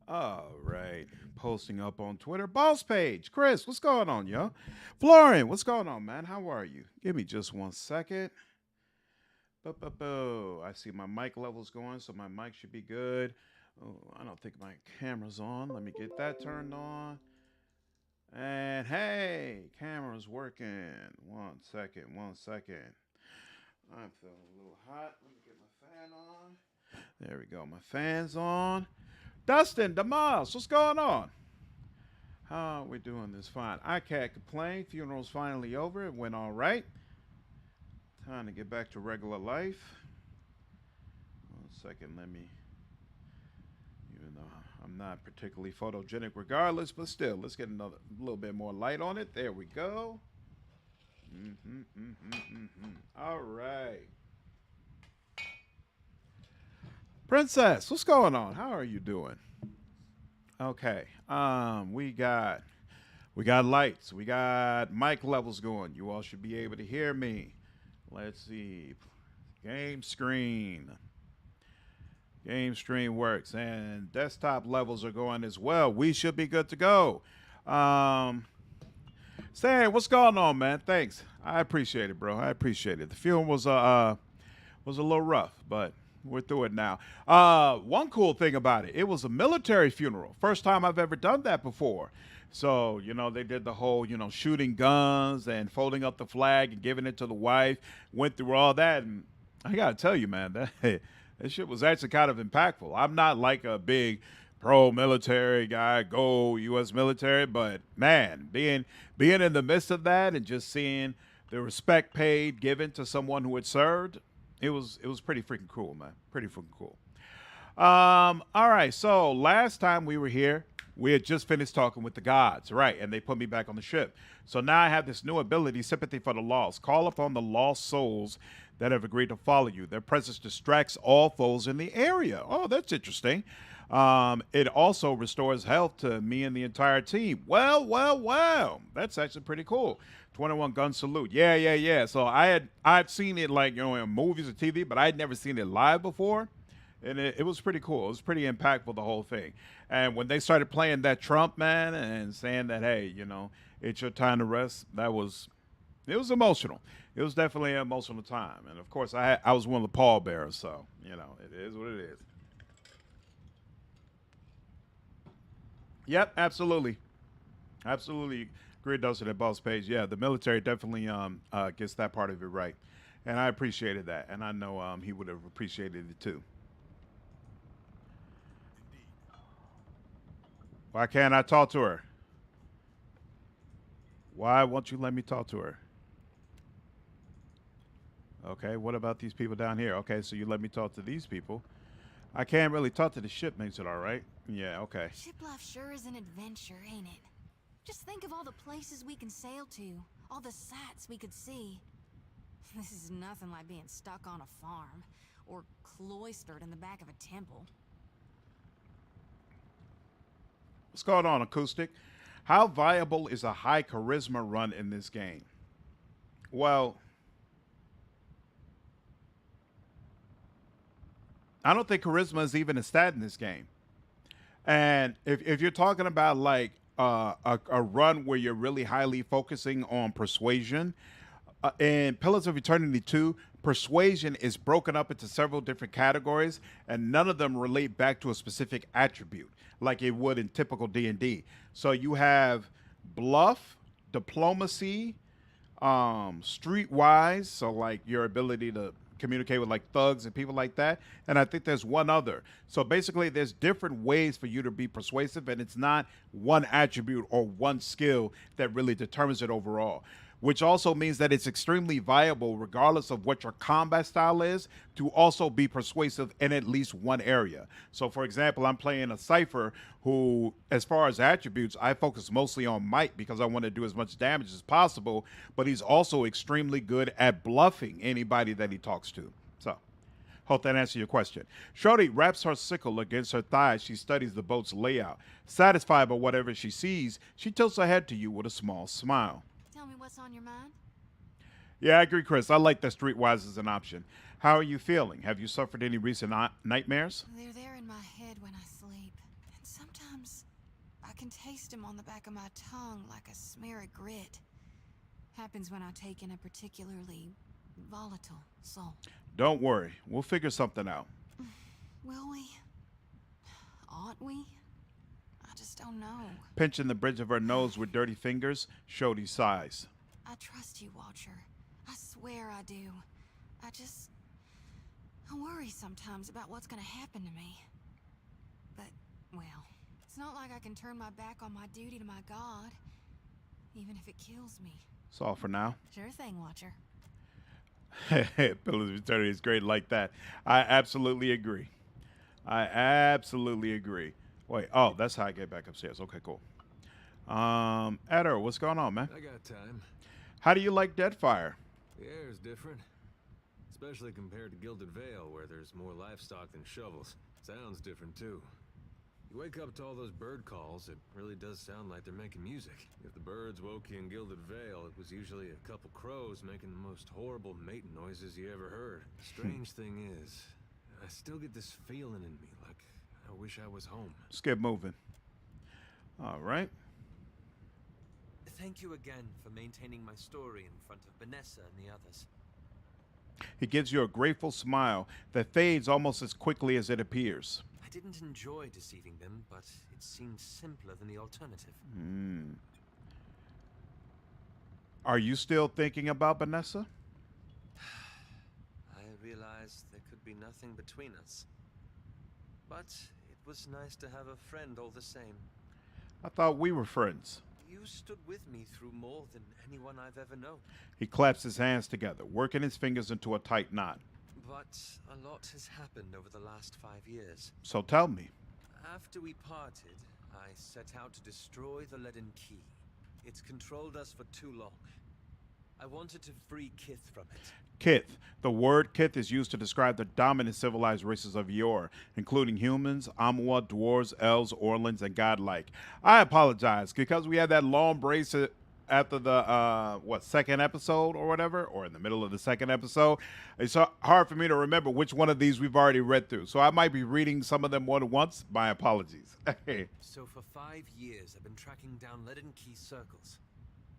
All right. Posting up on Twitter. Boss page. Chris, what's going on, yo? Florian, what's going on, man? How are you? Give me just 1 second. I see my mic levels going, so my mic should be good. Oh, I don't think my camera's on. Let me get that turned on. And hey, camera's working. 1 second, 1 second. I'm feeling a little hot. Let me get my fan on. There we go. My fan's on. Dustin, Damas, what's going on? How are we doing this fine? I can't complain. Funeral's finally over. It went all right. Time to get back to regular life. 1 second, let me, even though I'm not particularly photogenic regardless, but still, let's get another little bit more light on it. There we go. All right. Princess, what's going on? How are you doing? Okay. We got lights. We got mic levels going. You all should be able to hear me. Let's see. Game screen. Game screen works. And desktop levels are going as well. We should be good to go. Stan, what's going on, man? Thanks. I appreciate it, bro. I appreciate it. The film was a little rough, but we're through it now. One cool thing about it, it was a military funeral. First time I've ever done that before. So, they did the whole, shooting guns and folding up the flag and giving it to the wife. Went through all that. And I got to tell you, man, that shit was actually kind of impactful. I'm not like a big pro military guy, go U.S. military, but man, being in the midst of that and just seeing the respect paid given to someone who had served, it was pretty freaking cool, man. Pretty freaking cool. All right. So last time we were here, we had just finished talking with the gods, right? And they put me back on the ship. So now I have this new ability, sympathy for the lost. Call upon the lost souls that have agreed to follow you. Their presence distracts all foes in the area. Oh, that's interesting. It also restores health to me and the entire team. Well. That's actually pretty cool. 21 gun salute. Yeah. So I've seen it like in movies or TV, but I'd never seen it live before. And it was pretty cool. It was pretty impactful, the whole thing. And when they started playing that Trump, man, and saying that, hey, it's your time to rest, it was emotional. It was definitely an emotional time. And of course, I was one of the pallbearers, so, it is what it is. Yep, absolutely. Absolutely agree, Dustin, at Boss Page. Yeah, the military definitely gets that part of it right. And I appreciated that. And I know he would have appreciated it too. Why can't I talk to her? Why won't you let me talk to her? Okay, what about these people down here? Okay, so you let me talk to these people. I can't really talk to the ship, makes it all right. Yeah, okay. Ship life sure is an adventure, ain't it? Just think of all the places we can sail to, all the sights we could see. This is nothing like being stuck on a farm, or cloistered in the back of a temple. What's going on, Acoustic? How viable is a high charisma run in this game? Well, I don't think charisma is even a stat in this game. And if you're talking about like a run where you're really highly focusing on persuasion, in Pillars of Eternity 2, persuasion is broken up into several different categories, and none of them relate back to a specific attribute like it would in typical D&D. So you have bluff, diplomacy, streetwise, so like your ability to communicate with like thugs and people like that. And I think there's one other. So basically, there's different ways for you to be persuasive, and it's not one attribute or one skill that really determines it overall. Which also means that it's extremely viable, regardless of what your combat style is, to also be persuasive in at least one area. So, for example, I'm playing a Cypher who, as far as attributes, I focus mostly on might because I want to do as much damage as possible, but he's also extremely good at bluffing anybody that he talks to. So, hope that answers your question. Shorty wraps her sickle against her thigh as she studies the boat's layout. Satisfied by whatever she sees, she tilts her head to you with a small smile. Tell me what's on your mind? Yeah, I agree, Chris. I like that Streetwise as an option. How are you feeling? Have you suffered any recent nightmares? They're there in my head when I sleep. And sometimes can taste him on the back of my tongue like a smear of grit. Happens when I take in a particularly volatile soul. Don't worry. We'll figure something out. Will we? Ought we? I just don't know. Pinching the bridge of her nose with dirty fingers, Shodi sighs. I trust you, Watcher. I swear I do. I worry sometimes about what's gonna happen to me. But, well, it's not like I can turn my back on my duty to my god, even if it kills me. That's all for now. Sure thing, Watcher. Pillars of Eternity is great like that. I absolutely agree. Wait, oh, that's how I get back upstairs. Okay, cool. Edder, what's going on, man? I got time. How do you like Deadfire? The air is different. Especially compared to Gilded Vale, where there's more livestock than shovels. Sounds different, too. You wake up to all those bird calls, it really does sound like they're making music. If the birds woke you in Gilded Vale, it was usually a couple crows making the most horrible mating noises you ever heard. Strange thing is, I still get this feeling in me, like I wish I was home. Let's get moving. All right. Thank you again for maintaining my story in front of Vanessa and the others. He gives you a grateful smile that fades almost as quickly as it appears. I didn't enjoy deceiving them, but it seemed simpler than the alternative. Are you still thinking about Vanessa? I realized there could be nothing between us. But it was nice to have a friend all the same. I thought we were friends. You stood with me through more than anyone I've ever known. He claps his hands together, working his fingers into a tight knot. But a lot has happened over the last 5 years. So tell me. After we parted, I set out to destroy the Leaden Key. It's controlled us for too long. I wanted to free Kith from it. Kith. The word Kith is used to describe the dominant civilized races of yore, including humans, Amua, dwarves, elves, Orlans, and godlike. I apologize, because we had that long brace after the, second episode or whatever, or in the middle of the second episode. It's hard for me to remember which one of these we've already read through. So I might be reading some of them more than once. My apologies. So for 5 years, I've been tracking down Leaden Key circles.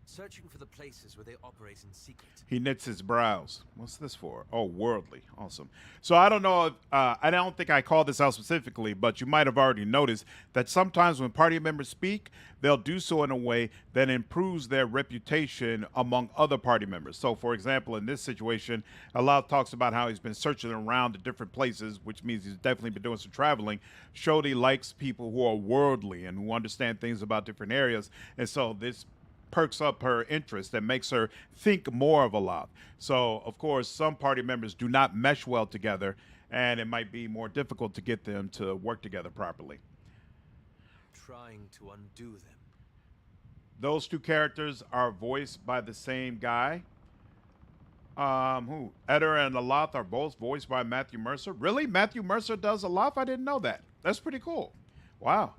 Searching for the places where they operate in secret. He knits his brows. What's this for? Oh, worldly. Awesome. So I don't know if, I don't think I called this out specifically, but you might have already noticed that sometimes when party members speak, they'll do so in a way that improves their reputation among other party members. So, for example, in this situation, Alal talks about how he's been searching around to different places, which means he's definitely been doing some traveling. Shodi likes people who are worldly and who understand things about different areas. And so this perks up her interest and makes her think more of Alal. So, of course, some party members do not mesh well together, and it might be more difficult to get them to work together properly. Trying to undo them. Those two characters are voiced by the same guy. Eder and Aloth are both voiced by Matthew Mercer. Really? Matthew Mercer does Aloth? I didn't know that. That's pretty cool. Wow.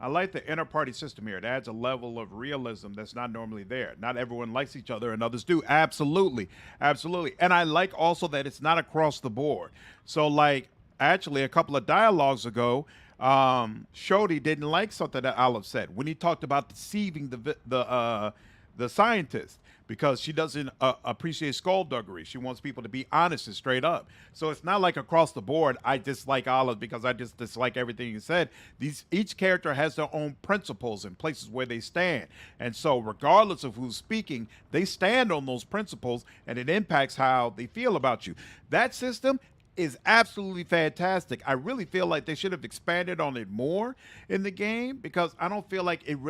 I like the inter-party system here. It adds a level of realism that's not normally there. Not everyone likes each other, and others do. Absolutely. Absolutely. And I like also that it's not across the board. So, like, actually, a couple of dialogues ago, Shodi didn't like something that Olive said when he talked about deceiving the scientist, because she doesn't appreciate skullduggery. She wants people to be honest and straight up. So it's not like across the board, I dislike Olive because I just dislike everything he said. Each character has their own principles and places where they stand. And so regardless of who's speaking, they stand on those principles, and it impacts how they feel about you. That system is absolutely fantastic. I really feel like they should have expanded on it more in the game, because I don't feel like it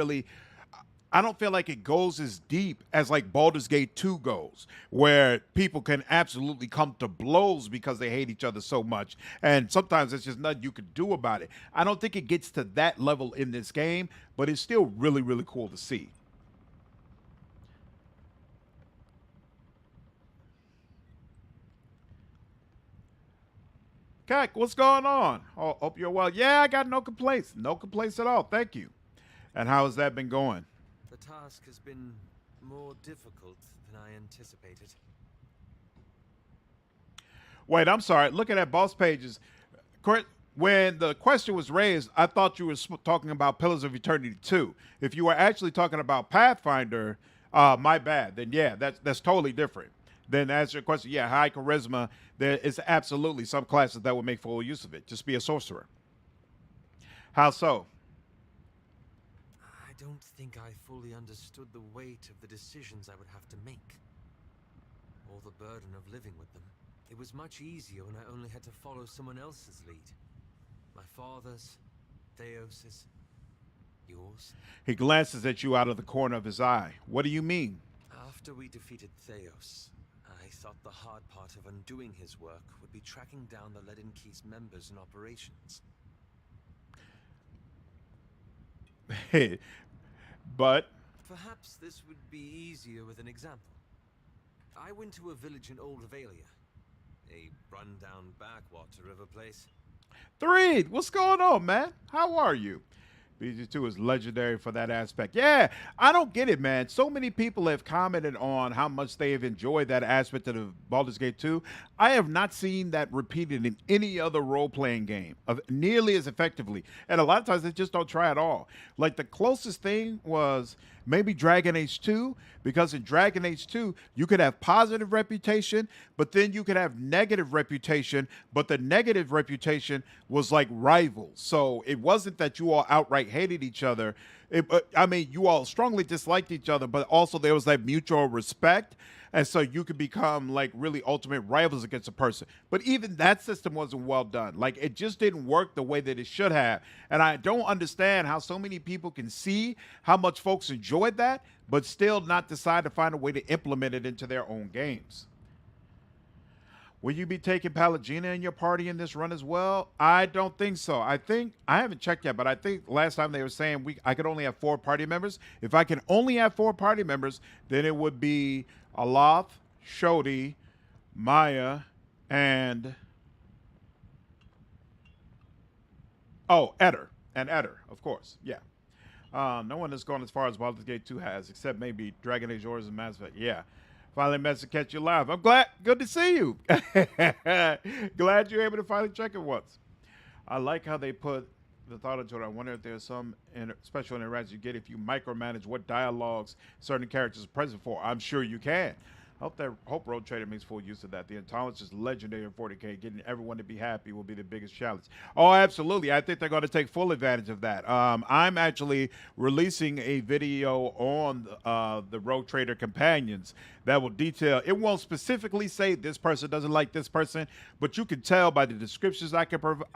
goes as deep as like Baldur's Gate 2 goes, where people can absolutely come to blows because they hate each other so much, and sometimes there's just nothing you can do about it. I don't think it gets to that level in this game, but it's still really, really cool to see. Kak, what's going on? Oh, hope you're well. Yeah, I got no complaints. No complaints at all. Thank you. And how has that been going? The task has been more difficult than I anticipated. Wait, I'm sorry. Looking at boss pages, when the question was raised, I thought you were talking about Pillars of Eternity 2. If you were actually talking about Pathfinder, my bad. Then yeah, that's totally different. Then to answer your question, yeah, high charisma. There is absolutely some classes that would make full use of it. Just be a sorcerer. How so? I don't think I fully understood the weight of the decisions I would have to make. Or the burden of living with them. It was much easier when I only had to follow someone else's lead. My father's, Theos's, yours. He glances at you out of the corner of his eye. What do you mean? After we defeated Theos, I thought the hard part of undoing his work would be tracking down the Leaden Key's members and operations. But Perhaps this would be easier with an example. I went to a village in Old Valia, a run-down backwater of a place. Threed, what's going on, man? How are you? BG2 is legendary for that aspect. Yeah, I don't get it, man. So many people have commented on how much they have enjoyed that aspect of the Baldur's Gate 2. I have not seen that repeated in any other role-playing game of nearly as effectively. And a lot of times they just don't try at all. Like the closest thing was maybe Dragon Age 2, because in Dragon Age 2, you could have positive reputation, but then you could have negative reputation, but the negative reputation was like rivals. So it wasn't that you all outright hated each other. I mean, you all strongly disliked each other, but also there was that mutual respect. And so you could become like really ultimate rivals against a person. But even that system wasn't well done. Like it just didn't work the way that it should have. And I don't understand how so many people can see how much folks enjoyed that, but still not decide to find a way to implement it into their own games. Will you be taking Pallegina in your party in this run as well? I don't think so. I haven't checked yet, but I think last time they were saying I could only have 4 party members. If I can only have 4 party members, then it would be Aloth, Shodi, Maya, and Eder. And Eder, of course. Yeah. No one has gone as far as Baldur's Gate 2 has, except maybe Dragon Age Origins and Mass Effect. Yeah. Finally managed to catch you live. I'm glad. Good to see you. Glad you're able to finally check it once. I like how they put the thought into it. I wonder if there's some special interactions you get if you micromanage what dialogues certain characters are present for. I'm sure you can. Hope Road Trader makes full use of that. The intolerance is legendary in 40K. Getting everyone to be happy will be the biggest challenge. Oh, absolutely. I think they're going to take full advantage of that. I'm actually releasing a video on the Road Trader companions that will detail. It won't specifically say this person doesn't like this person, but you can tell by the descriptions I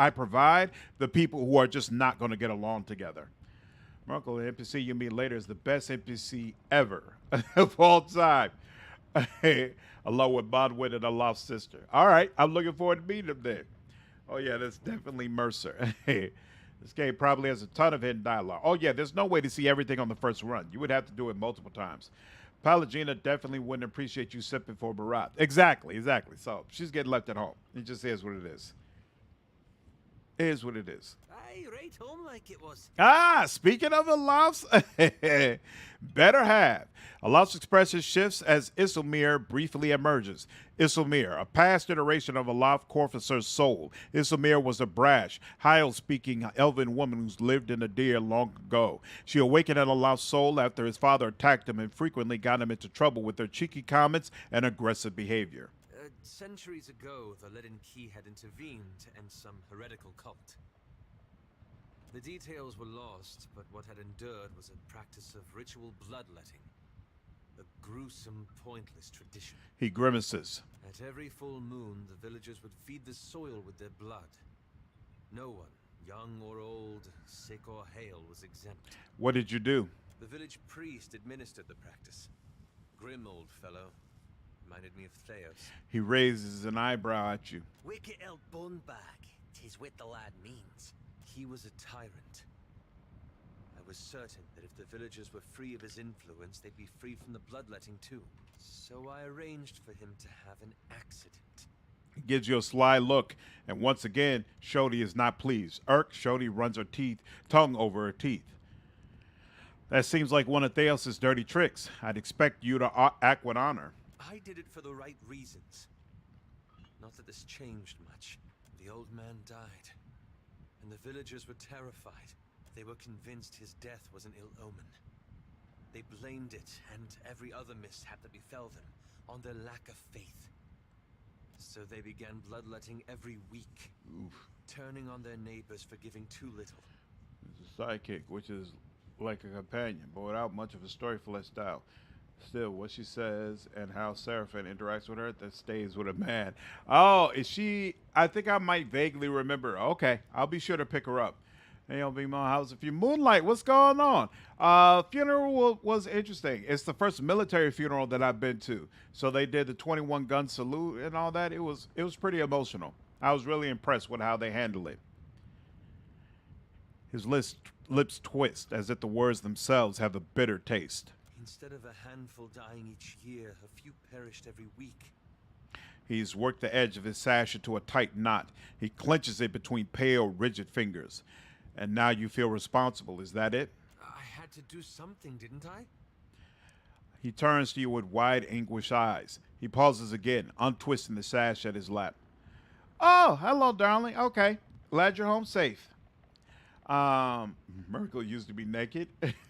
provide the people who are just not going to get along together. Merkel, the NPC you meet later is the best NPC ever of all time. Along with Bodwin and Aloft's sister. All right, I'm looking forward to meeting him there. Oh yeah, that's definitely Mercer. This game probably has a ton of hidden dialogue. Oh yeah, there's no way to see everything on the first run. You would have to do it multiple times. Pallegina definitely wouldn't appreciate you sipping for Barat. Exactly. So she's getting left at home. It just is what it is. It is what it is. Aye, right home like it was. Speaking of Aloft's, better have. Aloft's expression shifts as Isilmir briefly emerges. Isilmir, a past iteration of Aloft Corficer's soul. Isilmir was a brash, Hyle-speaking elven woman who's lived in Adir long ago. She awakened in Aloft's soul after his father attacked him and frequently got him into trouble with her cheeky comments and aggressive behavior. Centuries ago, the Leaden Key had intervened to end some heretical cult. The details were lost, but what had endured was a practice of ritual bloodletting. A gruesome, pointless tradition. He grimaces. At every full moon, the villagers would feed the soil with their blood. No one, young or old, sick or hale, was exempt. What did you do? The village priest administered the practice. Grim old fellow. Reminded me of Theos. He raises an eyebrow at you. Wicked el Bunbag, 'tis what the lad means. He was a tyrant. I was certain that if the villagers were free of his influence, they'd be free from the bloodletting too. So I arranged for him to have an accident. He gives you a sly look, and once again, Shodi is not pleased. Shodi runs her tongue over her teeth. That seems like one of Theos' dirty tricks. I'd expect you to act with honor. I did it for the right reasons. Not that this changed much. The old man died. and the villagers were terrified. They were convinced his death was an ill omen. They blamed it, and every other mishap that befell them, on their lack of faith. So they began bloodletting every week, turning on their neighbors for giving too little. There's a sidekick, which is like a companion, but without much of a story fleshed out. Still, what she says and how Seraphine interacts with her, that stays with a man. Oh, is she? I think I might vaguely remember. Okay, I'll be sure to pick her up. Hey, I'll be my house if you Moonlight. What's going on? Funeral was interesting. It's the first military funeral that I've been to. So they did the 21 gun salute and all that. It was pretty emotional. I was really impressed with how they handled it. His lips twist as if the words themselves have a bitter taste. Instead of a handful dying each year, a few perished every week. He's worked the edge of his sash into a tight knot. He clenches it between pale, rigid fingers. And now you feel responsible. Is that it? I had to do something, didn't I? He turns to you with wide, anguished eyes. He pauses again, untwisting the sash at his lap. Oh, hello, darling. Okay. Glad you're home safe. Merkel used to be naked. I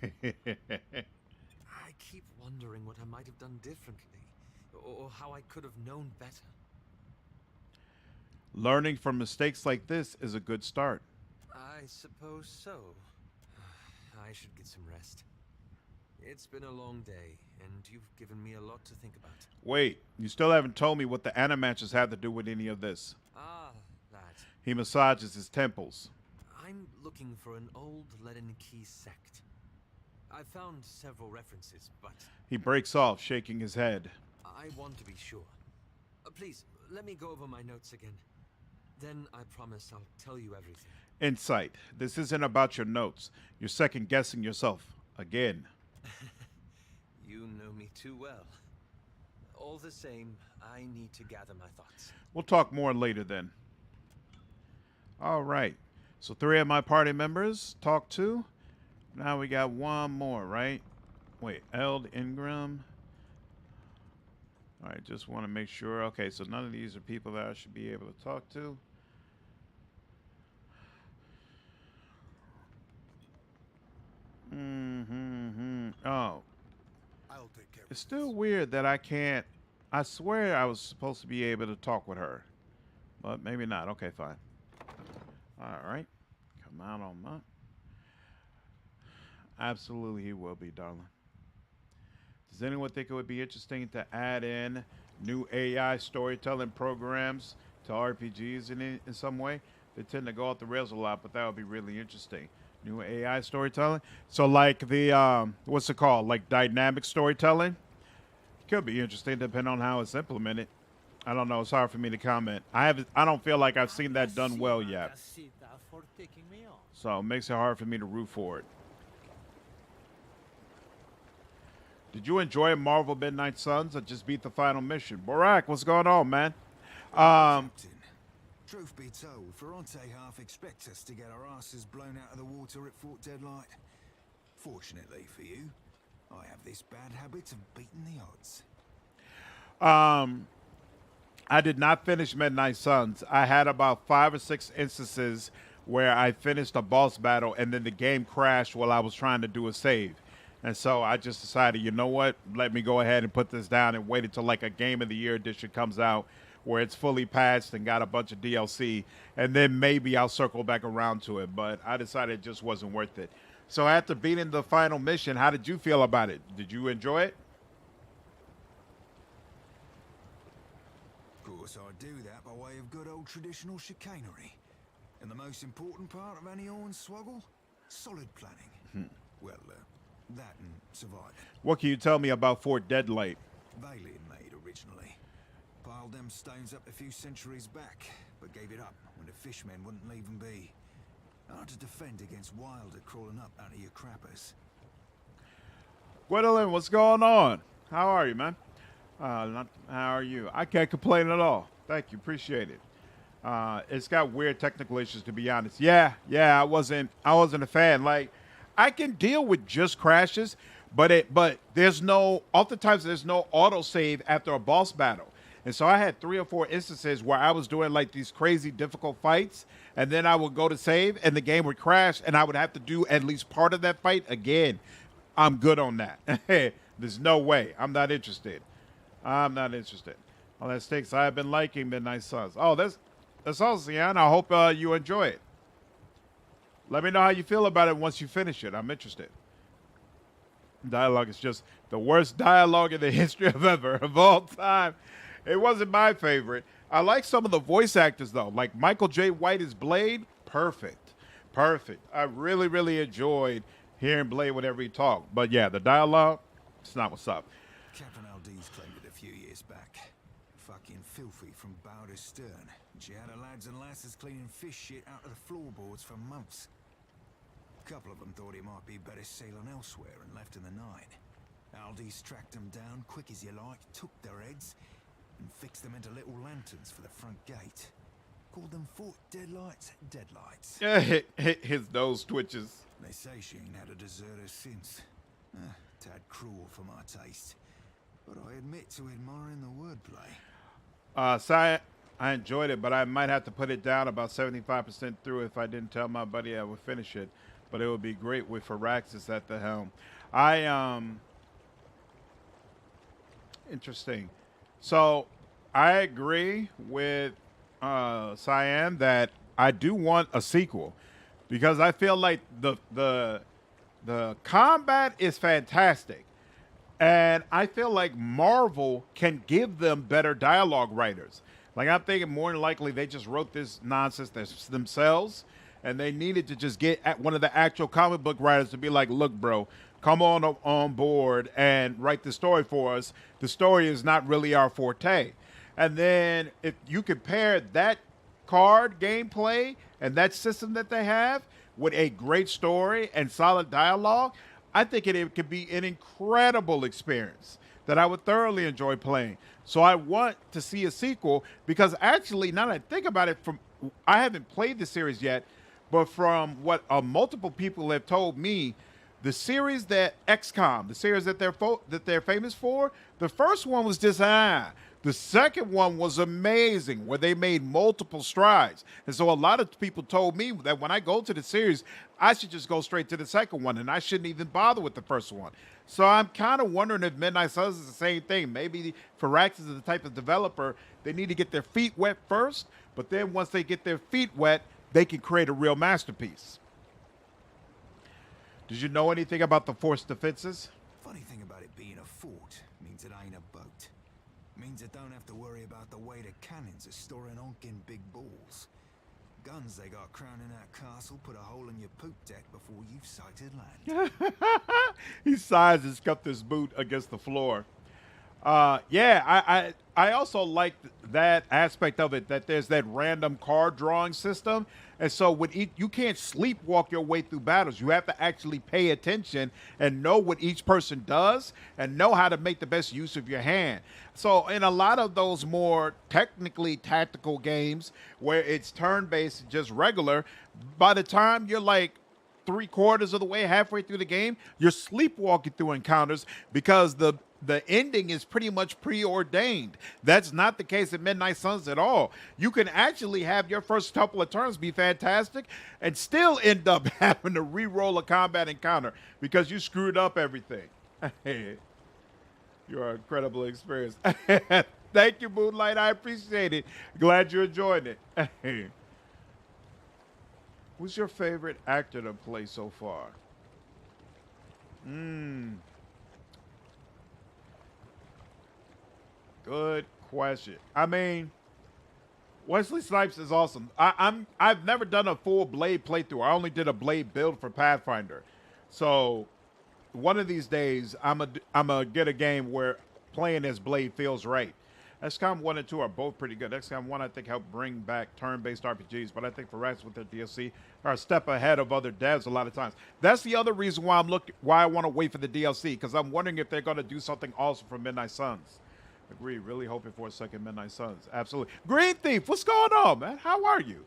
keep wondering what I might have done differently, or how I could have known better. Learning from mistakes like this is a good start. I suppose so. I should get some rest. It's been a long day, and you've given me a lot to think about. Wait, you still haven't told me what the Animatches have to do with any of this. Ah, that. He massages his temples. I'm looking for an old Leaden Key sect. I found several references, but He breaks off, shaking his head. I want to be sure. Please, let me go over my notes again. Then I promise I'll tell you everything. Insight. This isn't about your notes. You're second-guessing yourself. Again. You know me too well. All the same, I need to gather my thoughts. We'll talk more later then. All right. So 3 of my party members talked to. Now we got one more, right? Wait, Eld Ingram. All right, just want to make sure. Okay, so none of these are people that I should be able to talk to. Oh. I'll take care It's still weird that I can't. I swear I was supposed to be able to talk with her. But maybe not. Okay, fine. All right. Come out on my. Absolutely, he will be, darling. Does anyone think it would be interesting to add in new AI storytelling programs to RPGs in some way? They tend to go off the rails a lot, but that would be really interesting. New AI storytelling. So like the what's it called? Like dynamic storytelling. Could be interesting depending on how it's implemented. I don't know. It's hard for me to comment. I don't feel like I've seen that done well yet. So it makes it hard for me to root for it. Did you enjoy Marvel Midnight Suns or just beat the final mission? Borak, what's going on, man? Captain, truth be told, Ferrante half expect us to get our asses blown out of the water at Fort Deadlight. Fortunately for you, I have this bad habit of beating the odds. I did not finish Midnight Suns. I had about 5 or 6 instances where I finished a boss battle and then the game crashed while I was trying to do a save. And so I just decided, you know what? Let me go ahead and put this down and wait until like a Game of the Year edition comes out where it's fully patched and got a bunch of DLC. And then maybe I'll circle back around to it. But I decided it just wasn't worth it. So after beating the final mission, how did you feel about it? Did you enjoy it? Of course, I do that by way of good old traditional chicanery. And the most important part of any Hornswoggle? Solid planning. Well, that and surviving. What can you tell me about Fort Deadlight? Valiant made originally. Piled them stones up a few centuries back, but gave it up when the fishmen wouldn't leave them be. Hard to defend against Wilder crawling up out of your crappers. Gwendolyn, what's going on? How are you, man? How are you? I can't complain at all. Thank you. Appreciate it. It's got weird technical issues, to be honest. Yeah, I wasn't a fan. Like, I can deal with just crashes, but there's no, oftentimes there's no autosave after a boss battle. And so I had 3 or 4 instances where I was doing like these crazy difficult fights, and then I would go to save, and the game would crash, and I would have to do at least part of that fight again. I'm good on that. There's no way. I'm not interested. I'm not interested. Oh, that stinks. I have been liking Midnight Suns. Oh, that's awesome, Ian. I hope you enjoy it. Let me know how you feel about it once you finish it. I'm interested. Dialogue is just the worst dialogue in the history of all time. It wasn't my favorite. I like some of the voice actors, though. Like Michael J. White as Blade. Perfect. Perfect. I really, really enjoyed hearing Blade whenever he talked. But yeah, the dialogue, it's not what's up. Captain Aldee's claimed it a few years back. Fucking filthy from bow to stern. She had her lads and lasses cleaning fish shit out of the floorboards for months. A couple of them thought it might be better sailing elsewhere and left in the night. Aldee's tracked them down quick as you like, took their heads, and fixed them into little lanterns for the front gate. Called them Fort Deadlights. His nose twitches. They say she ain't had a deserter since. Tad cruel for my taste. But I admit to admiring the wordplay. Si, I enjoyed it, but I might have to put it down about 75% through if I didn't tell my buddy I would finish it. But it would be great with Firaxis at the helm. Interesting. So I agree with Cyan that I do want a sequel because I feel like the combat is fantastic. And I feel like Marvel can give them better dialogue writers. Like, I'm thinking more than likely they just wrote this nonsense themselves, and they needed to just get at one of the actual comic book writers to be like, look, bro, come on board and write the story for us. The story is not really our forte. And then if you compare that card gameplay and that system that they have with a great story and solid dialogue, I think it could be an incredible experience that I would thoroughly enjoy playing. So I want to see a sequel because actually, now that I think about it, I haven't played the series yet, but from what multiple people have told me, the series that XCOM, the series that they're famous for, the first one was just The second one was amazing, where they made multiple strides. And so a lot of people told me that when I go to the series, I should just go straight to the second one, and I shouldn't even bother with the first one. So I'm kind of wondering if Midnight Suns is the same thing. Maybe Firaxis is the type of developer, they need to get their feet wet first, but then once they get their feet wet, they can create a real masterpiece. Did you know anything about the force defenses? Funny thing about it being a fort means it ain't a boat. Means it don't have to worry about the way the cannons are storing honking big balls. Guns they got crowning that castle put a hole in your poop deck before you've sighted land. He sighs and scuffed his boot against the floor. I also like that aspect of it, that there's that random card drawing system. And so you can't sleepwalk your way through battles. You have to actually pay attention and know what each person does and know how to make the best use of your hand. So in a lot of those more technically tactical games where it's turn-based, just regular, by the time you're like 3/4 of the way, halfway through the game, you're sleepwalking through encounters because the ending is pretty much preordained. That's not the case in Midnight Suns at all. You can actually have your first couple of turns be fantastic and still end up having to re-roll a combat encounter because you screwed up everything. You're an incredible experience. Thank you, Moonlight. I appreciate it. Glad you enjoyed it. Who's your favorite actor to play so far? Good question. I mean, Wesley Snipes is awesome. I've never done a full Blade playthrough. I only did a Blade build for Pathfinder. So one of these days, I'm a get a game where playing as Blade feels right. XCOM 1 and 2 are both pretty good. XCOM 1, I think, helped bring back turn-based RPGs, but I think Firaxis with their DLC are a step ahead of other devs a lot of times. That's the other reason why why I want to wait for the DLC, because I'm wondering if they're going to do something awesome for Midnight Suns. Agree. Really hoping for a second Midnight Suns. Absolutely. Green Thief, what's going on, man? How are you?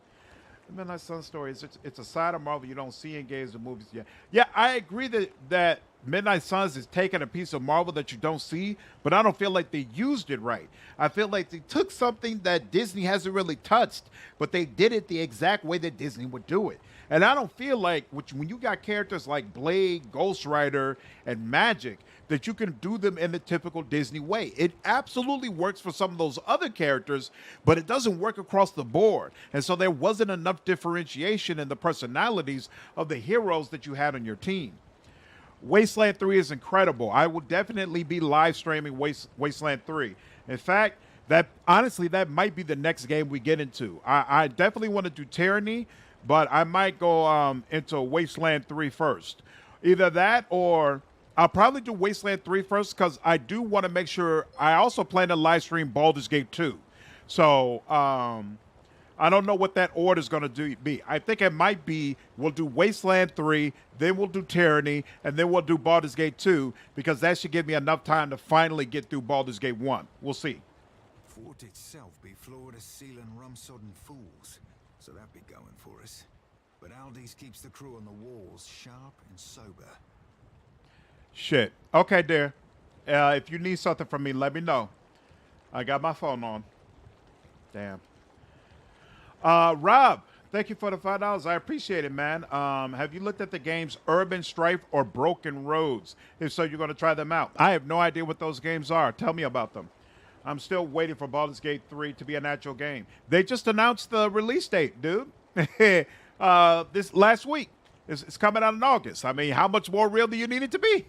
The Midnight Suns story is it's a side of Marvel you don't see in games and movies yet. Yeah, I agree that Midnight Suns is taking a piece of Marvel that you don't see, but I don't feel like they used it right. I feel like they took something that Disney hasn't really touched, but they did it the exact way that Disney would do it. And I don't feel like when you got characters like Blade, Ghost Rider, and Magic, that you can do them in the typical Disney way. It absolutely works for some of those other characters, but it doesn't work across the board. And so there wasn't enough differentiation in the personalities of the heroes that you had on your team. Wasteland 3 is incredible. I will definitely be live streaming Wasteland 3. In fact, that might be the next game we get into. I definitely want to do Tyranny, but I might go into Wasteland 3 first. Either that or I'll probably do Wasteland 3 first because I do want to make sure. I also plan to live stream Baldur's Gate 2. So I don't know what that order is going to be. I think it might be we'll do Wasteland 3, then we'll do Tyranny, and then we'll do Baldur's Gate 2 because that should give me enough time to finally get through Baldur's Gate 1. We'll see. Fort itself be floored as sealing rum-sodden fools, so that be going for us. But Aldi's keeps the crew on the walls sharp and sober. Shit. Okay, dear. If you need something from me, let me know. I got my phone on. Damn. Rob, thank you for the $5. I appreciate it, man. Have you looked at the games Urban Strife or Broken Roads? If so, you're going to try them out. I have no idea what those games are. Tell me about them. I'm still waiting for Baldur's Gate 3 to be an actual game. They just announced the release date, dude. This last week. It's coming out in August. I mean, how much more real do you need it to be?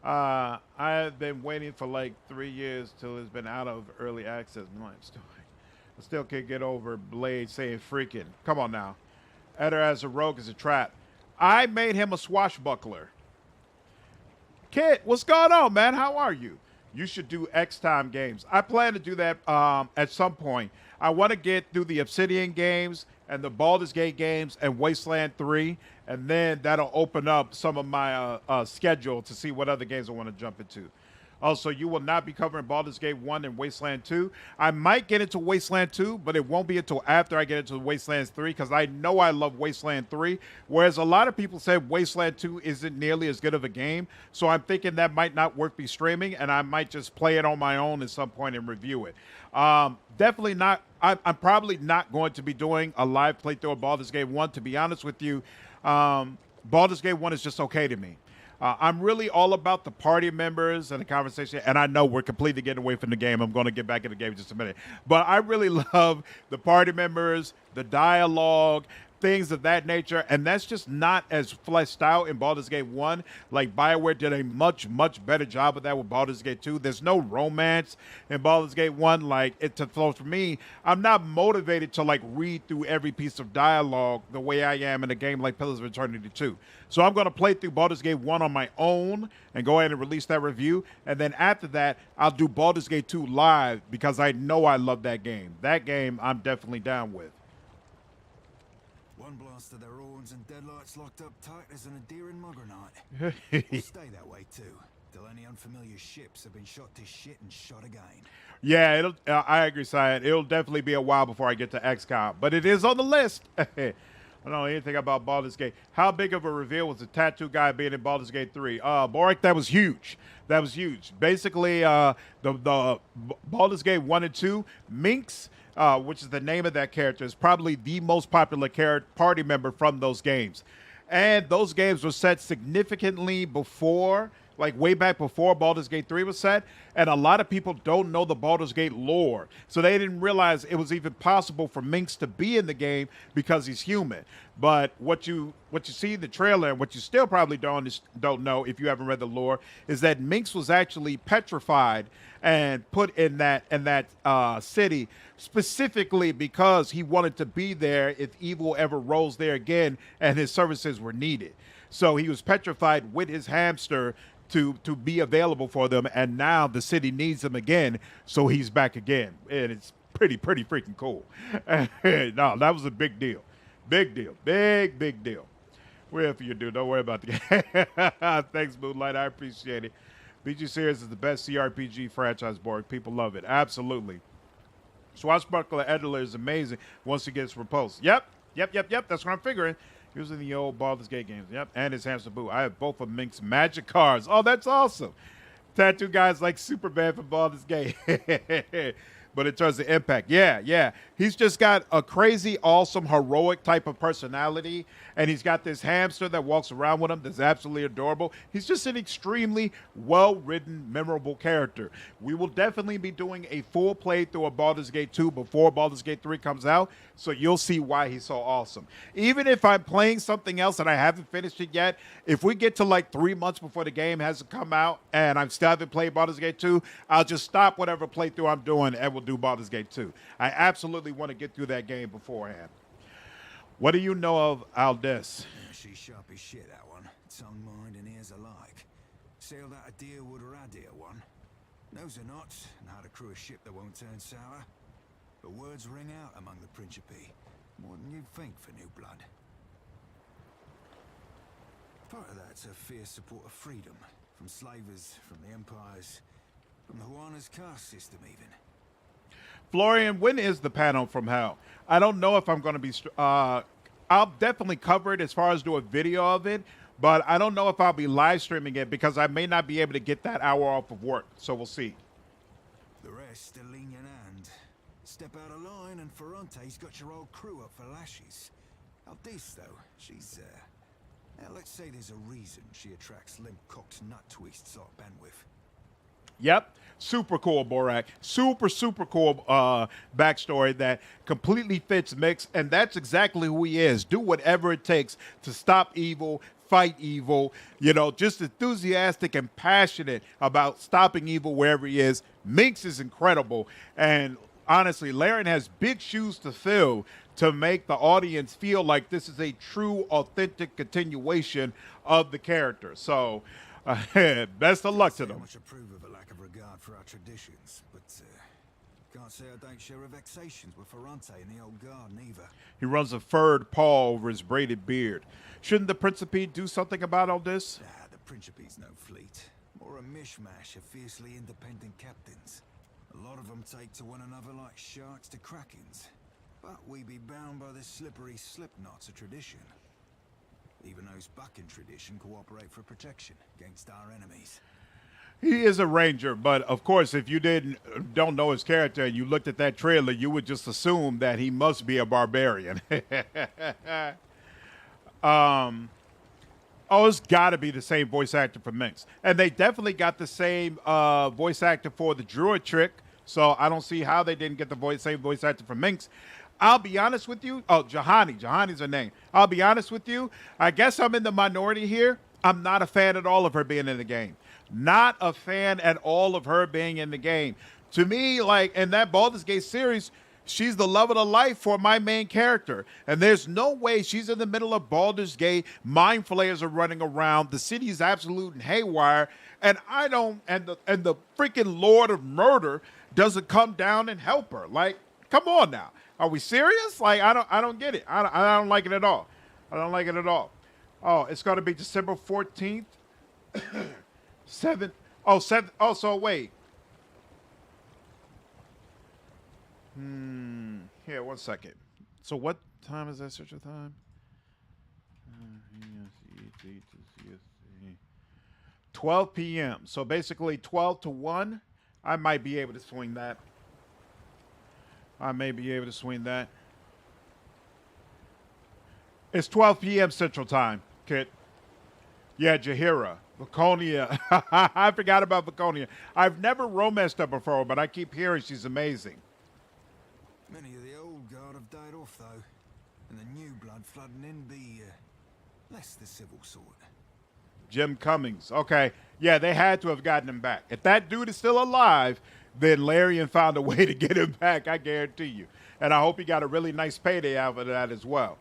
I've been waiting for like 3 years till it's been out of early access. I still can't get over Blade saying freaking. Come on now. Eder as a rogue is a trap. I made him a swashbuckler. Kid, what's going on, man? How are you? You should do X-Time games. I plan to do that at some point. I want to get through the Obsidian games and the Baldur's Gate games and Wasteland 3, and then that'll open up some of my schedule to see what other games I want to jump into. Also, you will not be covering Baldur's Gate 1 and Wasteland 2. I might get into Wasteland 2, but it won't be until after I get into Wasteland 3 because I know I love Wasteland 3, whereas a lot of people said Wasteland 2 isn't nearly as good of a game. So I'm thinking that might not worth me streaming, and I might just play it on my own at some point and review it. Definitely not. I'm probably not going to be doing a live playthrough of Baldur's Gate 1. To be honest with you, Baldur's Gate 1 is just okay to me. I'm really all about the party members and the conversation, and I know we're completely getting away from the game. I'm going to get back in the game in just a minute. But I really love the party members, the dialogue, things of that nature, and that's just not as fleshed out in Baldur's Gate 1. Like, BioWare did a much, much better job of that with Baldur's Gate 2. There's no romance in Baldur's Gate 1. Like, it to flow for me, I'm not motivated to, like, read through every piece of dialogue the way I am in a game like Pillars of Eternity 2. So I'm going to play through Baldur's Gate 1 on my own and go ahead and release that review. And then after that, I'll do Baldur's Gate 2 live because I know I love that game. That game I'm definitely down with. One blast of their horns and deadlights locked up tight as an endearing Muggernight. We'll stay that way too, till any unfamiliar ships have been shot to shit and shot again. Yeah, I agree, Syed. It'll definitely be a while before I get to XCOM, but it is on the list. I don't know anything about Baldur's Gate. How big of a reveal was the tattoo guy being in Baldur's Gate 3? Boric, that was huge. That was huge. Basically, the Baldur's Gate 1 and 2, Minx, which is the name of that character, is probably the most popular party member from those games. And those games were set significantly before, like way back before Baldur's Gate 3 was set, and a lot of people don't know the Baldur's Gate lore. So they didn't realize it was even possible for Minx to be in the game because he's human. But what you see in the trailer, and what you still probably don't know if you haven't read the lore, is that Minx was actually petrified and put in that city specifically because he wanted to be there if evil ever rose there again and his services were needed. So he was petrified with his hamster to be available for them, and now the city needs him again, so he's back again, and it's pretty freaking cool. No, that was a big deal. Big deal. Big deal. We're here for you, dude. Don't worry about the game. Thanks, Moonlight. I appreciate it. BG Series is the best CRPG franchise board. People love it. Absolutely. Swashbuckler Editor is amazing once he gets repulsed. Yep. That's what I'm figuring. He was in the old Baldur's Gate games. Yep, and his hamster boo. I have both of Mink's magic cards. Oh, that's awesome. Tattoo guys like Superman from Baldur's Gate. But in terms of impact, yeah. He's just got a crazy, awesome, heroic type of personality. And he's got this hamster that walks around with him that's absolutely adorable. He's just an extremely well-written, memorable character. We will definitely be doing a full playthrough of Baldur's Gate 2 before Baldur's Gate 3 comes out. So you'll see why he's so awesome. Even if I'm playing something else and I haven't finished it yet, if we get to like 3 months before the game has to come out and I'm still haven't played Baldur's Gate 2, I'll just stop whatever playthrough I'm doing and we'll do Baldur's Gate 2. I absolutely want to get through that game beforehand. What do you know of Aldis? She's sharp as shit, that one. Tongue, mind, and ears alike. Sailed out of Deerwood or Adir one. Knows her knots and how to crew a ship that won't turn sour. But words ring out among the Principe. More than you'd think for new blood. Part of that's her fierce support of freedom. From slavers, from the empires, from the Juana's caste system even. Florian, when is the panel from hell? I don't know if I'm going to be... I'll definitely cover it as far as do a video of it, but I don't know if I'll be live streaming it because I may not be able to get that hour off of work. So we'll see. The rest are lean in hand. Step out of line and Ferrante's got your old crew up for lashes. Aldis, though, she's, now let's say there's a reason she attracts limp-cocked nut twists like bandwidth. Yep. Super cool, Borak. Super cool backstory that completely fits Mix, and that's exactly who he is. Do whatever it takes to stop evil, fight evil, just enthusiastic and passionate about stopping evil wherever he is. Minx is incredible, and honestly, Larian has big shoes to fill to make the audience feel like this is a true, authentic continuation of the character. So, best of luck to them. I much approve of a lack of regard for our traditions, but can't say I don't share her vexations with Ferrante and the old guard neither. He runs a furred paw over his braided beard. Shouldn't the Principe do something about all this? The Principe's no fleet. More a mishmash of fiercely independent captains. A lot of them take to one another like sharks to krakens. But we be bound by this slippery slip knots of tradition. Even those bucking tradition cooperate for protection against our enemies. He is a ranger, but of course, if you don't know his character and you looked at that trailer, you would just assume that he must be a barbarian. It's got to be the same voice actor for Minx, and they definitely got the same voice actor for the Druid trick. So I don't see how they didn't get the same voice actor for Minx. I'll be honest with you. Oh, Jahani. Jahani's her name. I'll be honest with you. I guess I'm in the minority here. I'm not a fan at all of her being in the game. Not a fan at all of her being in the game. To me, like in that Baldur's Gate series, she's the love of the life for my main character. And there's no way she's in the middle of Baldur's Gate. Mind flayers are running around. The city is absolute and haywire. And the freaking Lord of Murder doesn't come down and help her. Like, come on now. Are we serious? Like, I don't get it. I don't like it at all. I don't like it at all. Oh, it's going to be December 14th. 7. Oh, so wait. Here, 1 second. So what time is that Central Time? 12 p.m. So basically 12 to 1. I might be able to swing that. It's 12 p.m. Central Time, Kit. Yeah, Jahira. Vaconia. I forgot about Vaconia. I've never romanced her before, but I keep hearing she's amazing. Many of the old guard have died off, though. And the new blood flooding in be less the civil sort. Jim Cummings. Okay. Yeah, they had to have gotten him back. If that dude is still alive, then Larian found a way to get him back, I guarantee you. And I hope he got a really nice payday out of that as well.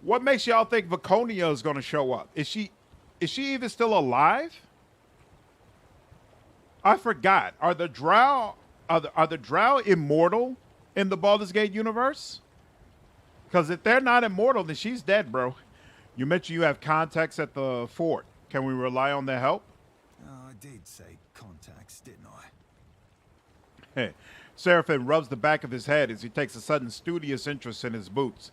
What makes y'all think Vaconia is going to show up? Is she even still alive? I forgot. Are the Drow immortal in the Baldur's Gate universe? Because if they're not immortal, then she's dead, bro. You mentioned you have contacts at the fort. Can we rely on their help? Oh, I did say contacts, didn't I? Hey, Seraphim rubs the back of his head as he takes a sudden studious interest in his boots.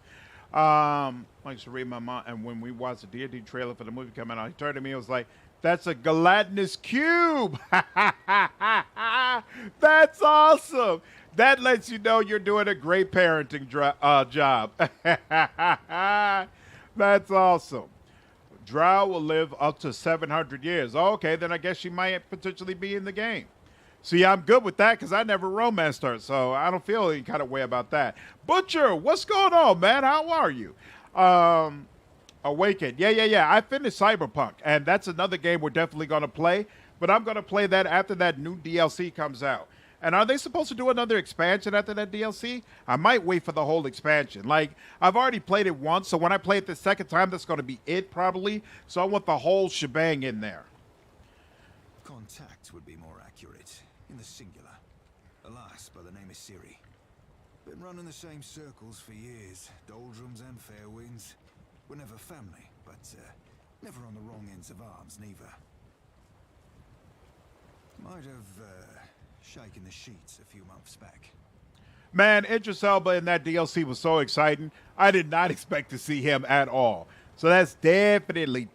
I used to read my mom, and when we watched the D&D trailer for the movie coming out, he turned to me and was like, "That's a gelatinous cube." That's awesome. That lets you know you're doing a great parenting job. That's awesome. Drow will live up to 700 years. Okay, then I guess she might potentially be in the game. See, I'm good with that because I never romanced her, so I don't feel any kind of way about that. Butcher, what's going on, man? How are you? Awakened. Yeah. I finished Cyberpunk, and that's another game we're definitely going to play, but I'm going to play that after that new DLC comes out. And are they supposed to do another expansion after that DLC? I might wait for the whole expansion. Like, I've already played it once, so when I play it the second time, that's going to be it probably. So I want the whole shebang in there. Contact would be more accurate, in the singular. Alas, by the name of Siri. Been running the same circles for years, doldrums and fair winds. We're never family, but never on the wrong ends of arms, neither. Might have shaken the sheets a few months back. Man, Idris Elba in that DLC was so exciting. I did not expect to see him at all. So that's definitely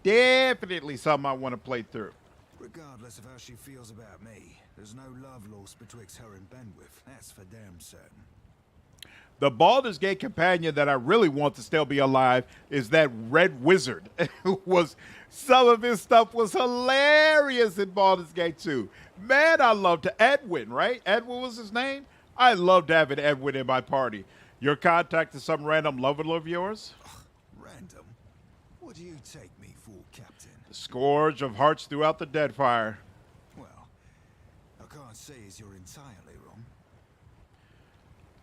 something I want to play through. Regardless of how she feels about me, there's no love lost betwixt her and Benwith. That's for damn certain. The Baldur's Gate companion that I really want to still be alive is that Red Wizard. Some of his stuff was hilarious in Baldur's Gate 2. Man, I loved Edwin, right? Edwin was his name? I loved having Edwin in my party. Your contact is some random lover of yours? Random? What do you take me for, Captain? The scourge of hearts throughout the Deadfire. Well, I can't say as you're entirely wrong.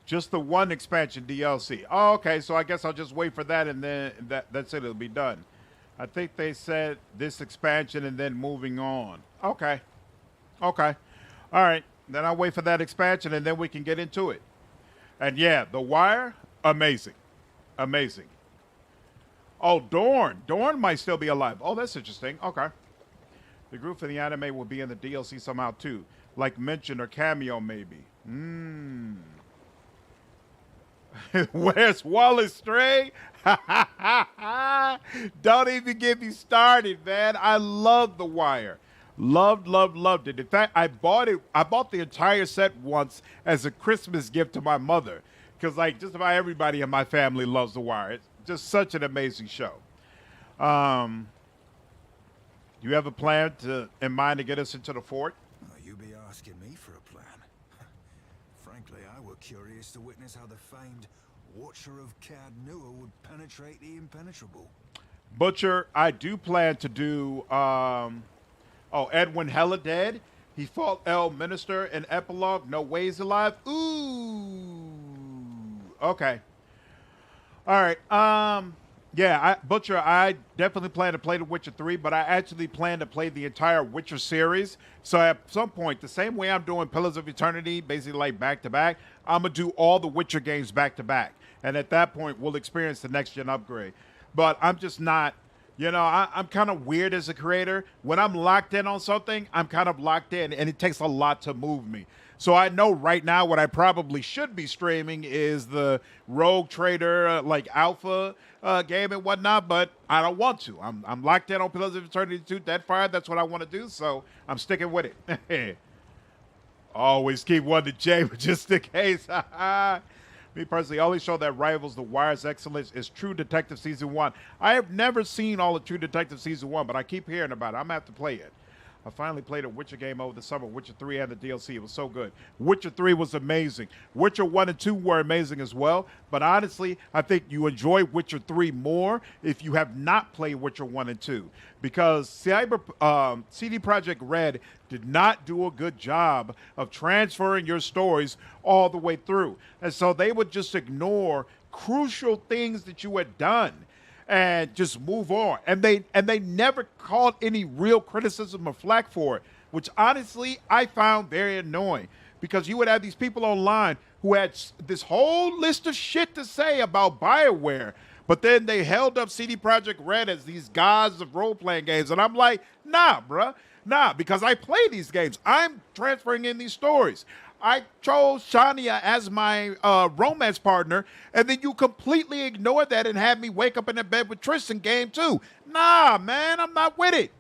Just the one expansion DLC. Oh, okay, so I guess I'll just wait for that and then that's it. It'll be done. I think they said this expansion and then moving on. Okay. All right. Then I'll wait for that expansion and then we can get into it. And yeah, The Wire, amazing. Oh, Dorn. Dorn might still be alive. Oh, that's interesting. Okay. The group for the anime will be in the DLC somehow too. Like mention or cameo maybe. Where's Wallace Stray? Don't even get me started, man. I love The Wire. Loved it. In fact, I bought the entire set once as a Christmas gift to my mother. Because like just about everybody in my family loves The Wire. It's just such an amazing show. You have a plan in mind to get us into the fort? Oh, you be asking me for a plan. Frankly, I were curious to witness how the famed Watcher of Cad Nua would penetrate the impenetrable. Butcher, I do plan to do Edwin Hella Dead. He fought El Minister in Epilogue. No way he's alive. Ooh. Okay. All right. Butcher, I definitely plan to play The Witcher 3, but I actually plan to play the entire Witcher series. So at some point, the same way I'm doing Pillars of Eternity, basically like back to back, I'm going to do all the Witcher games back to back. And at that point, we'll experience the next gen upgrade. But I'm just not, I'm kind of weird as a creator. When I'm locked in on something, I'm kind of locked in, and it takes a lot to move me. So I know right now what I probably should be streaming is the Rogue Trader, like alpha game and whatnot, but I don't want to. I'm locked in on Pillars of Eternity 2, Deadfire. That's what I want to do, so I'm sticking with it. Always keep one to J, but just in case. Me personally, the only show that rivals The Wire's excellence is True Detective Season 1. I have never seen all of True Detective Season 1, but I keep hearing about it. I'm going to have to play it. I finally played a Witcher game over the summer, Witcher 3 and the DLC. It was so good. Witcher 3 was amazing. Witcher 1 and 2 were amazing as well. But honestly, I think you enjoy Witcher 3 more if you have not played Witcher 1 and 2. Because CD Projekt Red did not do a good job of transferring your stories all the way through. And so they would just ignore crucial things that you had done and just move on. And they never called any real criticism or flack for it, which honestly I found very annoying, because you would have these people online who had this whole list of shit to say about BioWare, but then they held up CD Projekt Red as these gods of role-playing games. And I'm like, nah, bruh. Nah, because I play these games. I'm transferring in these stories. I chose Shania as my romance partner, and then you completely ignored that and had me wake up in the bed with Tristan game 2. Nah, man, I'm not with it.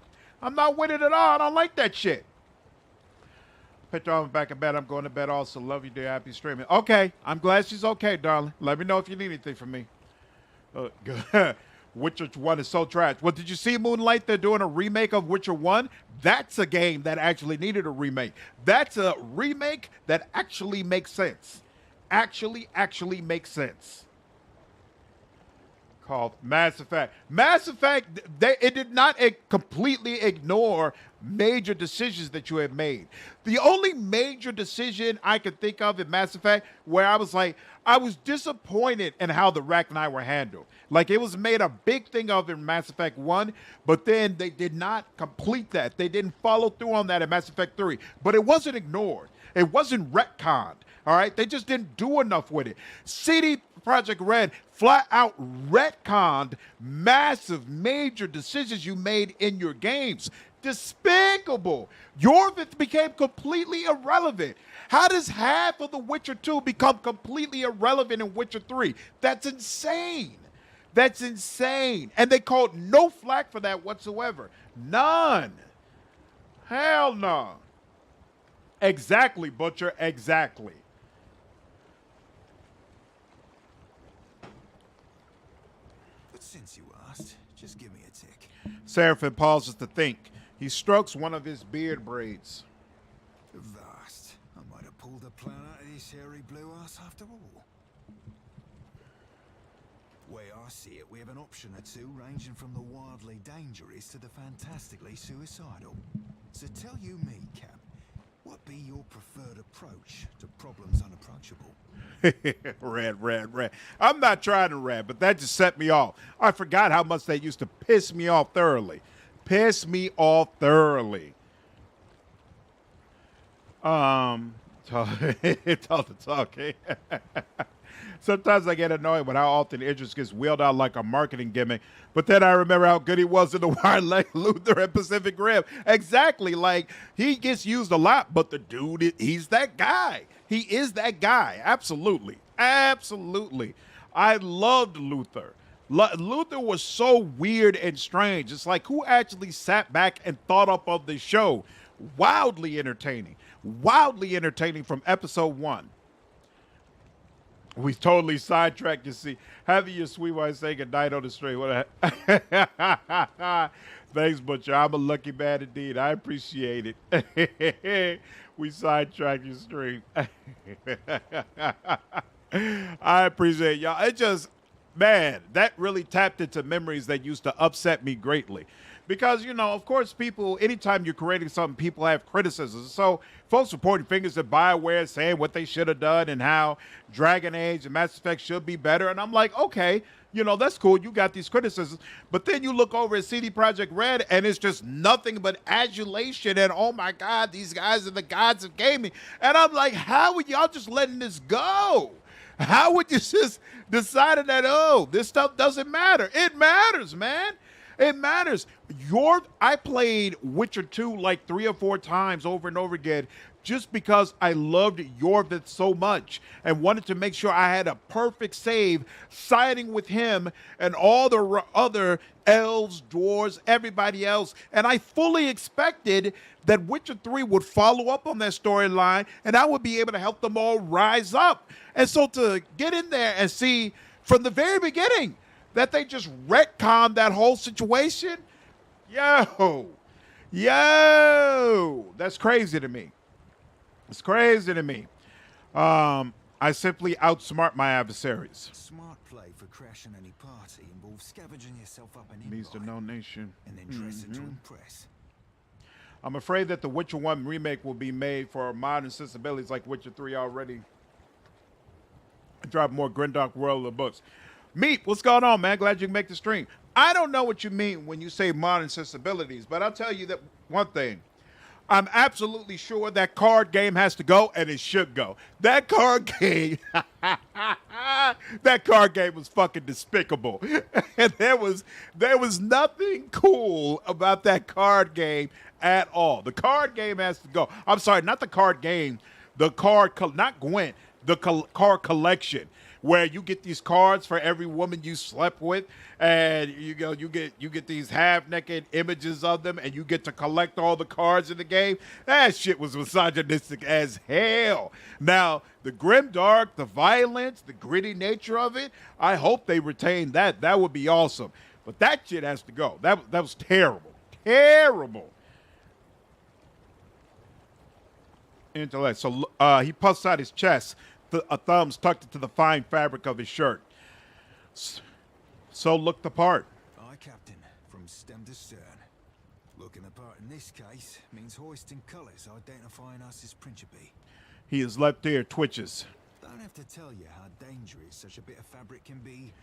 I'm not with it at all. I don't like that shit. Picture on back in bed. I'm going to bed also. Love you, dear. Happy streaming. Okay. I'm glad she's okay, darling. Let me know if you need anything from me. Good. Witcher 1 is so trash. Well, did you see Moonlight? They're doing a remake of Witcher 1. That's a game that actually needed a remake. That's a remake that actually makes sense. Actually makes sense. Called Mass Effect. Mass Effect, it did not completely ignore major decisions that you have made. The only major decision I could think of in Mass Effect where I was like, I was disappointed in how the Rachni were handled. Like, it was made a big thing of in Mass Effect 1, but then they did not complete that. They didn't follow through on that in Mass Effect 3. But it wasn't ignored. It wasn't retconned. All right? They just didn't do enough with it. CD Projekt Red flat out retconned massive, major decisions you made in your games. Despicable. Yorvith became completely irrelevant. How does half of The Witcher 2 become completely irrelevant in Witcher 3? That's insane. That's insane. And they called no flack for that whatsoever. None. Hell no. Exactly, Butcher. Exactly. But since you asked, just give me a tick. Seraphim pauses to think. He strokes one of his beard braids. Vast. I might have pulled a plan out of this hairy blue ass after all. Way I see it, we have an option or two ranging from the wildly dangerous to the fantastically suicidal. So tell you me, Cap, what be your preferred approach to problems unapproachable? Red. I'm not trying to rant, but that just set me off. I forgot how much that used to piss me off thoroughly. Talk to talk. Eh? Sometimes I get annoyed with how often interest gets wheeled out like a marketing gimmick, but then I remember how good he was in The Wire, like Luther and Pacific Rim. Exactly, like he gets used a lot, but the dude, he's that guy. He is that guy. Absolutely. I loved Luther. Luther was so weird and strange. It's like, who actually sat back and thought up of the show? Wildly entertaining from episode 1. We totally sidetracked, you see. Having your sweet wife say goodnight on the stream. Thanks, Butcher. I'm a lucky man indeed. I appreciate it. We sidetracked your stream. I appreciate y'all. It just, man, that really tapped into memories that used to upset me greatly. Because, you know, of course, people, anytime you're creating something, people have criticisms. So folks are pointing fingers at BioWare, saying what they should have done and how Dragon Age and Mass Effect should be better. And I'm like, okay, you know, that's cool. You got these criticisms. But then you look over at CD Projekt Red, and it's just nothing but adulation. And, oh, my God, these guys are the gods of gaming. And I'm like, how are y'all just letting this go? How would you just decide that, oh, this stuff doesn't matter? It matters, man. It matters. I played Witcher 2 like 3 or 4 times over and over again just because I loved Yorvith so much and wanted to make sure I had a perfect save siding with him and all the other elves, dwarves, everybody else. And I fully expected that Witcher 3 would follow up on that storyline and I would be able to help them all rise up. And so to get in there and see from the very beginning that they just retconned that whole situation, yo, that's crazy to me. It's crazy to me. I simply outsmart my adversaries. Smart play for crashing any party involves scavenging yourself up an Needs to invite know nation. and then dress it to impress. I'm afraid that the Witcher 1 remake will be made for modern sensibilities like Witcher 3 already. Drop more Grimdark World of the books. Meat, what's going on, man? Glad you can make the stream. I don't know what you mean when you say modern sensibilities, but I'll tell you that one thing. I'm absolutely sure that card game has to go, and it should go. That card game, that card game was fucking despicable. And there was nothing cool about that card game at all. The card game has to go. I'm sorry, not the card game. the card, not Gwent, the card collection, where you get these cards for every woman you slept with, and you get these half-naked images of them, and you get to collect all the cards in the game. That shit was misogynistic as hell. Now, the grimdark, the violence, the gritty nature of it, I hope they retain that. That would be awesome. But that shit has to go. That was terrible. Terrible. Intellect. So he puffs out his chest, a thumbs tucked into the fine fabric of his shirt. So looked the part. Aye, Captain, from stem to stern. Looking the part in this case means hoisting colours identifying us as Principe. His left ear twitches. Don't have to tell you how dangerous such a bit of fabric can be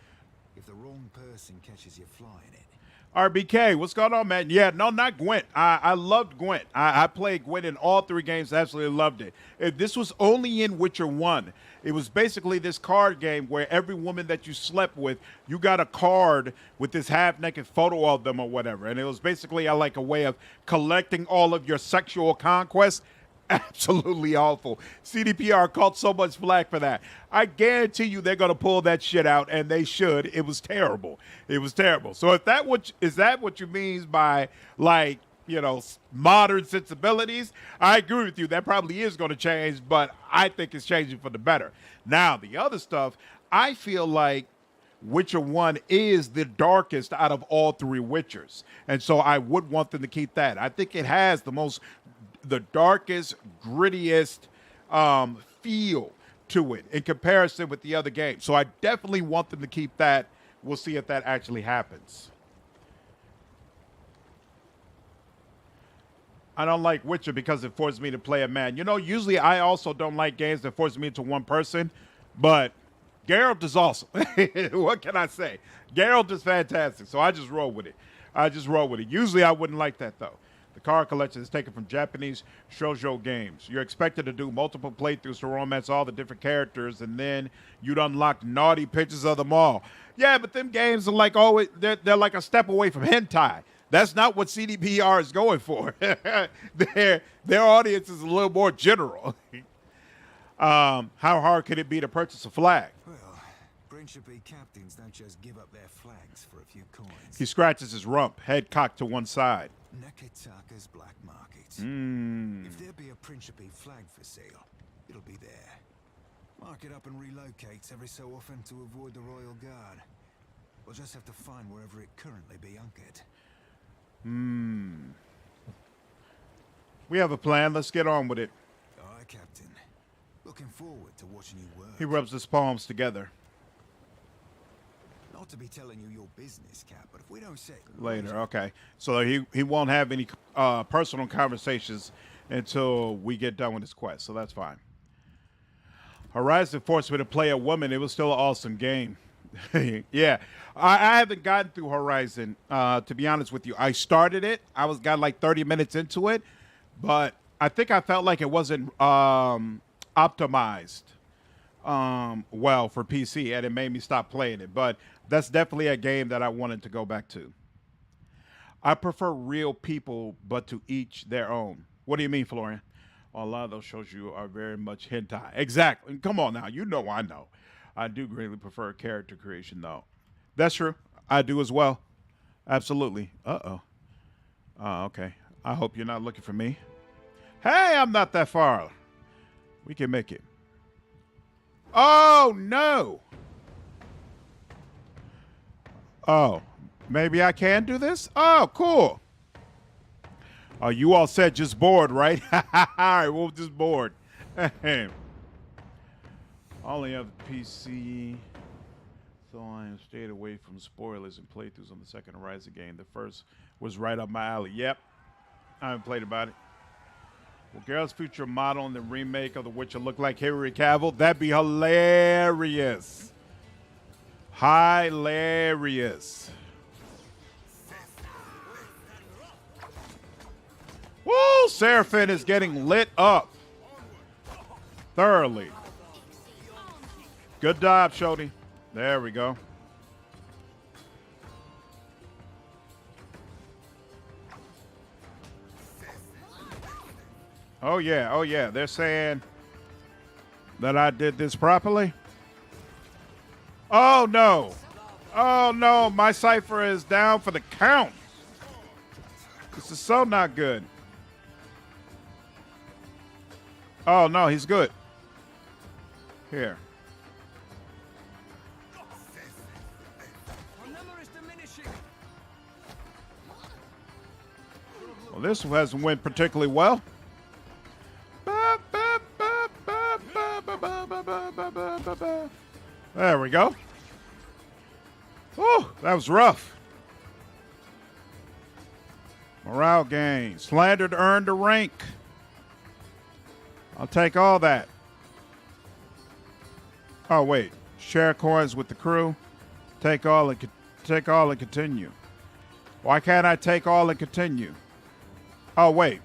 if the wrong person catches you flying it. RBK, what's going on, man? Yeah, no, not Gwent. I loved Gwent. I played Gwent in all 3 games. Absolutely loved it. If this was only in Witcher 1. It was basically this card game where every woman that you slept with, you got a card with this half-naked photo of them or whatever. And it was basically like a way of collecting all of your sexual conquests. Absolutely awful. CDPR caught so much flack for that. I guarantee you they're going to pull that shit out, and they should. It was terrible. It was terrible. So if that is that what you mean by, like, you know, modern sensibilities, I agree with you. That probably is going to change, but I think it's changing for the better. Now, the other stuff, I feel like Witcher 1 is the darkest out of all 3 Witchers. And so I would want them to keep that. I think it has the darkest, grittiest feel to it in comparison with the other games. So I definitely want them to keep that. We'll see if that actually happens. I don't like Witcher because it forces me to play a man. You know, usually I also don't like games that force me into one person, but Geralt is awesome. What can I say? Geralt is fantastic, so I just roll with it. Usually I wouldn't like that, though. The card collection is taken from Japanese shoujo games. You're expected to do multiple playthroughs to romance all the different characters, and then you'd unlock naughty pictures of them all. Yeah, but them games are like always, they're like a step away from hentai. That's not what CDPR is going for. Their audience is a little more general. How hard could it be to purchase a flag? Well, Principe captains don't just give up their flags for a few coins. He scratches his rump, head cocked to one side. Nakataka's black market. If there be a Principe flag for sale, it'll be there. Mark it up and relocates every so often to avoid the Royal Guard. We'll just have to find wherever it currently be anchored. We have a plan. Let's get on with it. Aye, Captain. Looking forward to watching you work. He rubs his palms together. Not to be telling you your business, Cap, but if we don't say Later, okay. So he won't have any personal conversations until we get done with his quest, so that's fine. Horizon forced me to play a woman. It was still an awesome game. Yeah, I haven't gotten through Horizon, to be honest with you. I started it. Got like 30 minutes into it, but I think I felt like it wasn't optimized well for PC, and it made me stop playing it. But that's definitely a game that I wanted to go back to. I prefer real people, but to each their own. What do you mean, Florian? Well, a lot of those shows you are very much hentai. Exactly. Come on now. You know I know. I do greatly prefer character creation, though. That's true. I do as well. Absolutely. Uh-oh. Okay. I hope you're not looking for me. Hey, I'm not that far. We can make it. Oh, no. Oh, maybe I can do this? Oh, cool. Oh, you all said just bored, right? All right, we'll just bored. Only have the PC, so I have stayed away from spoilers and playthroughs on the second Horizon game. The first was right up my alley. Yep, I haven't played about it. Will Geralt's future model in the remake of The Witcher look like Henry Cavill? That'd be hilarious. Hilarious. Woo! Seraphin is getting lit up thoroughly. Good job, Shody. There we go. Oh, yeah. Oh, yeah. They're saying that I did this properly. Oh no. Oh no, my cipher is down for the count. This is so not good. Oh no, he's good. Here. Well, this hasn't went particularly well. There we go. Oh, that was rough. Morale gain. Slandered earned a rank. I'll take all that. Oh wait, share coins with the crew. Take all and continue. Why can't I take all and continue? Oh wait.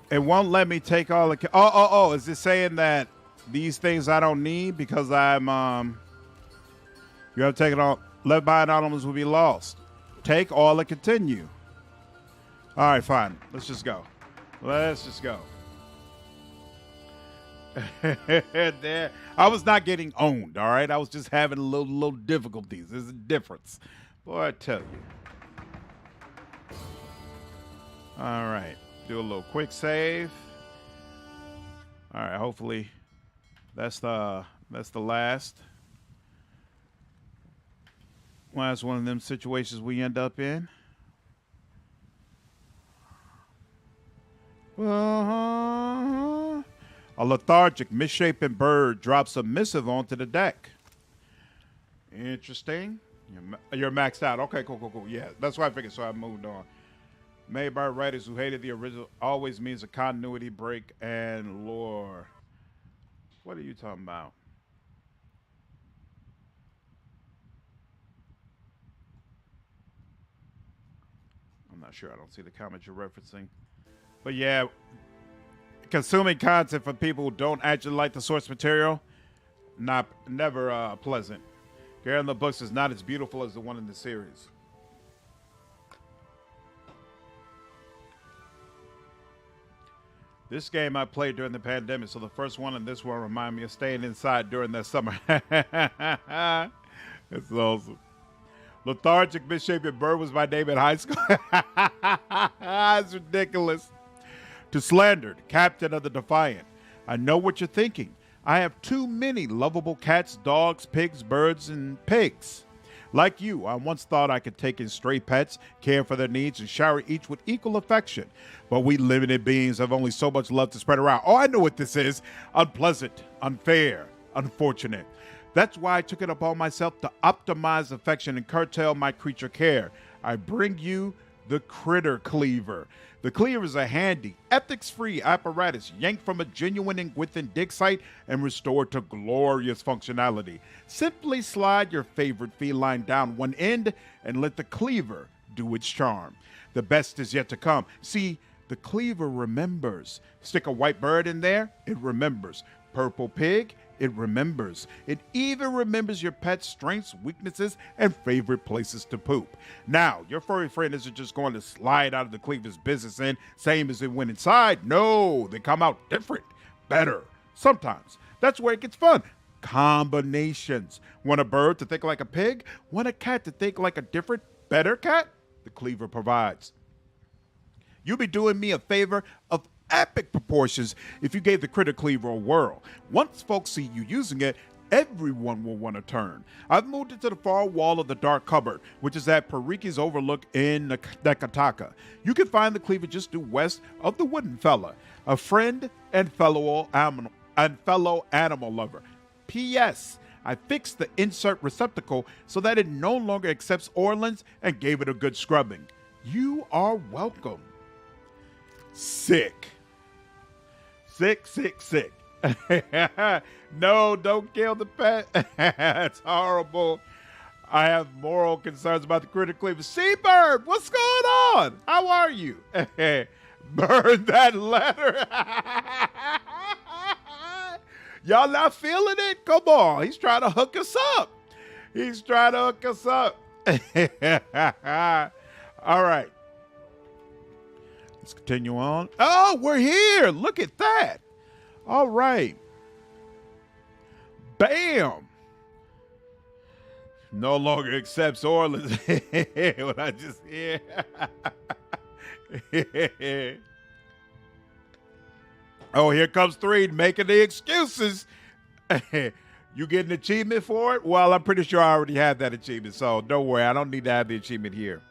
It won't let me take all the. Oh! Is it saying that these things I don't need because I'm You have to take it all. Left behind items will be lost. Take all and continue. All right, fine. Let's just go. Let's just go. There, I was not getting owned. All right, I was just having little difficulties. There's a difference, boy. I tell you. All right. Do a little quick save. All right, hopefully that's the last one of them situations we end up in. A lethargic, misshapen bird drops a missive onto the deck. Interesting. You're maxed out. Okay, cool. Yeah, that's what I figured, so I moved on. Made by writers who hated the original, always means a continuity break and lore. What are you talking about? I'm not sure. I don't see the comment you're referencing. But yeah, consuming content from people who don't actually like the source material, never pleasant. Gary in the books is not as beautiful as the one in the series. This game I played during the pandemic, so the first one and this one remind me of staying inside during that summer. It's awesome. Lethargic, misshapen bird was my name in high school. It's ridiculous. To Slandered, captain of the Defiant. I know what you're thinking. I have too many lovable cats, dogs, pigs, birds, and pigs. Like you, I once thought I could take in stray pets, care for their needs, and shower each with equal affection. But we limited beings have only so much love to spread around. Oh, I know what this is. Unpleasant, unfair, unfortunate. That's why I took it upon myself to optimize affection and curtail my creature care. I bring you the Critter Cleaver. The Cleaver is a handy, ethics-free apparatus yanked from a genuine Ingwithan dig site and restored to glorious functionality. Simply slide your favorite feline down one end and let the Cleaver do its charm. The best is yet to come. See, the Cleaver remembers. Stick a white bird in there, it remembers. Purple pig, it remembers. It even remembers your pet's strengths, weaknesses, and favorite places to poop. Now, your furry friend isn't just going to slide out of the Cleaver's business end, same as it went inside. No, they come out different, better. Sometimes. That's where it gets fun. Combinations. Want a bird to think like a pig? Want a cat to think like a different, better cat? The Cleaver provides. You'll be doing me a favor of epic proportions if you gave the Critter Cleaver a whirl. Once folks see you using it, everyone will want to turn. I've moved into the far wall of the dark cupboard, which is at Pariki's Overlook in Nekataka. You can find the Cleaver just due west of the Wooden Fella, a friend and fellow animal lover. P.S. I fixed the insert receptacle so that it no longer accepts Orleans and gave it a good scrubbing. You are welcome. Sick. Sick. No, don't kill the pet. It's horrible. I have moral concerns about the Critter Cleaver. Seabird, what's going on? How are you? Burn that letter. Y'all not feeling it? Come on. He's trying to hook us up. He's trying to hook us up. All right. Let's continue on. Oh, we're here. Look at that. All right. Bam. No longer accepts Orleans. What I just hear. Oh, here comes 3 making the excuses. You get an achievement for it? Well, I'm pretty sure I already had that achievement, so don't worry. I don't need to have the achievement here.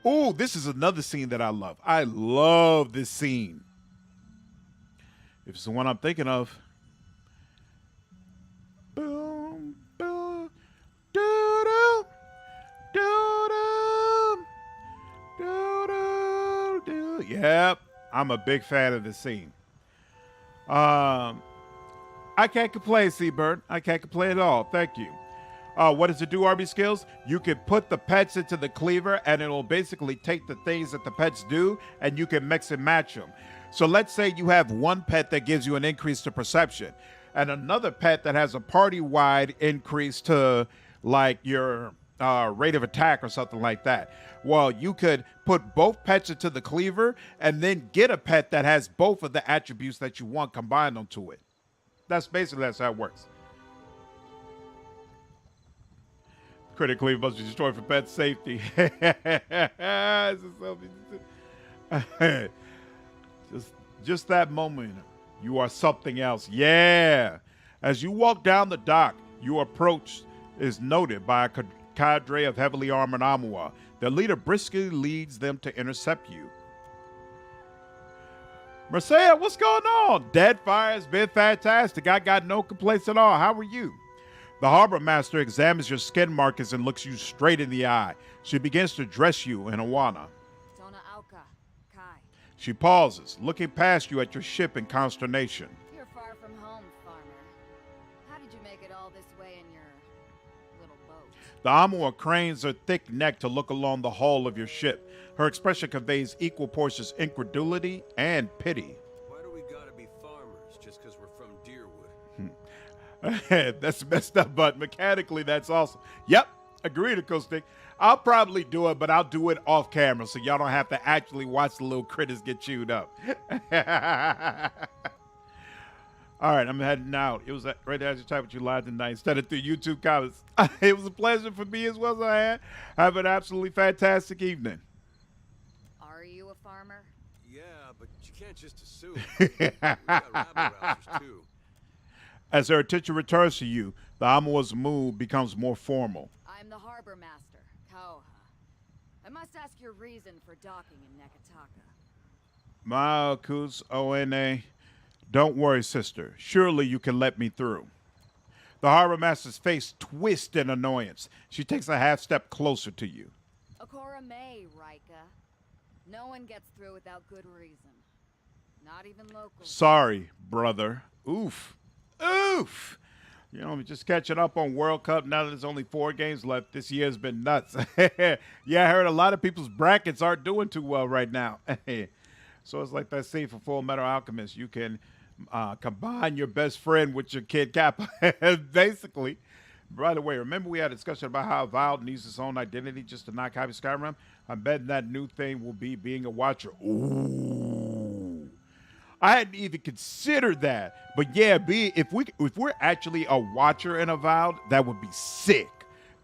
Ooh, this is another scene that I love. I love this scene. If it's the one I'm thinking of. Boom, boom, doo-doo, doo-doo, doo-doo, doo. Yep, I'm a big fan of this scene. I can't complain, Seabird. I can't complain at all. Thank you. What does it do, RB Skills? You can put the pets into the cleaver, and it'll basically take the things that the pets do, and you can mix and match them. So let's say you have one pet that gives you an increase to perception, and another pet that has a party-wide increase to, like, your rate of attack or something like that. Well, you could put both pets into the cleaver, and then get a pet that has both of the attributes that you want combined onto it. That's how it works. Critic cleaver must be destroyed for pet safety. just that moment, you are something else. Yeah. As you walk down the dock, your approach is noted by a cadre of heavily armored Amua. Their leader briskly leads them to intercept you. Marseille, what's going on? Deadfire has been fantastic. I got no complaints at all. How are you? The harbor master examines your skin markings and looks you straight in the eye. She begins to dress you in Awana. Dona Auka, Kai. She pauses, looking past you at your ship in consternation. You're far from home, farmer. How did you make it all this way in your little boat? The Amua cranes her thick neck to look along the hull of your ship. Her expression conveys equal portions incredulity and pity. Why do we gotta be farmers just because we're from Deerwood? That's messed up, but mechanically that's awesome. Yep, agreed, Acoustic. I'll probably do it, but I'll do it off camera so y'all don't have to actually watch the little critters get chewed up. All right, I'm heading out. It was great to have you type with you live tonight instead of through YouTube comments. It was a pleasure for me as well as I had. Have an absolutely fantastic evening. Are you a farmer? Yeah, but you can't just assume. We got rabble rousers too. As her attention returns to you, the Amua's mood becomes more formal. I'm the harbor master, Kauha. I must ask your reason for docking in Nekataka. Ma'akus Oene. Don't worry, sister. Surely you can let me through. The harbor master's face twists in annoyance. She takes a half step closer to you. Akora May, Rika. No one gets through without good reason. Not even locals. Sorry, brother. Oof. Oof. You know, just catching up on World Cup now that there's only 4 games left. This year has been nuts. Yeah, I heard a lot of people's brackets aren't doing too well right now. So it's like that scene for Full Metal Alchemist. You can combine your best friend with your kid Kappa, basically. By the way, remember we had a discussion about how Avowed needs its own identity just to not copy Skyrim? I'm betting that new thing will be being a watcher. Ooh. I hadn't even considered that. But yeah, if we're actually a watcher in Avowed, that would be sick.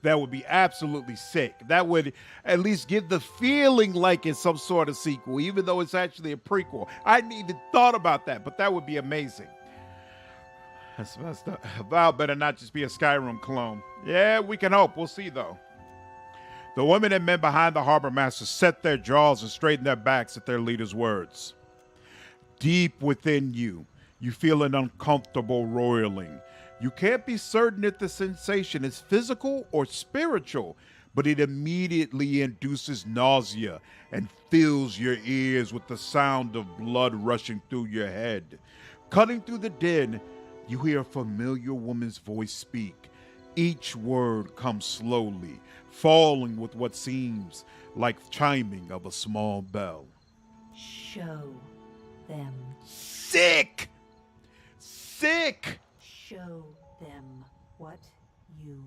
That would be absolutely sick. That would at least give the feeling like it's some sort of sequel, even though it's actually a prequel. I hadn't even thought about that, but that would be amazing. That's messed up. Avowed better not just be a Skyrim clone. Yeah, we can hope. We'll see, though. The women and men behind the harbor master set their jaws and straighten their backs at their leader's words. Deep within you, you feel an uncomfortable roiling. You can't be certain if the sensation is physical or spiritual, but it immediately induces nausea and fills your ears with the sound of blood rushing through your head. Cutting through the din, you hear a familiar woman's voice speak. Each word comes slowly, falling with what seems like chiming of a small bell. Show them. Sick! Sick! Show them what you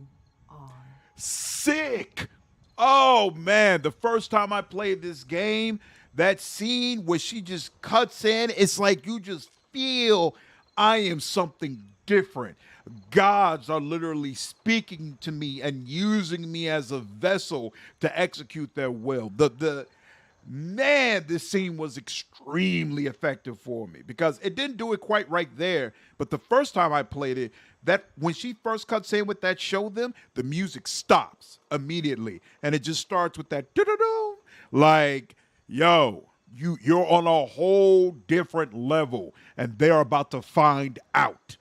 are. Sick. Oh man, the first time I played this game, that scene where she just cuts in, it's like you just feel I am something different. Gods are literally speaking to me and using me as a vessel to execute their will. The man, this scene was extremely effective for me because it didn't do it quite right there. But the first time I played it, that when she first cuts in with that show them, the music stops immediately. And it just starts with that do-do-do. Like, yo, you're on a whole different level. And they're about to find out.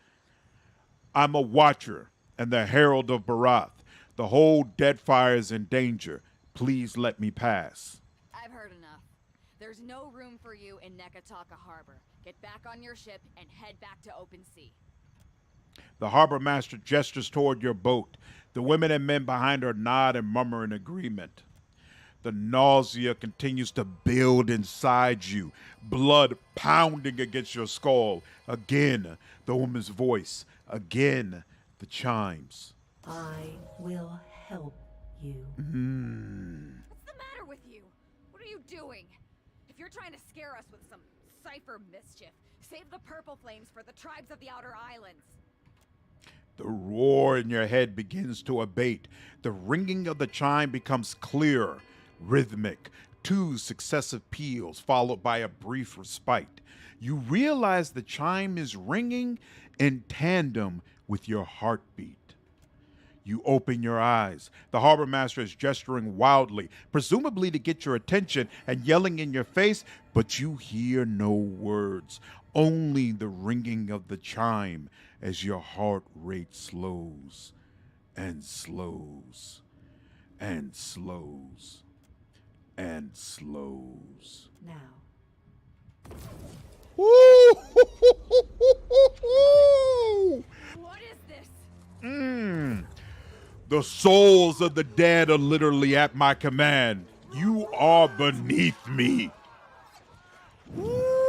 I'm a watcher and the herald of Barath. The whole Deadfire is in danger. Please let me pass. I've heard enough. There's no room for you in Nekataka Harbor. Get back on your ship and head back to open sea. The harbor master gestures toward your boat. The women and men behind her nod and murmur in agreement. The nausea continues to build inside you, blood pounding against your skull. Again, the woman's voice. Again, the chimes. I will help you. What's the matter with you? What are you doing? If you're trying to scare us with some cipher mischief, save the purple flames for the tribes of the Outer Islands. The roar in your head begins to abate. The ringing of the chime becomes clearer, rhythmic. 2 successive peals followed by a brief respite. You realize the chime is ringing in tandem with your heartbeat. You open your eyes. The harbor master is gesturing wildly, presumably to get your attention and yelling in your face, but you hear no words, only the ringing of the chime as your heart rate slows and slows and slows and slows. Now. Woo! What is this? The souls of the dead are literally at my command. You are beneath me. Woo!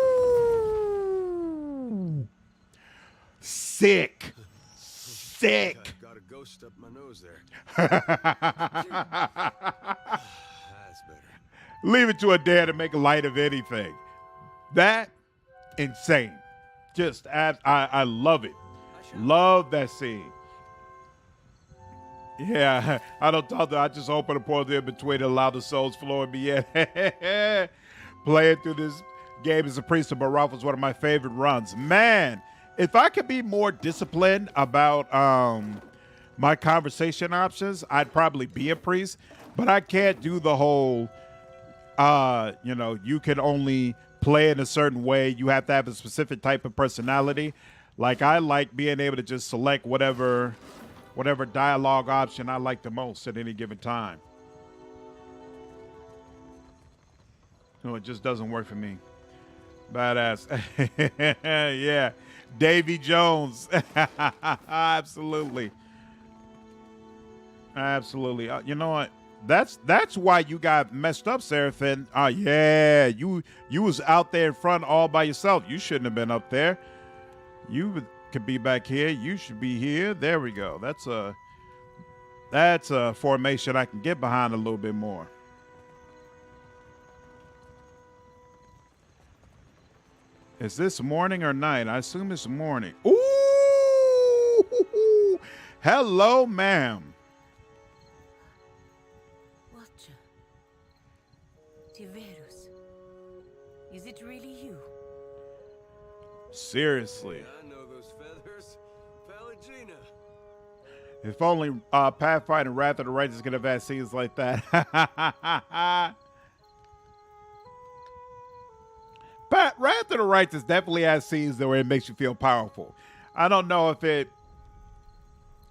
Sick. Sick. Got a ghost up my nose there. That's better. Leave it to a dare to make light of anything. That, insane. Just, I love it. Love that scene. Yeah, I don't talk to, I just open the portal in between and allow the souls flow in me. Yeah. Playing through this game as a priest of Barath was one of my favorite runs. Man, if I could be more disciplined about my conversation options, I'd probably be a priest. But I can't do the whole, you can only play in a certain way. You have to have a specific type of personality. Like, I like being able to just select whatever dialogue option I like the most at any given time. No, it just doesn't work for me. Badass. Yeah. Davy Jones. Absolutely. Absolutely. You know what? That's why you got messed up, Seraphin. Yeah. You was out there in front all by yourself. You shouldn't have been up there. You could be back here. You should be here. There we go. That's a formation I can get behind a little bit more. Is this morning or night? I assume it's morning. Ooh! Hello, ma'am. Watcher. Tiverus. Is it really you? Seriously. I know those feathers. Pelagina. If only Pathfinder and Wrath of the Righteous could have had scenes like that. Wrath of the Righteous definitely has scenes where it makes you feel powerful. I don't know if it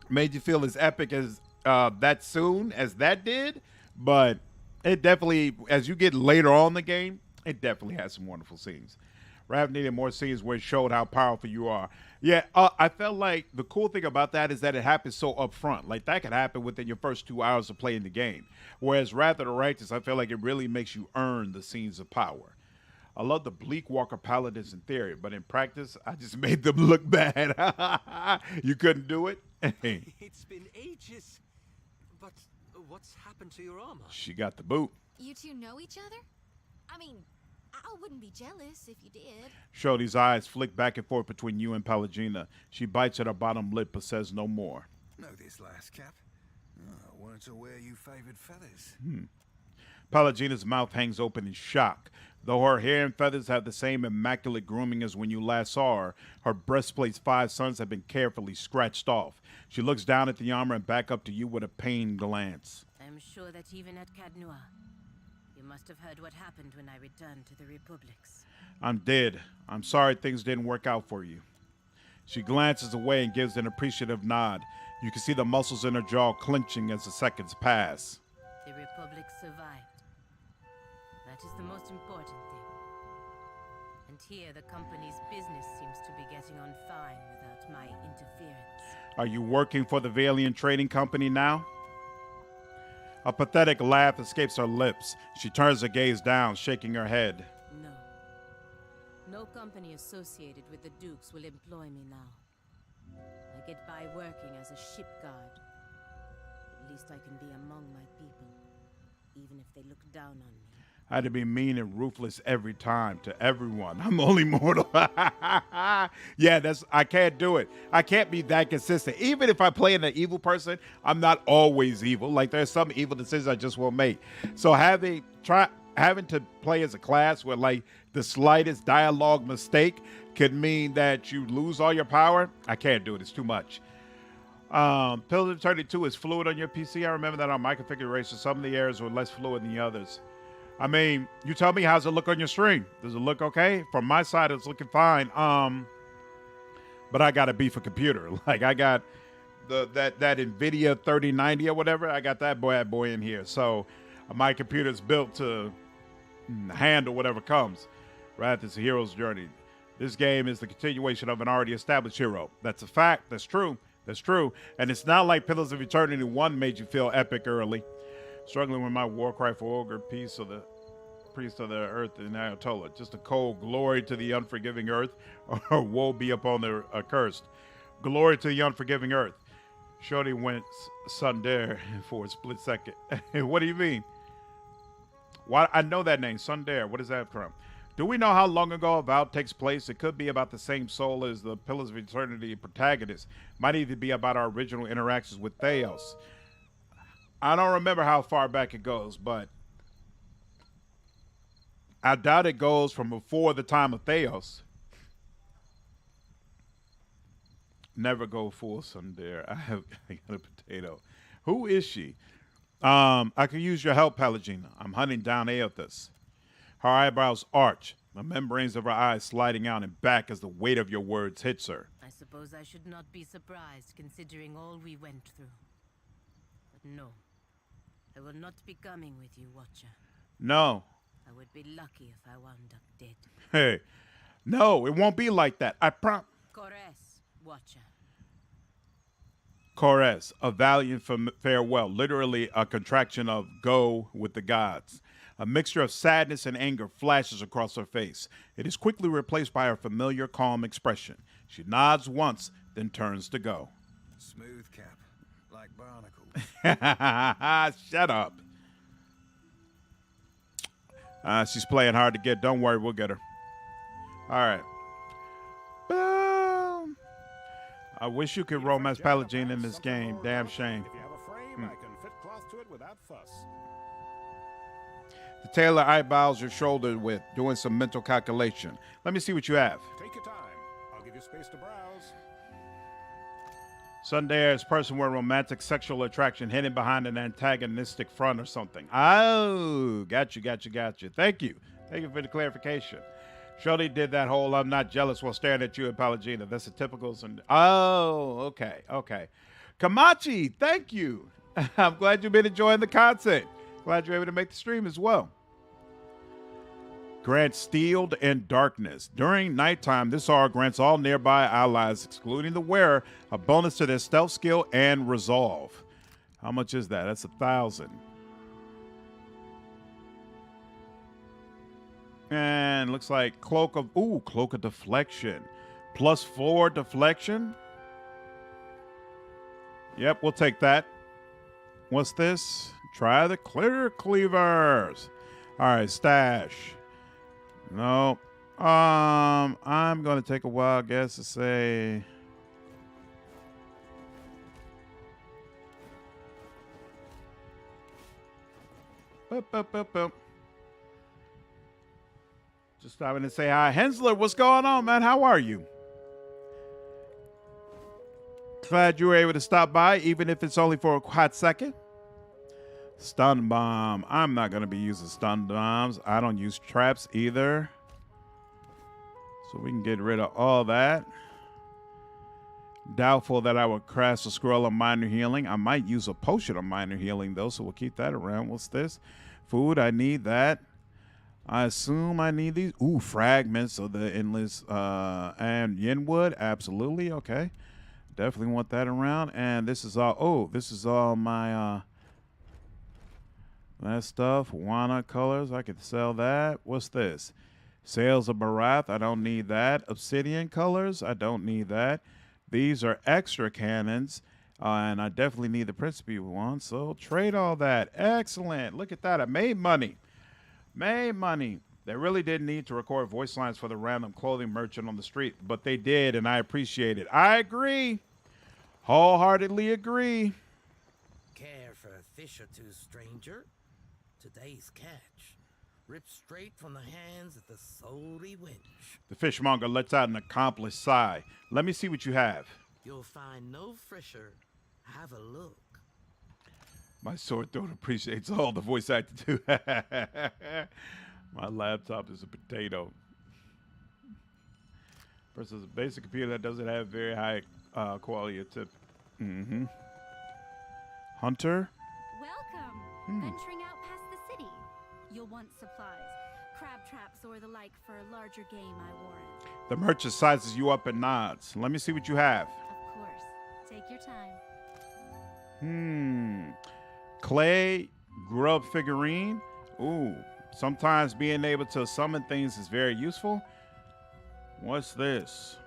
made you feel as epic as that soon as that did, but it definitely, as you get later on in the game, it definitely has some wonderful scenes. Wrath needed more scenes where it showed how powerful you are. Yeah, I felt like the cool thing about that is that it happens so upfront. Like, that could happen within your first 2 hours of playing the game. Whereas Wrath of the Righteous, I feel like it really makes you earn the scenes of power. I love the Bleak Walker paladins in theory, but in practice, I just made them look bad. You couldn't do it? It's been ages. But what's happened to your armor? She got the boot. You two know each other? I mean, I wouldn't be jealous if you did. Shorty's eyes flick back and forth between you and Pelagina. She bites at her bottom lip but says no more. Know this last Cap? Oh, weren't aware you favoured feathers. Pelagina's mouth hangs open in shock. Though her hair and feathers have the same immaculate grooming as when you last saw her, her breastplate's 5 suns have been carefully scratched off. She looks down at the armor and back up to you with a pained glance. I'm sure that even at Cadnua, you must have heard what happened when I returned to the Republics. I'm dead. I'm sorry things didn't work out for you. She glances away and gives an appreciative nod. You can see the muscles in her jaw clenching as the seconds pass. The Republic survived. That is the most important thing. And here the company's business seems to be getting on fine without my interference. Are you working for the Valiant Trading Company now? A pathetic laugh escapes her lips. She turns her gaze down, shaking her head. No. No company associated with the Dukes will employ me now. I get by working as a ship guard. At least I can be among my people, even if they look down on me. I had to be mean and ruthless every time to everyone. I'm only mortal. Yeah, I can't do it. I can't be that consistent. Even if I play an evil person, I'm not always evil. Like there's some evil decisions I just won't make. So having to play as a class where like the slightest dialogue mistake could mean that you lose all your power, I can't do it. It's too much. Pillars of Eternity 2 is fluid on your PC. I remember that on my configuration, some of the areas were less fluid than the others. I mean, you tell me, how's it look on your stream? Does it look okay? From my side, it's looking fine. But I got a beef a computer. Like I got that NVIDIA 3090 or whatever. I got that boy in here. So my computer's built to handle whatever comes. Right? It's a hero's journey. This game is the continuation of an already established hero. That's a fact. That's true. That's true. And it's not like Pillars of Eternity 1 made you feel epic early. Struggling with my war cry for Ogre, peace of the priest of the earth in Ayatollah. Just a cold glory to the unforgiving earth, or woe be upon the accursed. Glory to the unforgiving earth. Shorty went Slandered for a split second. What do you mean? Why? I know that name, Slandered. What is that from? Do we know how long ago Avowed takes place? It could be about the same soul as the Pillars of Eternity protagonist. Might even be about our original interactions with Theos. I don't remember how far back it goes, but I doubt it goes from before the time of Theos. Never go full Slandered. I got a potato. Who is she? I could use your help, Pelagina. I'm hunting down Aothas. Her eyebrows arch, the membranes of her eyes sliding out and back as the weight of your words hits her. I suppose I should not be surprised, considering all we went through. But no, I will not be coming with you, Watcher. No. I would be lucky if I wound up dead. Hey, no, it won't be like that. I promise. Kores, Watcher. Kores, a valiant farewell, literally a contraction of go with the gods. A mixture of sadness and anger flashes across her face. It is quickly replaced by her familiar, calm expression. She nods once, then turns to go. Smooth, Cap. Like barnacles. Shut up. She's playing hard to get. Don't worry, we'll get her. All right. Boom. I wish you could romance Pelagina in this game. Damn shame. If you have a frame, I can fit cloth to it without fuss. The tailor eyeballs your shoulder with, doing some mental calculation. Let me see what you have. Take your time. I'll give you space to browse. Slandered is person with romantic sexual attraction hidden behind an antagonistic front or something. Oh, got you. Thank you for the clarification. Shirley did that whole I'm not jealous while staring at you and Pelagina. That's a typical Oh, okay. Kamachi, thank you. I'm glad you've been enjoying the content. Glad you're able to make the stream as well. Grants Steeled and Darkness. During nighttime, this aura grants all nearby allies, excluding the wearer, a bonus to their stealth skill and resolve. How much is that? That's 1,000. And looks like cloak of deflection. +4 deflection. Yep, we'll take that. What's this? Try the clear cleavers. All right, stash. No. I'm gonna take a wild guess to say boop. Just stopping to say hi. Hensler, what's going on, man? How are you? Glad you were able to stop by, even if it's only for a hot second. Stun bomb. I'm not going to be using stun bombs. I don't use traps either. So we can get rid of all that. Doubtful that I would crash a scroll of minor healing. I might use a potion of minor healing, though, so we'll keep that around. What's this? Food. I need that. I assume I need these. Ooh, fragments of the endless and yinwood. Absolutely. Okay. Definitely want that around. And this is all. Oh, this is all my that stuff. Wana colors. I could sell that. What's this? Sails of Barath. I don't need that. Obsidian colors. I don't need that. These are extra cannons. And I definitely need the Principe one. So trade all that. Excellent. Look at that. I made money. Made money. They really didn't need to record voice lines for the random clothing merchant on the street, but they did, and I appreciate it. I agree. Wholeheartedly agree. Care for a fish or two, stranger? Today's catch. Ripped straight from the hands of the salty wench. The fishmonger lets out an accomplished sigh. Let me see what you have. You'll find no fresher. Have a look. My sword throat appreciates all the voice acting too. My laptop is a potato. Versus a basic computer that doesn't have very high quality of tip. Hunter? Welcome. Venturing out past the city. You'll want supplies, crab traps or the like for a larger game, I warrant. The merchant sizes you up and nods. Let me see what you have. Of course. Take your time. Clay grub figurine. Ooh, sometimes being able to summon things is very useful. What's this?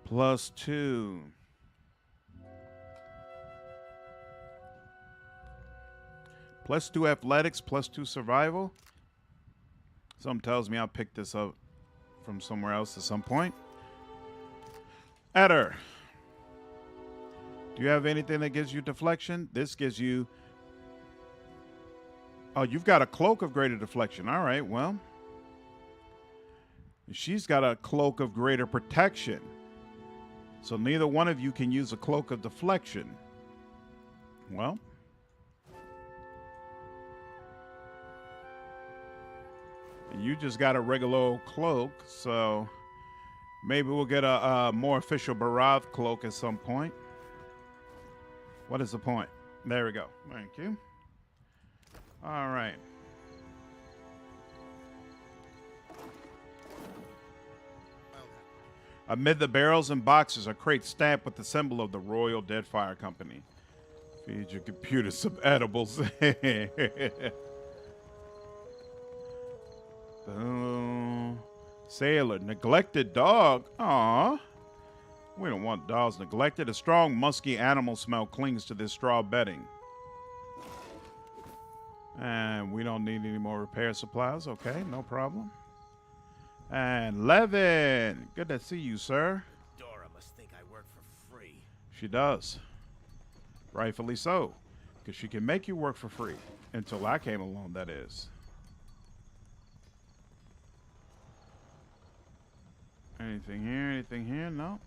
+2. +2 athletics, +2 survival. Something tells me I'll pick this up from somewhere else at some point. Eder. Do you have anything that gives you deflection? This gives you... Oh, you've got a cloak of greater deflection. All right, well. She's got a cloak of greater protection. So neither one of you can use a cloak of deflection. Well. And you just got a regular old cloak, so maybe we'll get a more official Barath cloak at some point. What is the point? There we go. Thank you. All right. Amid the barrels and boxes are crates stamped with the symbol of the Royal Deadfire Company. Feed your computer some edibles. Sailor, neglected dog. Aww. We don't want dogs neglected. A strong, musky animal smell clings to this straw bedding. And we don't need any more repair supplies. Okay, no problem. And Levin, good to see you, sir. Dora must think I work for free. She does. Rightfully so. Because she can make you work for free. Until I came along, that is. Anything here? Anything here? No.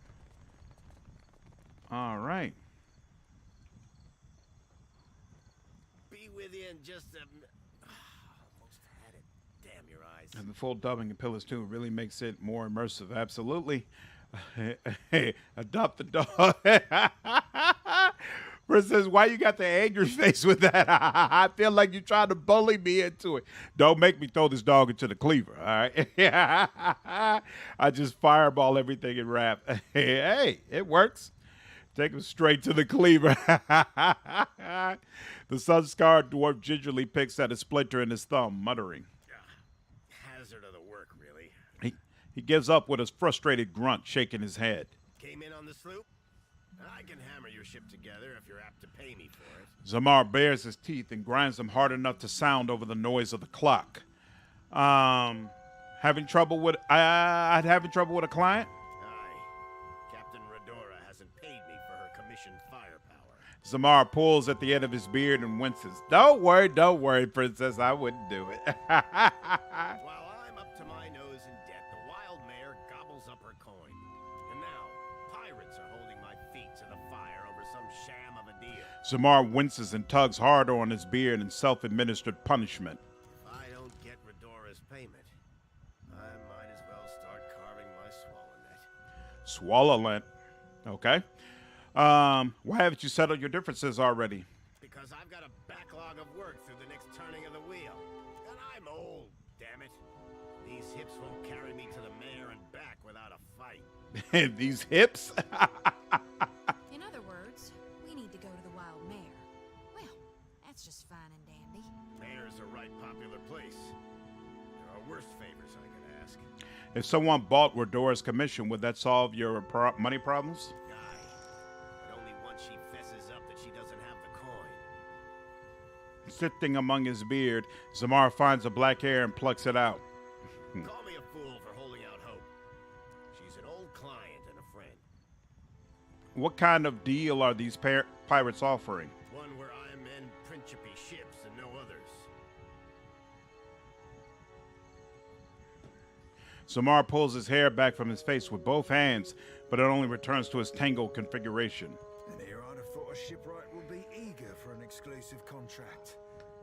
All right. Be with you in just a... Almost had it. Damn your eyes. And the full dubbing in Pillars 2 really makes it more immersive. Absolutely. Hey, adopt the dog. Princess, why you got the angry face with that? I feel like you're trying to bully me into it. Don't make me throw this dog into the cleaver, all right? I just fireball everything in rap. Hey, it works. Take him straight to the cleaver. The sun-scarred dwarf gingerly picks at a splinter in his thumb, muttering. Yeah, He gives up with a frustrated grunt, shaking his head. Came in on the sloop? I can hammer your ship together if you're apt to pay me for it. Zamar bares his teeth and grinds them hard enough to sound over the noise of the clock. Having trouble with I'd having trouble with a client? Aye. Captain Redora hasn't paid me for her commissioned firepower. Zamar pulls at the end of his beard and winces. Don't worry, princess. I wouldn't do it. While I'm up to my nose in debt, the wild mare gobbles up her coin. And now, pirates are holding my feet to the fire over some sham of a deal. Zamar winces and tugs harder on his beard in self-administered punishment. If I don't get Redora's payment, I might as well start carving my swallow net. Swallow lint. Okay. Why haven't you settled your differences already? Because I've got a backlog of work through the next turning of the wheel. And I'm old, damn it. These hips won't carry me to the mayor and back without a fight. These hips? In other words, we need to go to the Wild Mare. Well, that's just fine and dandy. Mayor's a right popular place. There are worse favors I could ask. If someone bought Redora's commission, would that solve your money problems? But only once she fesses up that she doesn't have the coin. Sifting among his beard, Zamar finds a black hair and plucks it out. Call me a fool for holding out hope. She's an old client and a friend. What kind of deal are these pirates offering? One where I mend Principe ships and no others. Zamar pulls his hair back from his face with both hands, but it only returns to his tangled configuration. And here I'd have thought a shipwright would be eager for an exclusive contract.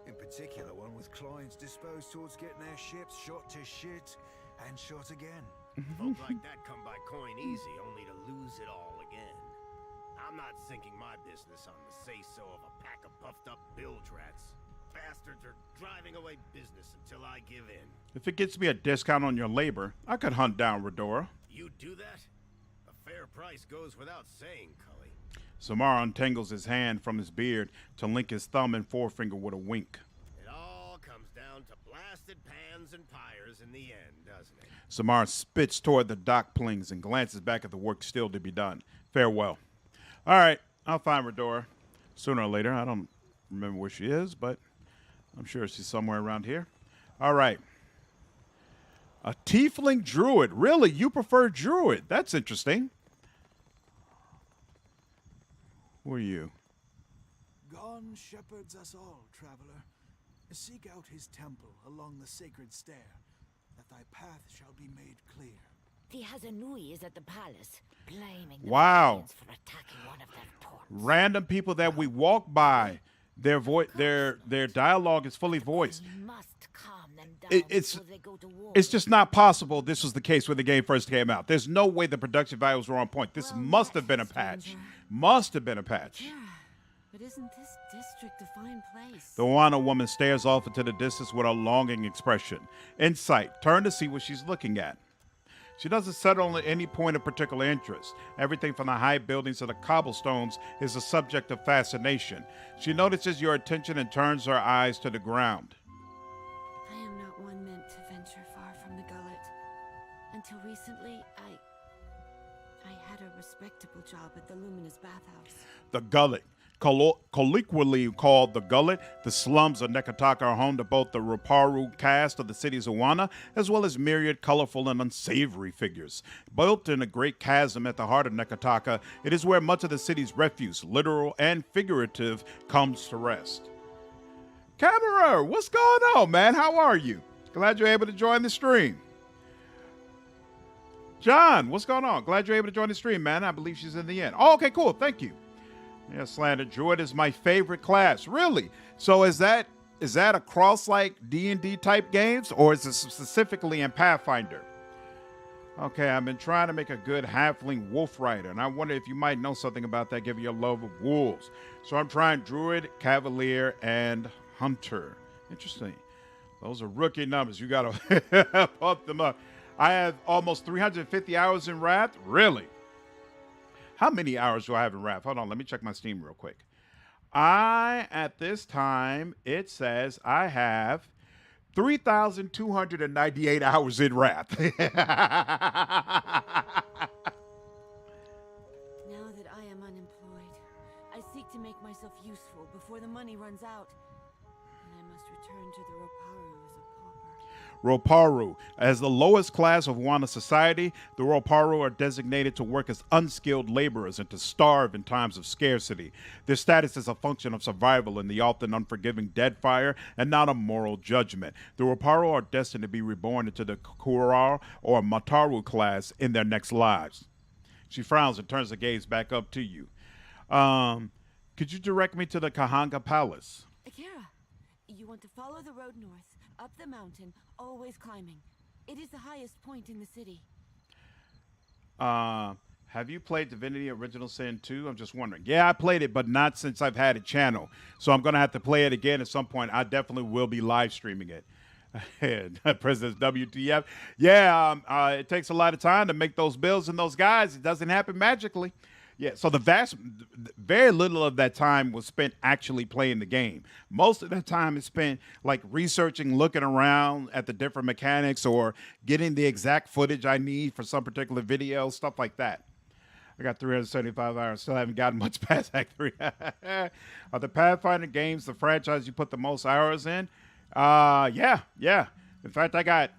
In particular, one with clients disposed towards getting their ships shot to shit and shot again. Folk like that come by coin easy, only to lose it all again. I'm not sinking my business on the say-so of a pack of puffed-up bilge rats. Bastards are driving away business until I give in. If it gets me a discount on your labor, I could hunt down Redora. You do that? A fair price goes without saying, Cully. Zamar untangles his hand from his beard to link his thumb and forefinger with a wink. It all comes down to blasted pans and pyres in the end, doesn't it? Zamar spits toward the dock plings and glances back at the work still to be done. Farewell. All right, I'll find Redora. Sooner or later. I don't remember where she is, but I'm sure she's somewhere around here. All right. A tiefling druid. Really? You prefer druid? That's interesting. Who are you? God shepherds us all, traveler. Seek out his temple along the sacred stair, that thy path shall be made clear. The Hazanui is at the palace, blaming the Wow. Valiants for attacking one of their ports. Random people that we walk by, their dialogue is fully voiced. You must calm them down It's before they go to war. it's just not possible this was the case when the game first came out. There's no way the production values were on point. This must have been a patch. Must have been a patch. But isn't this district a fine place? The Wano woman stares off into the distance with a longing expression. Insight. Turn to see what she's looking at. She doesn't settle on any point of particular interest. Everything from the high buildings to the cobblestones is a subject of fascination. She notices your attention and turns her eyes to the ground. I am not one meant to venture far from the gullet. Until recently, I had a respectable job at the Luminous Bathhouse. The Gullet. Colloquially called the Gullet, the slums of Nekataka are home to both the Ruparu caste of the city of Zawana, as well as myriad colorful and unsavory figures. Built in a great chasm at the heart of Nekataka, it is where much of the city's refuse, literal and figurative, comes to rest. Cameron, what's going on, man? How are you? Glad you're able to join the stream. John, what's going on? Glad you're able to join the stream, man. I believe she's in the end. Oh, okay, cool. Thank you. Yeah, Slandered. Druid is my favorite class. Really? So is that across like D&D type games, or is it specifically in Pathfinder? Okay, I've been trying to make a good halfling wolf rider, and I wonder if you might know something about that given your love of wolves. So I'm trying Druid, Cavalier, and Hunter. Interesting. Those are rookie numbers. You got to pump them up. I have almost 350 hours in Wrath. Really? How many hours do I have in Wrath? Hold on, let me check my Steam real quick. At this time, it says I have 3,298 hours in Wrath. Now that I am unemployed, I seek to make myself useful before the money runs out. And I must return to the Roparu as a pauper. Roparu. As the lowest class of Wana society, the Roparu are designated to work as unskilled laborers and to starve in times of scarcity. Their status is a function of survival in the often unforgiving Deadfire and not a moral judgment. The Roparu are destined to be reborn into the Kurar or Mataru class in their next lives. She frowns and turns the gaze back up to you. Could you direct me to the Kahanga Palace? Akira, you want to follow the road north, up the mountain, always climbing. It is the highest point in the city. Have you played Divinity Original Sin 2? I'm just wondering. Yeah, I played it, but not since I've had a channel. So I'm going to have to play it again at some point. I definitely will be live streaming it. President WTF. Yeah, it takes a lot of time to make those builds and those guys. It doesn't happen magically. Yeah, so very little of that time was spent actually playing the game. Most of that time is spent like researching, looking around at the different mechanics or getting the exact footage I need for some particular video, stuff like that. I got 375 hours, still haven't gotten much past Act 3. Are the Pathfinder games the franchise you put the most hours in? Yeah. In fact, I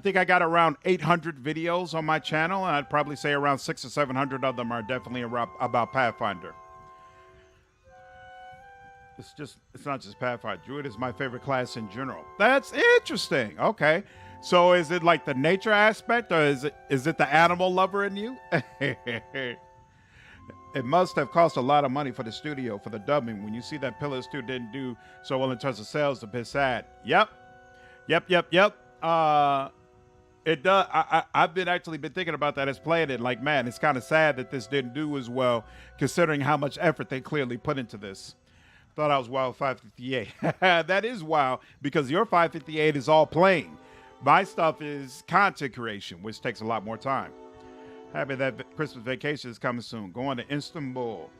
think I got around 800 videos on my channel, and I'd probably say around 600 or 700 of them are definitely about Pathfinder. It's not just Pathfinder. Druid is my favorite class in general. That's interesting. Okay. So is it like the nature aspect, or is it the animal lover in you? It must have cost a lot of money for the studio for the dubbing. When you see that Pillars 2 didn't do so well in terms of sales, a bit sad. Yep. It does. I've actually been thinking about that as playing it. Like, man, it's kind of sad that this didn't do as well, considering how much effort they clearly put into this. Thought I was wild 558. That is wild, because your 558 is all playing. My stuff is content creation, which takes a lot more time. Happy that Christmas vacation is coming soon. Going to Istanbul.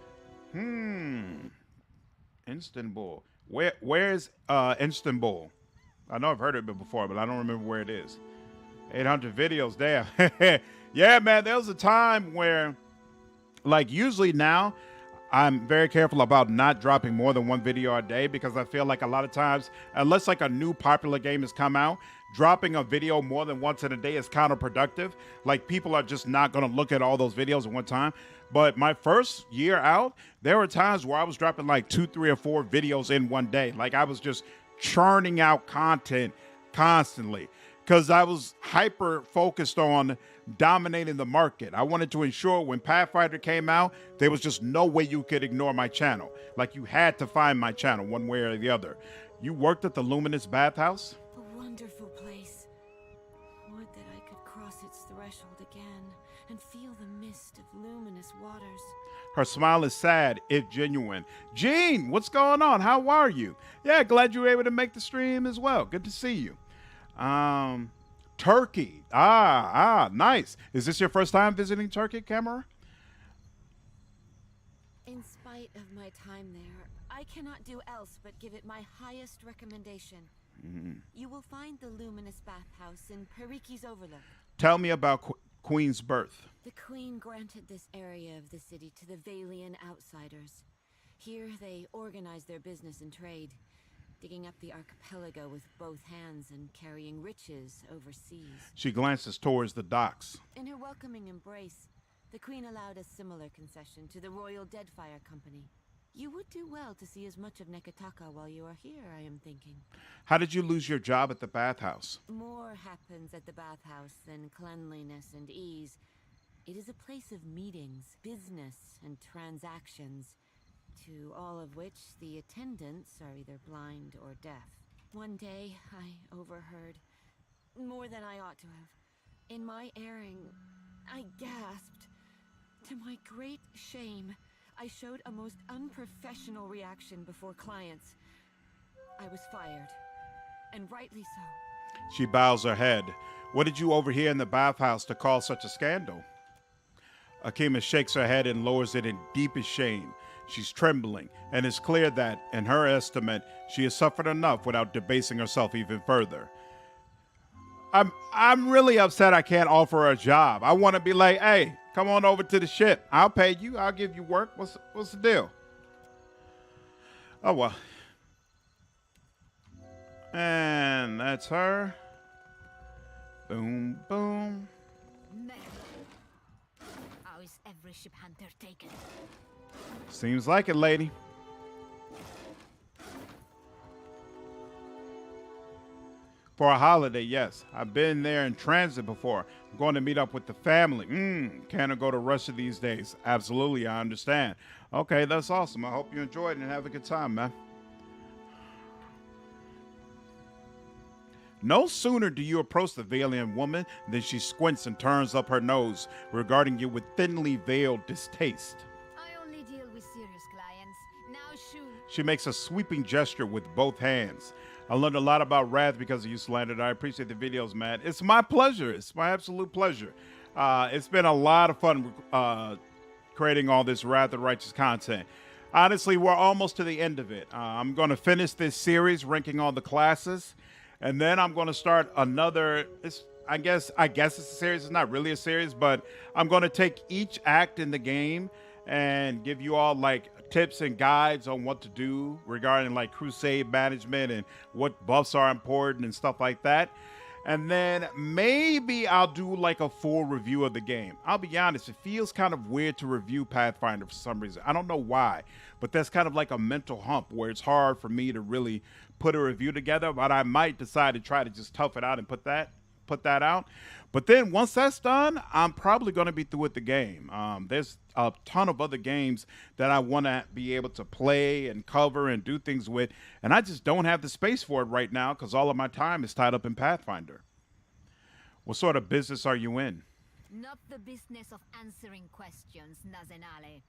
Istanbul. Where's Istanbul? I know I've heard of it before, but I don't remember where it is. 800 videos, damn. Yeah, man, there was a time where, like, usually now, I'm very careful about not dropping more than one video a day, because I feel like a lot of times, unless like a new popular game has come out, dropping a video more than once in a day is counterproductive. Like, people are just not going to look at all those videos at one time. But my first year out, there were times where I was dropping like 2, 3, or 4 videos in one day. Like, I was just churning out content constantly, because I was hyper focused on dominating the market. I wanted to ensure when Pathfinder came out, there was just no way you could ignore my channel. Like, you had to find my channel one way or the other. You worked at the Luminous Bathhouse? A wonderful place. Would that I could cross its threshold again and feel the mist of luminous waters. Her smile is sad, if genuine. Gene, what's going on? How are you? Yeah, glad you were able to make the stream as well. Good to see you. Turkey. Nice. Is this your first time visiting Turkey, Camera? In spite of my time there, I cannot do else but give it my highest recommendation. You will find the Luminous Bathhouse in Periki's Overlook. Tell me about Queen's birth. The Queen granted this area of the city to the Valian outsiders. Here they organized their business and trade, digging up the archipelago with both hands and carrying riches overseas. She glances towards the docks. In her welcoming embrace, the Queen allowed a similar concession to the Royal Deadfire Company. You would do well to see as much of Nekataka while you are here, I am thinking. How did you lose your job at the bathhouse? More happens at the bathhouse than cleanliness and ease. It is a place of meetings, business, and transactions, to all of which the attendants are either blind or deaf. One day, I overheard, more than I ought to have. In my airing, I gasped. To my great shame, I showed a most unprofessional reaction before clients. I was fired, and rightly so. She bows her head. What did you overhear in the bathhouse to cause such a scandal? Akima shakes her head and lowers it in deepest shame. She's trembling, and it's clear that, in her estimate, she has suffered enough without debasing herself even further. I'm really upset I can't offer her a job. I want to be like, hey, come on over to the ship. I'll pay you. I'll give you work. What's the deal? Oh, well. And that's her. Boom, boom. How is every ship hunter taken? Seems like it, lady. For a holiday, yes. I've been there in transit before. I'm going to meet up with the family. Can't I go to Russia these days? Absolutely, I understand. Okay, that's awesome. I hope you enjoyed it and have a good time, man. No sooner do you approach the Valiant woman than she squints and turns up her nose, regarding you with thinly veiled distaste. I only deal with serious clients. Now shoot. She makes a sweeping gesture with both hands. I learned a lot about Wrath because of you, Slandered. I appreciate the videos, man. It's my pleasure. It's my absolute pleasure. It's been a lot of fun creating all this Wrath of Righteous content. Honestly, we're almost to the end of it. I'm going to finish this series, ranking all the classes, and then I'm going to start another. I guess it's a series. It's not really a series, but I'm going to take each act in the game and give you all like tips and guides on what to do regarding like crusade management and what buffs are important and stuff like that. And then maybe I'll do like a full review of the game. I'll be honest, it feels kind of weird to review Pathfinder for some reason. I don't know why, but that's kind of like a mental hump where it's hard for me to really put a review together, but I might decide to try to just tough it out and put that out. But then once that's done, I'm probably going to be through with the game. There's a ton of other games that I want to be able to play and cover and do things with, and I just don't have the space for it right now because all of my time is tied up in Pathfinder. What sort of business are you in? Not the business of answering questions, Nazenale.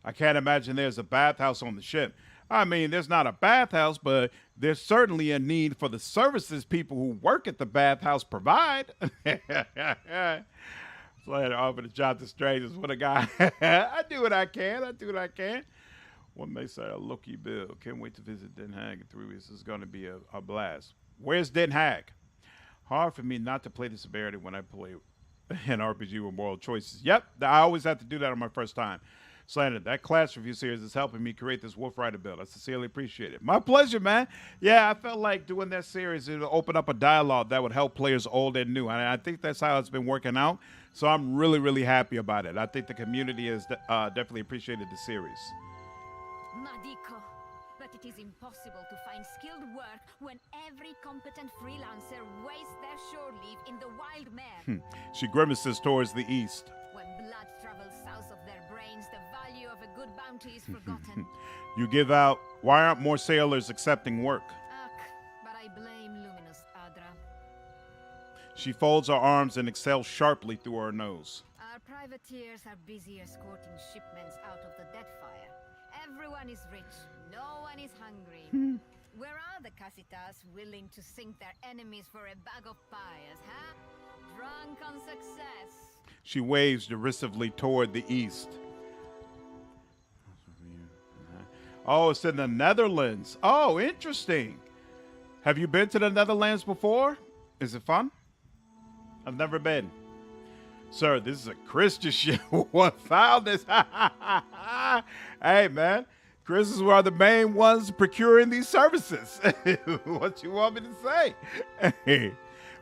I can't imagine there's a bathhouse on the ship. I mean, there's not a bathhouse, but there's certainly a need for the services people who work at the bathhouse provide. So I had to offer the job to strangers with a guy. I do what I can. One may say a lucky bill. Can't wait to visit Den Haag in 3 weeks. This is going to be a blast. Where's Den Haag? Hard for me not to play the severity when I play an RPG with moral choices. Yep, I always have to do that on my first time. Slandered, that class review series is helping me create this Wolf Rider build. I sincerely appreciate it. My pleasure, man. Yeah, I felt like doing that series, it would open up a dialogue that would help players old and new. And I think that's how it's been working out. So I'm really, really happy about it. I think the community has definitely appreciated the series. Madiko, but it is impossible to find skilled work when every competent freelancer wastes their shore leave in the wild mare. She grimaces towards the east. When blood travels south of their brains, the value of a good bounty is forgotten. You give out. Why aren't more sailors accepting work? But I blame Luminous Adra. She folds her arms and exhales sharply through her nose. Our privateers are busy escorting shipments out of the Deadfire. Everyone is rich, no one is hungry. Where are the Casitas willing to sink their enemies for a bag of pyres, huh? Drunk on success. She waves derisively toward the east. Oh, it's in the Netherlands. Oh, interesting. Have you been to the Netherlands before? Is it fun? I've never been. Sir, this is a Christian ship. What found this? Hey, man. Christians are the main ones procuring these services. What you want me to say? Hey,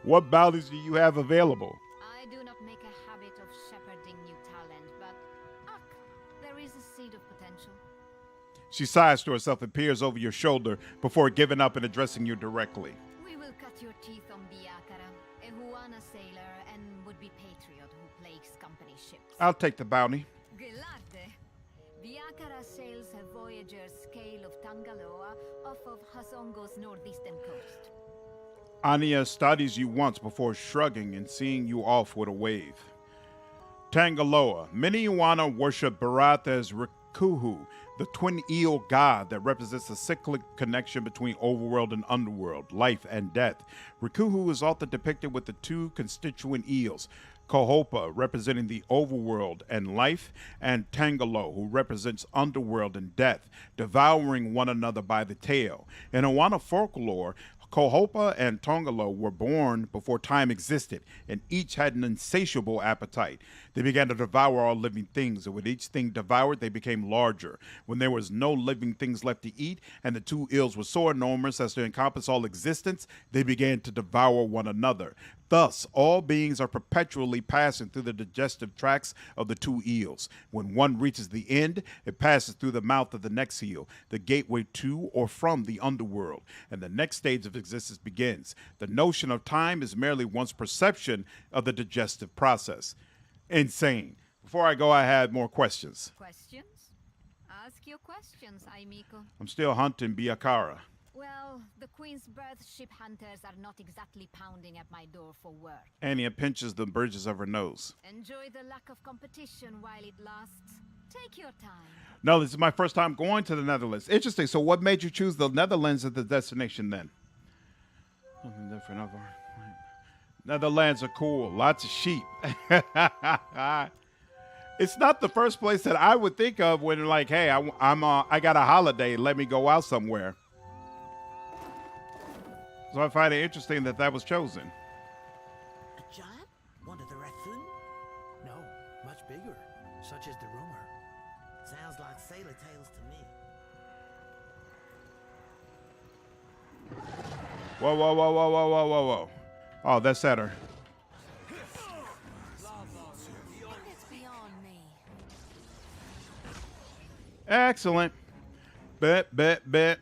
what bounties do you have available? I do not make a habit of shepherding new talent, but there is a seed of potential. She sighs to herself and peers over your shoulder before giving up and addressing you directly. We will cut your teeth on Biakara, a Huana sailor and would-be patriot who plagues company ships. I'll take the bounty. Gelarte. Biakara sails a voyager's scale of Tangaloa off of Hasongo's northeastern coast. Anya studies you once before shrugging and seeing you off with a wave. Tangaloa. Many Iwana worship Barath as Rikuhu, the twin eel god that represents a cyclic connection between overworld and underworld, life and death. Rikuhu is often depicted with the two constituent eels, Kohopa, representing the overworld and life, and Tangalo, who represents underworld and death, devouring one another by the tail. In Awana folklore, Kohopa and Tongalo were born before time existed, and each had an insatiable appetite. They began to devour all living things, and with each thing devoured, they became larger. When there was no living things left to eat, and the two ills were so enormous as to encompass all existence, they began to devour one another. Thus, all beings are perpetually passing through the digestive tracts of the two eels. When one reaches the end, it passes through the mouth of the next eel, the gateway to or from the underworld, and the next stage of existence begins. The notion of time is merely one's perception of the digestive process. Insane. Before I go, I had more questions. Questions? Ask your questions, Aimiko. I'm still hunting Biakara. Well, the Queen's birth ship hunters are not exactly pounding at my door for work. Anya pinches the bridges of her nose. Enjoy the lack of competition while it lasts. Take your time. No, this is my first time going to the Netherlands. Interesting. So what made you choose the Netherlands as the destination then? Something different over. Netherlands are cool. Lots of sheep. It's not the first place that I would think of when like, hey, I got a holiday. Let me go out somewhere. So I find it interesting that that was chosen. A giant? One of the raccoon? No, much bigger. Such is the rumor. Sounds like sailor tales to me. Whoa, whoa, whoa, whoa, whoa, whoa, whoa, whoa. Oh, that's at her. It's beyond me. Excellent. Bet, bet, bet.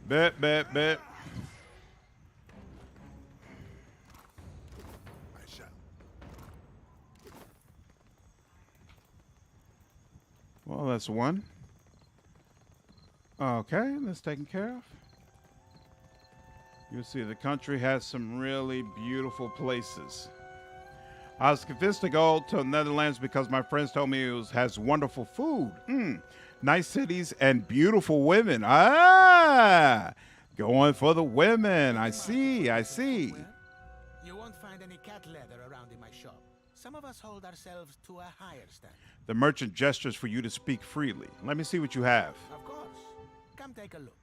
Bet, bet, bet. Well, that's one. Okay, that's taken care of. You'll see the country has some really beautiful places. I was convinced to go to the Netherlands because my friends told me it has wonderful food, nice cities, and beautiful women. Ah, going for the women. I see, I see. You won't find any cat leather around in my shop. Some of us hold ourselves to a higher standard. The merchant gestures for you to speak freely. Let me see what you have. Of course. Come take a look.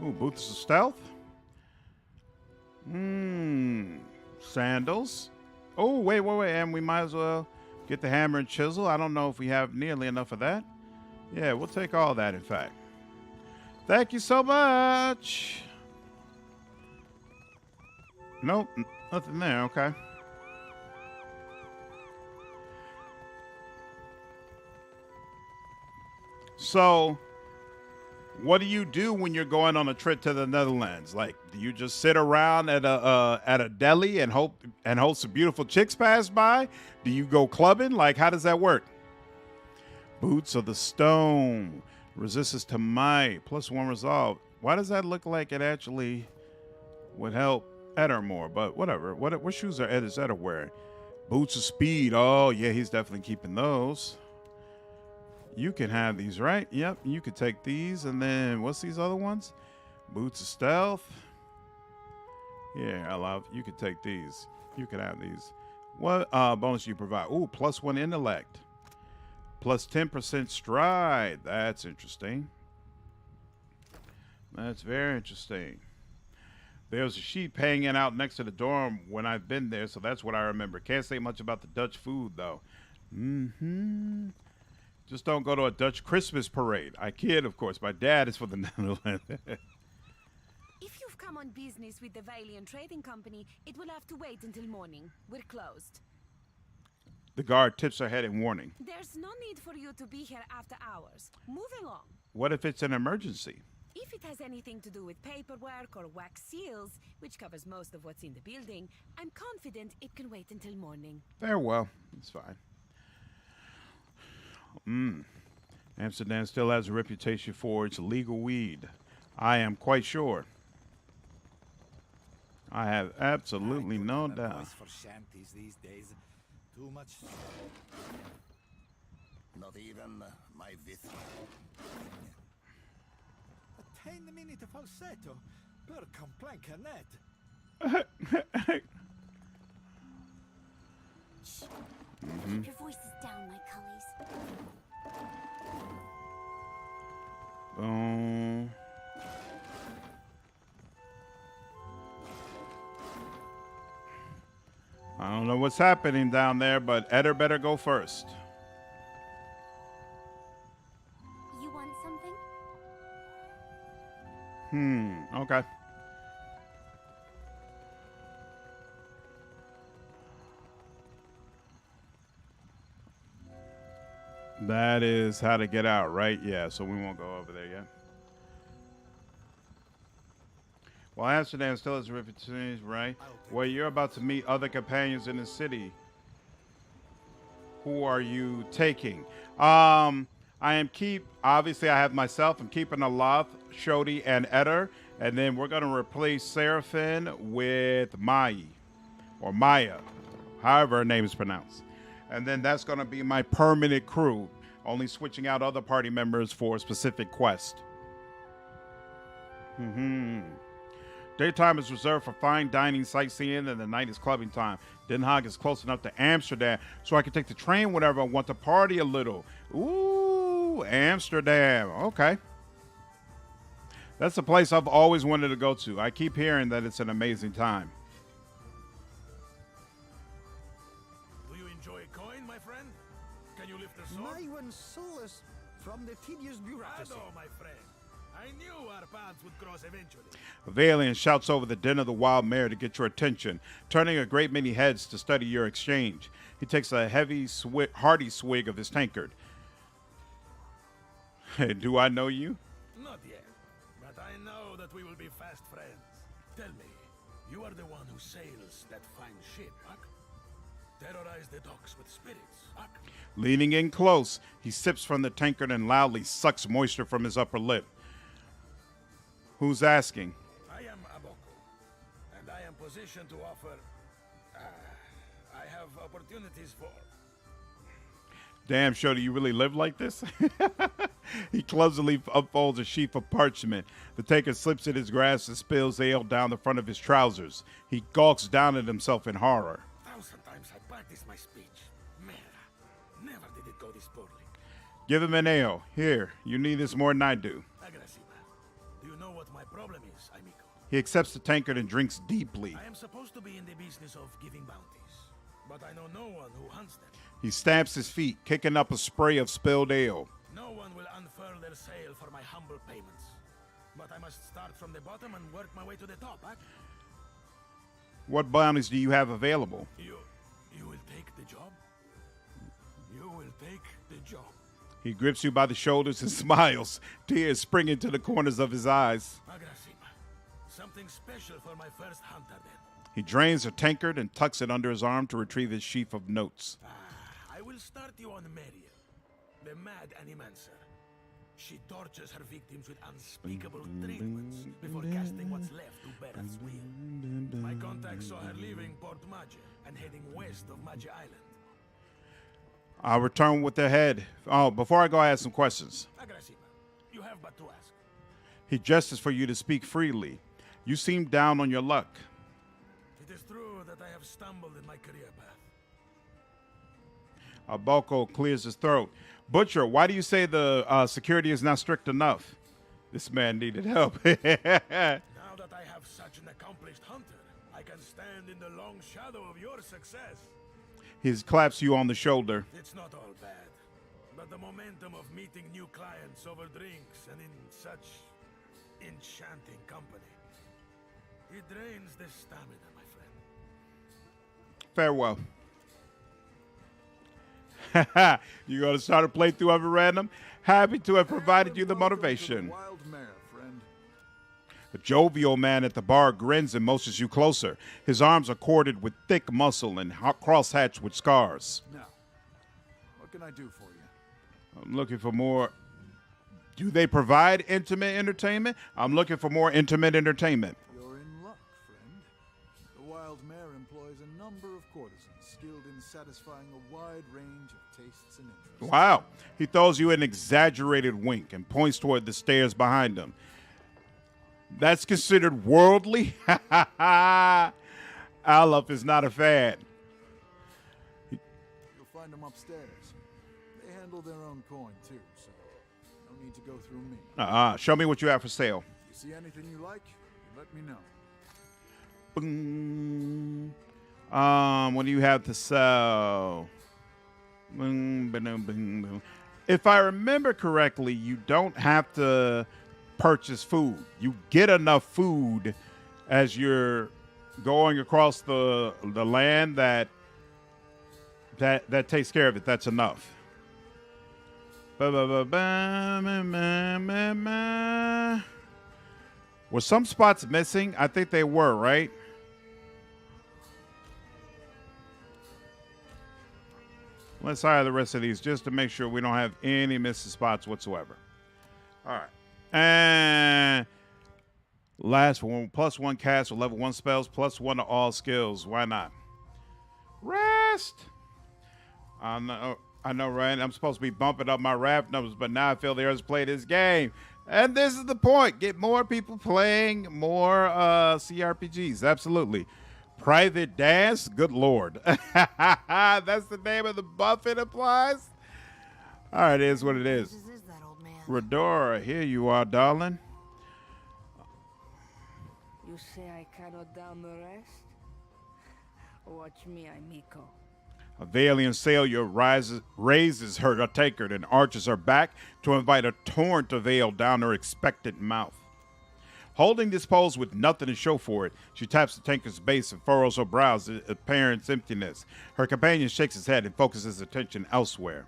Ooh, boots of stealth. Sandals. Oh, wait, and we might as well get the hammer and chisel. I don't know if we have nearly enough of that. Yeah, we'll take all that, in fact. Thank you so much. Nope, nothing there, okay. So, what do you do when you're going on a trip to the Netherlands? Like, do you just sit around at a deli and hope some beautiful chicks pass by? Do you go clubbing? Like, how does that work? Boots of the Stone, resistance to might, +1 resolve. Why does that look like it actually would help Eder more? But whatever. What shoes are Eder wearing? Boots of Speed. Oh yeah, he's definitely keeping those. You can have these, right? Yep, you could take these. And then what's these other ones? Boots of Stealth. Yeah, I love. You could take these. You could have these. What bonus do you provide? Ooh, +1 intellect. +10% stride. That's interesting. That's very interesting. There's a sheep hanging out next to the dorm when I've been there, so that's what I remember. Can't say much about the Dutch food, though. Just don't go to a Dutch Christmas parade. I kid, of course. My dad is for the Netherlands. If you've come on business with the Valiant Trading Company, it will have to wait until morning. We're closed. The guard tips her head in warning. There's no need for you to be here after hours. Move along. What if it's an emergency? If it has anything to do with paperwork or wax seals, which covers most of what's in the building, I'm confident it can wait until morning. Very well. It's fine. Amsterdam still has a reputation for its legal weed. I am quite sure. I have absolutely no doubt. For shanties these days. Too much. Not even my wit. A tiny minute of falsetto per complancanet. Keep your voices down, my cullies. Boom. I don't know what's happening down there, but Eder better go first. You want something? Okay. That is how to get out, right? Yeah, so we won't go over there yet. Well, Amsterdam still has opportunities, right? Well, you're about to meet other companions in the city. Who are you taking? Obviously I have myself. I'm keeping Aloth, Shodi, and Eder. And then we're going to replace Seraphin with Mai. Or Maya. However her name is pronounced. And then that's going to be my permanent crew. Only switching out other party members for a specific quest. Daytime is reserved for fine dining, sightseeing, and the night is clubbing time. Den Haag is close enough to Amsterdam, so I can take the train whenever I want to party a little. Ooh, Amsterdam. Okay. That's a place I've always wanted to go to. I keep hearing that it's an amazing time. Do you enjoy coin, my friend? Can you lift a sword? My one solace from the tedious bureaucracy. Ado, my friend. I knew our paths would cross eventually. A Valiant shouts over the den of the wild mare to get your attention, turning a great many heads to study your exchange. He takes a hearty swig of his tankard. Do I know you? Not yet, but I know that we will be fast friends. Tell me, you are the one who sails that fine ship, Huck? Terrorize the docks with spirits, Huck? Leaning in close, he sips from the tankard and loudly sucks moisture from his upper lip. Who's asking? I am Aboko, and I am positioned to offer... I have opportunities for... Damn, Shodi, you really live like this? He clumsily unfolds a sheaf of parchment. The taker slips in his grasp and spills ale down the front of his trousers. He gawks down at himself in horror. 1,000 times I practiced my speech. Merda, never did it go this poorly. Give him an ale. Here, you need this more than I do. Do you know what my problem is, amigo? He accepts the tankard and drinks deeply. I am supposed to be in the business of giving bounties, but I know no one who hunts them. He stamps his feet, kicking up a spray of spilled ale. No one will unfurl their sail for my humble payments. But I must start from the bottom and work my way to the top, huh? What bounties do you have available? You will take the job? You will take the job. He grips you by the shoulders and smiles, tears springing to the corners of his eyes. Agrasima. Something special for my first hunter, then. He drains a tankard and tucks it under his arm to retrieve his sheaf of notes. I will start you on Mariel, the mad animancer. She tortures her victims with unspeakable treatments before casting what's left to Berat's will. My contact saw her leaving Port Maja and heading west of Maja Island. I'll return with the head. Oh, before I go, I have some questions. Agrasima, you have but to ask. He gestures for you to speak freely. You seem down on your luck. It is true that I have stumbled in my career path. Aboko clears his throat. Butcher, why do you say the security is not strict enough? This man needed help. Now that I have such an accomplished hunter, I can stand in the long shadow of your success. He claps you on the shoulder. It's not all bad, but the momentum of meeting new clients over drinks and in such enchanting company, it drains the stamina, my friend. Farewell. You going to start a playthrough of it random? Happy to have provided you the motivation. Wild mare, friend. A jovial man at the bar grins and motions you closer. His arms are corded with thick muscle and crosshatched with scars. Now, what can I do for you? I'm looking for more. Do they provide intimate entertainment? I'm looking for more intimate entertainment. You're in luck, friend. The wild mare employs a number of courtesans skilled in satisfying a wide range of tastes and interests. Wow. He throws you an exaggerated wink and points toward the stairs behind him. That's considered worldly? Aleph is not a fan. find them upstairs. They handle their own coin too, so no need to go through me. Show me what you have for sale. If you see anything you like, you let me know. Boom. What do you have to sell? Boom, boom, boom, boom. If I remember correctly, you don't have to purchase food. You get enough food as you're going across the land that takes care of it. That's enough. Were some spots missing? I think they were, right? Let's hire the rest of these just to make sure we don't have any missing spots whatsoever. All right. And last one, +1 cast for level 1 spells, +1 to all skills. Why not? Rest. I know, right? I'm supposed to be bumping up my rap numbers, but now I feel the urge to play this game. And this is the point. Get more people playing more CRPGs. Absolutely. Private Dance? Good Lord. That's the name of the buff it applies? All right, it is what it is. Redora, here you are, darling. You say I cannot down the rest? Watch me, Miko. A Valiant sailor raises her tankard and arches her back to invite a torrent of ale down her expectant mouth. Holding this pose with nothing to show for it, she taps the tankard's base and furrows her brows in apparent emptiness. Her companion shakes his head and focuses his attention elsewhere.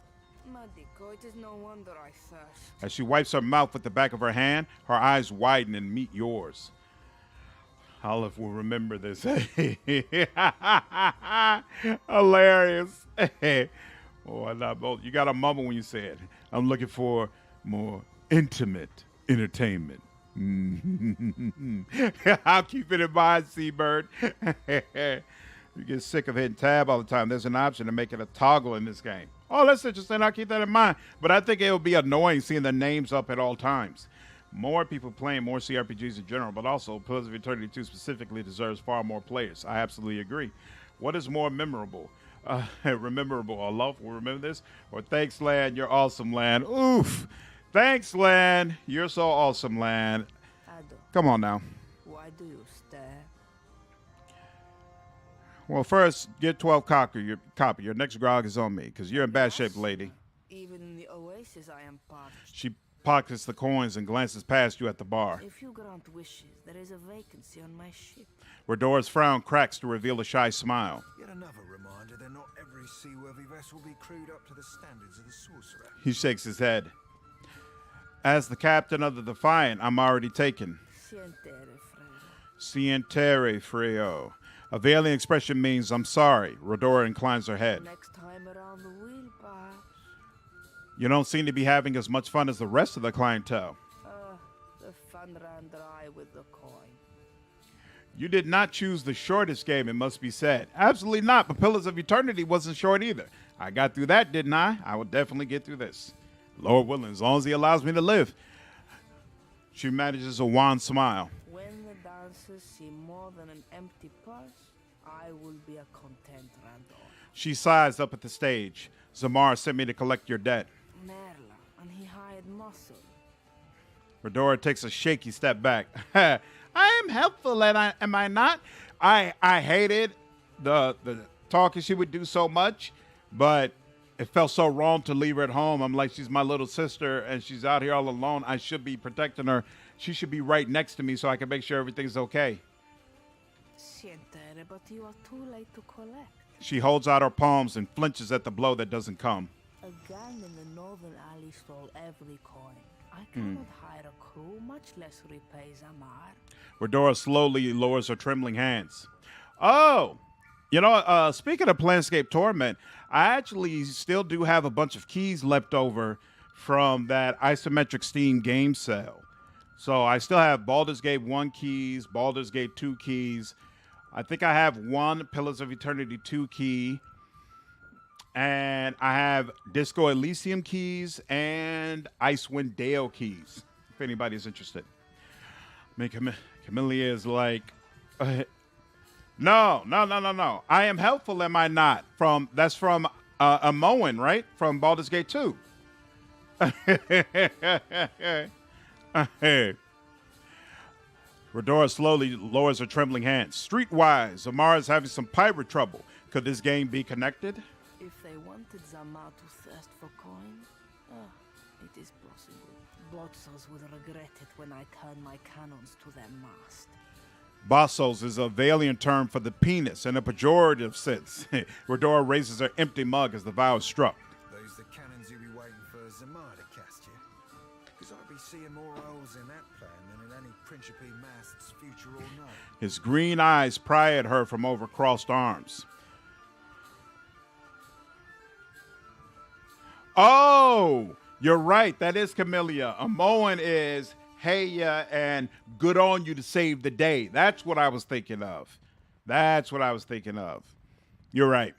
Madiko, it is no wonder I thirst. As she wipes her mouth with the back of her hand, her eyes widen and meet yours. Olive will remember this. Hilarious. Oh, I not both. You got a mumble when you say it. I'm looking for more intimate entertainment. I'll keep it in mind, Seabird. You get sick of hitting tab all the time. There's an option to make it a toggle in this game. Oh, that's interesting. I'll keep that in mind. But I think it will be annoying seeing the names up at all times. More people playing more CRPGs in general, but also Pillars of Eternity 2 specifically deserves far more players. I absolutely agree. What is more memorable? Rememberable. I love will remember this. Or thanks, Lan. You're awesome, Lan. Oof. Thanks, Lan. You're so awesome, Lan. Come on now. Why do you stare? Well, first, get 12 copy. Your next grog is on me, because you're in bad shape, lady. Even in the oasis, I am parched. She pockets the coins and glances past you at the bar. If you grant wishes, there is a vacancy on my ship. Redora's frown cracks to reveal a shy smile. Yet another reminder that not every seaworthy vessel be crewed up to the standards of the sorcerer. He shakes his head. As the captain of the Defiant, I'm already taken. Sientere, Freo. A veiling expression means I'm sorry. Redora inclines her head. Next time around the wheel, perhaps. You don't seem to be having as much fun as the rest of the clientele. The fun ran dry with the coin. You did not choose the shortest game, it must be said. Absolutely not, but Pillars of Eternity wasn't short either. I got through that, didn't I? I will definitely get through this. Lord willing, as long as he allows me to live. She manages a wan smile. When the dancers see more than an empty purse, I will be a content Randor. She sighs up at the stage. Zamar sent me to collect your debt. Merla, and he hired muscle. Redora takes a shaky step back. I am helpful, and am I not? I hated the talking she would do so much, but it felt so wrong to leave her at home. I'm like, she's my little sister, and she's out here all alone. I should be protecting her. She should be right next to me so I can make sure everything's okay. Sientere, but you are too late to collect. She holds out her palms and flinches at the blow that doesn't come. A gang in the northern alley stole every coin. I cannot hire a crew, much less repay Zamar. Redora slowly lowers her trembling hands. Oh! You know, speaking of Planescape Torment, I actually still do have a bunch of keys left over from that Isometric Steam game sale. So I still have Baldur's Gate 1 keys, Baldur's Gate 2 keys. I think I have one Pillars of Eternity 2 key. And I have Disco Elysium keys and Icewind Dale keys, if anybody's interested. I mean, Camellia is like... No. I am helpful, am I not? That's from Moen, right? From Baldur's Gate 2. Rodora slowly lowers her trembling hands. Streetwise, Amara's having some pirate trouble. Could this game be connected? If they wanted Zamar to thirst for coin, it is possible. Bossos will regret it when I turn my cannons to their mast. Bossos is a Valiant term for the penis in a pejorative sense. Rodora raises her empty mug as the vow is struck. Those the cannons you be waiting for Zamar to cast you? Because I'll be seeing more holes in that plan than in any Principe mast's future or no. His green eyes pry at her from over crossed arms. Oh, you're right. That is Camellia. Amoan is hey ya and good on you to save the day. That's what I was thinking of. You're right.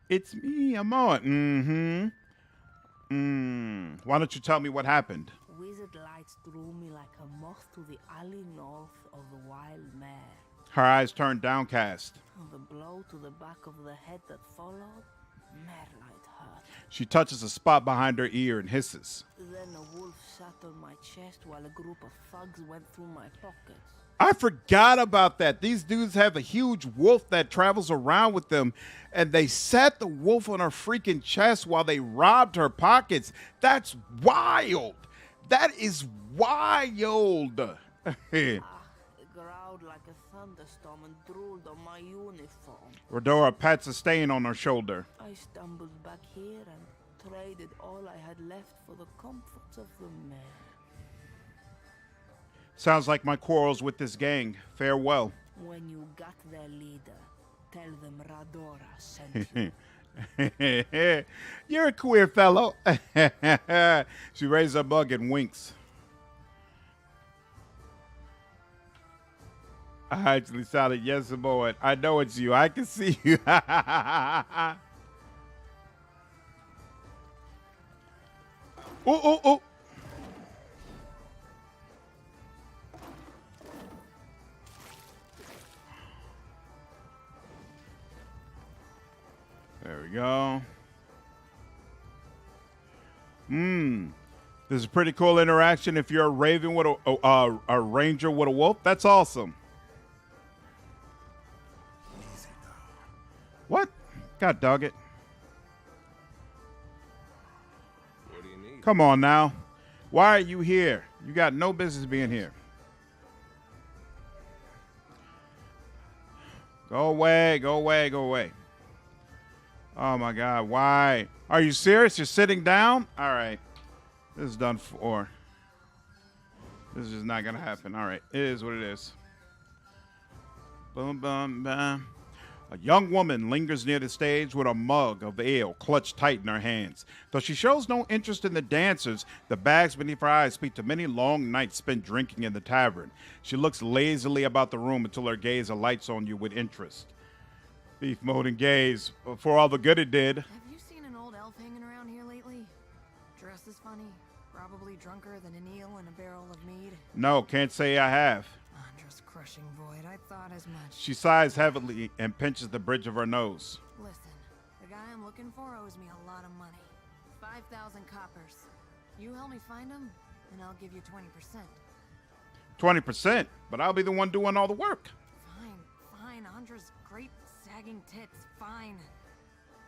It's me, Amoan. Why don't you tell me what happened? Wizard lights drew me like a moth to the alley north of the wild mare. Her eyes turned downcast. The blow to the back of the head that followed, mare-light hurt. She touches a spot behind her ear and hisses. Then a wolf sat on my chest while a group of thugs went through my pockets. I forgot about that. These dudes have a huge wolf that travels around with them, and they sat the wolf on her freaking chest while they robbed her pockets. That's wild. That is wild. It growled like a thunderstorm and drooled on my uniform. Rodora pats a stain on her shoulder. I stumbled back here and traded all I had left for the comforts of the mare. Sounds like my quarrels with this gang. Farewell. When you got their leader, tell them Radora sent you. You're a queer fellow. She raises her mug and winks. I actually sounded yes, boy. I know it's you. I can see you. Oh. There we go. This is a pretty cool interaction if you're a raven with a ranger with a wolf. That's awesome. What? God dog it. What do you need? Come on now. Why are you here? You got no business being here. Go away, go away, go away. Oh my God, why? Are you serious? You're sitting down? All right. This is done for. This is just not going to happen. All right. It is what it is. Boom, boom, bam. A young woman lingers near the stage with a mug of ale clutched tight in her hands. Though she shows no interest in the dancers, the bags beneath her eyes speak to many long nights spent drinking in the tavern. She looks lazily about the room until her gaze alights on you with interest. Thief mode and gaze. For all the good it did. Have you seen an old elf hanging around here lately? Dressed as funny, probably drunker than an eel in a barrel of mead. No, can't say I have. Andros crushing void, I thought as much. She sighs heavily and pinches the bridge of her nose. Listen, the guy I'm looking for owes me a lot of money. 5,000 coppers. You help me find him, and I'll give you 20%. 20%? But I'll be the one doing all the work. Fine. Andros great sagging tits. Fine.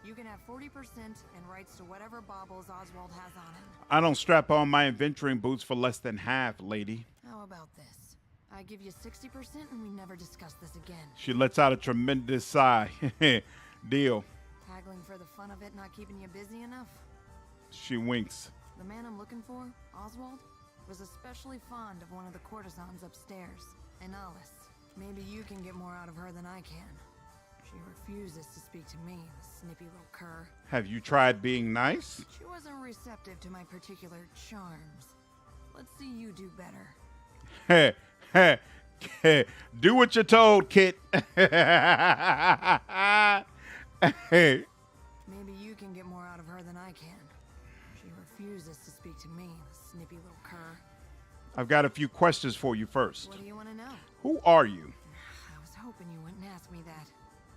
You can have 40% and rights to whatever baubles Oswald has on him. I don't strap on my adventuring boots for less than half, lady. How about this? I give you 60% and we never discuss this again. She lets out a tremendous sigh. Deal. Haggling for the fun of it not keeping you busy enough? She winks. The man I'm looking for, Oswald, was especially fond of one of the courtesans upstairs, Analis. Maybe you can get more out of her than I can. She refuses to speak to me, the snippy little cur. Have you tried being nice? She wasn't receptive to my particular charms. Let's see you do better. Do what you're told, Kit. Maybe you can get more out of her than I can. She refuses to speak to me, the snippy little cur. I've got a few questions for you first. What do you want to know? Who are you? I was hoping you wouldn't ask me that.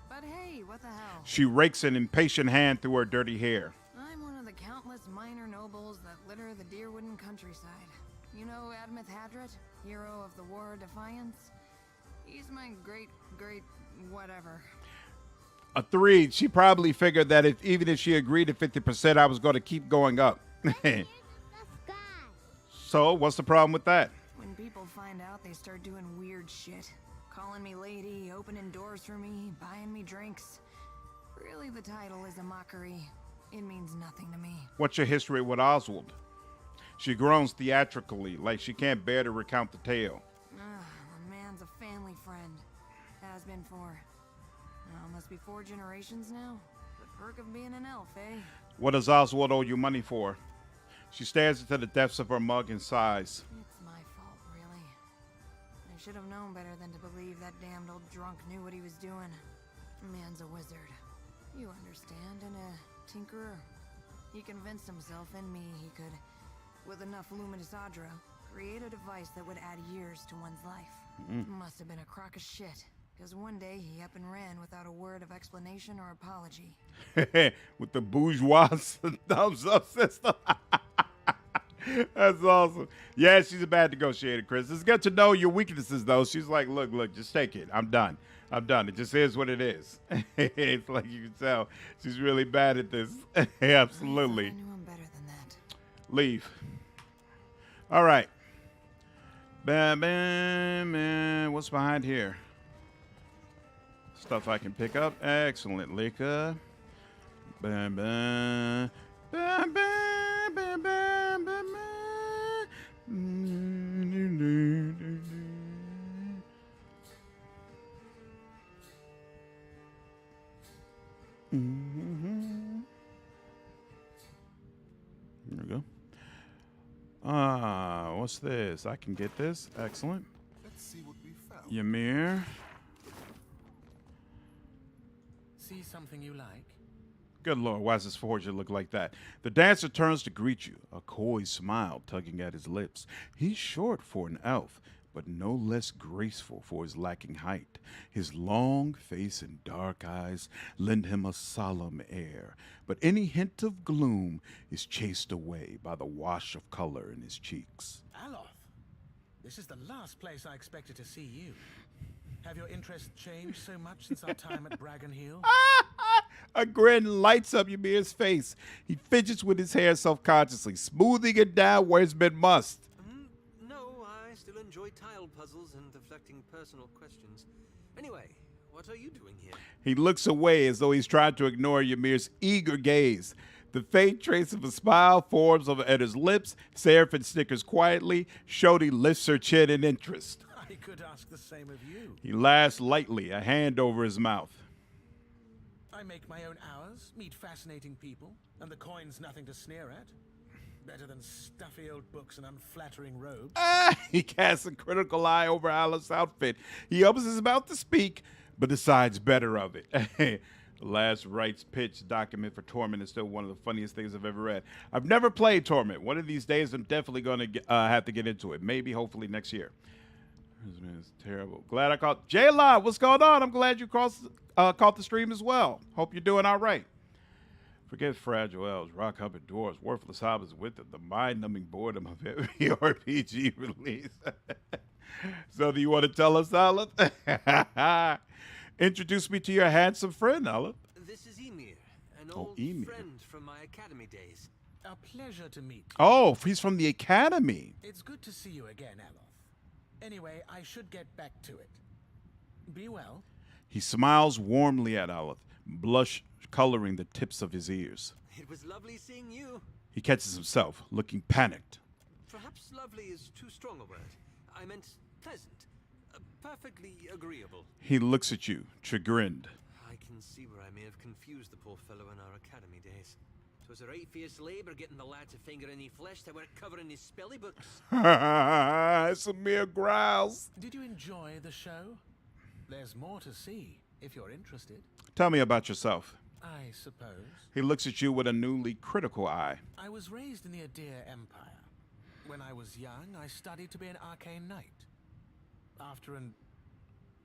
But hey, what the hell? She rakes an impatient hand through her dirty hair. I'm one of the countless minor nobles that litter the Deerwooden countryside. You know Admeth Hadret, hero of the War of Defiance? He's my great whatever. A 3. She probably figured that even if she agreed to 50%, I was going to keep going up. So, what's the problem with that? When people find out, they start doing weird shit. Calling me lady, opening doors for me, buying me drinks. Really, the title is a mockery. It means nothing to me. What's your history with Oswald? She groans theatrically, like she can't bear to recount the tale. The man's a family friend. Has been for... must be 4 generations now. The perk of being an elf, eh? What does Oswald owe you money for? She stares into the depths of her mug and sighs. It's my fault, really. I should have known better than to believe that damned old drunk knew what he was doing. Man's a wizard. You understand, and a tinkerer. He convinced himself and me he could, with enough luminous adra, create a device that would add years to one's life. Must have been a crock of shit. Because one day he up and ran without a word of explanation or apology. With the bourgeois thumbs up system. That's awesome. Yeah, she's a bad negotiator, Chris. It's good to know your weaknesses, though. She's like, look, just take it. I'm done. It just is what it is. It's like you can tell she's really bad at this. Absolutely. I knew him better than that. Leave. All right. Bam, bam, man. What's behind here? Stuff I can pick up. Excellent, Lika. Bam, bam. Bam, bam, bam, bam, bam, There we go. What's this? I can get this. Excellent. Let's see what we found. Ymir. See something you like? Good Lord, why does this forger look like that? The dancer turns to greet you, a coy smile tugging at his lips. He's short for an elf, but no less graceful for his lacking height. His long face and dark eyes lend him a solemn air, but any hint of gloom is chased away by the wash of color in his cheeks. Aloth, this is the last place I expected to see you. Have your interests changed so much since our time at Bragon Hill? A grin lights up Ymir's face. He fidgets with his hair self-consciously, smoothing it down where it's been mussed. No, I still enjoy tile puzzles and deflecting personal questions. Anyway, what are you doing here? He looks away as though he's trying to ignore Ymir's eager gaze. The faint trace of a smile forms at his lips. Seraphin snickers quietly. Shodi lifts her chin in interest. I could ask the same of you. He laughs lightly, a hand over his mouth. I make my own hours, meet fascinating people, and the coin's nothing to sneer at. Better than stuffy old books and unflattering robes. He casts a critical eye over Alice's outfit. He opens his mouth to speak, but decides better of it. The last rites pitch document for Torment is still one of the funniest things I've ever read. I've never played Torment. One of these days, I'm definitely going to have to get into it. Maybe, hopefully, next year. It's terrible. Glad I caught J-Live. What's going on? I'm glad you caught the stream as well. Hope you're doing all right. Forget fragile elves, rock humping dwarves, worthless hobbits with them, the mind-numbing boredom of every RPG release. So, do you want to tell us, Olive? Introduce me to your handsome friend, Olive. This is Ymir, an old friend from my academy days. A pleasure to meet you. Oh, he's from the academy. It's good to see you again, Aloth. Anyway, I should get back to it. Be well. He smiles warmly at Olive, blush coloring the tips of his ears. It was lovely seeing you. He catches himself, looking panicked. Perhaps lovely is too strong a word. I meant pleasant. Perfectly agreeable. He looks at you, chagrined. I can see where I may have confused the poor fellow in our academy days. 'Twas a right fierce labour getting the lad to finger any flesh that were covering his spelly books. It's a mere growls. Did you enjoy the show? There's more to see, if you're interested. Tell me about yourself. I suppose. He looks at you with a newly critical eye. I was raised in the Adir Empire. When I was young, I studied to be an arcane knight. After an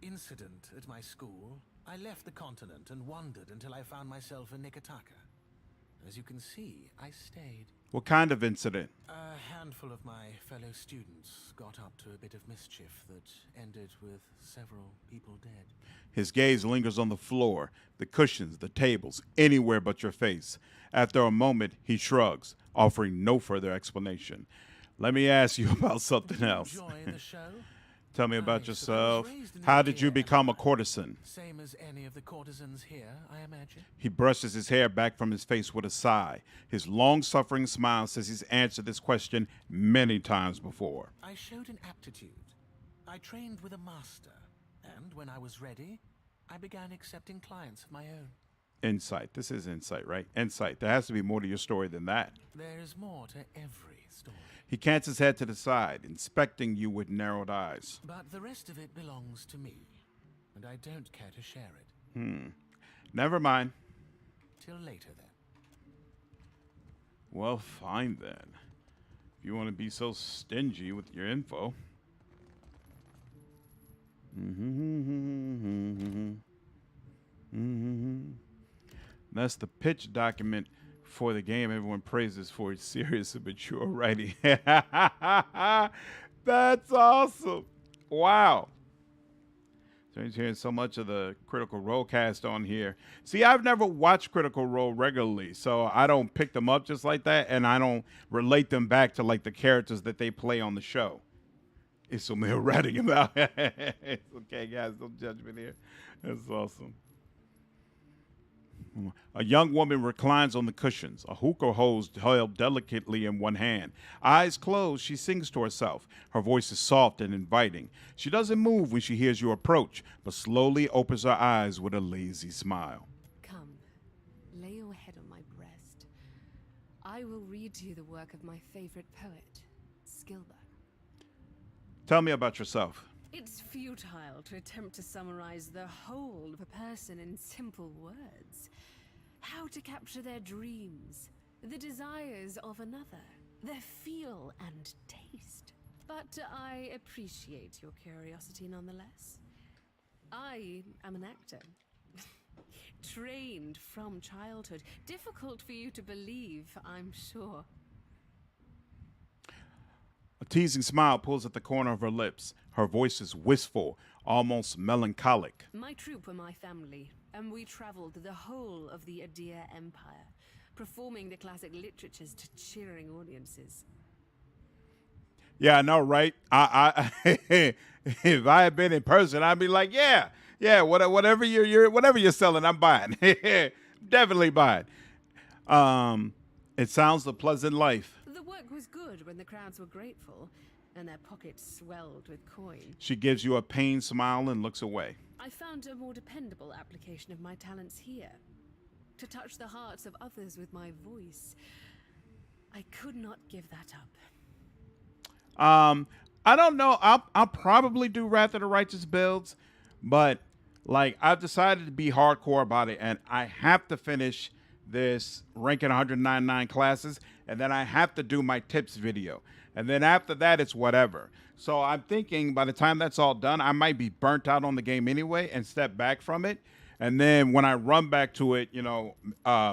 incident at my school, I left the continent and wandered until I found myself in Nikotaka. As you can see, I stayed. What kind of incident? A handful of my fellow students got up to a bit of mischief that ended with several people dead. His gaze lingers on the floor, the cushions, the tables, anywhere but your face. After a moment, he shrugs, offering no further explanation. Let me ask you about something else. Enjoy the show? Tell me about I yourself. suppose raised in How the did you Deer become a Empire. courtesan? Same as any of the courtesans here, I imagine. He brushes his hair back from his face with a sigh. His long-suffering smile says he's answered this question many times before. I showed an aptitude. I trained with a master, and when I was ready, I began accepting clients of my own. Insight. This is insight, right? Insight. There has to be more to your story than that. There is more to every story. He cants his head to the side, inspecting you with narrowed eyes. But the rest of it belongs to me, and I don't care to share it. Never mind. Till later, then. Well, fine then. If you want to be so stingy with your info. That's the pitch document for the game everyone praises for its serious and mature writing. That's awesome. Wow. So he's hearing so much of the Critical Role cast on here. See, I've never watched Critical Role regularly, so I don't pick them up just like that, and I don't relate them back to like the characters that they play on the show. It's so mere writing about. It's okay, guys, don't judge me here. That's awesome. A young woman reclines on the cushions, a hookah hose held delicately in one hand. Eyes closed, she sings to herself. Her voice is soft and inviting. She doesn't move when she hears you approach, but slowly opens her eyes with a lazy smile. Come, lay your head on my breast. I will read to you the work of my favorite poet, Skilber. Tell me about yourself. It's futile to attempt to summarize the whole of a person in simple words. How to capture their dreams, the desires of another, their feel and taste. But I appreciate your curiosity nonetheless. I am an actor. Trained from childhood. Difficult for you to believe, I'm sure. A teasing smile pulls at the corner of her lips. Her voice is wistful, almost melancholic. My troop were my family, and we traveled the whole of the Adir Empire, performing the classic literatures to cheering audiences. Yeah, I know, right? I if I had been in person, I'd be like, yeah, whatever you're selling, I'm buying. Definitely buying. It sounds a pleasant life. The work was good when the crowds were grateful, and their pockets swelled with coin. She gives you a pained smile and looks away. I found a more dependable application of my talents here. To touch the hearts of others with my voice. I could not give that up. I don't know. I'll probably do Wrath of the Righteous builds, but like I've decided to be hardcore about it, and I have to finish this ranking 199 classes, and then I have to do my tips video. And then after that, it's whatever. So I'm thinking by the time that's all done, I might be burnt out on the game anyway and step back from it. And then when I run back to it,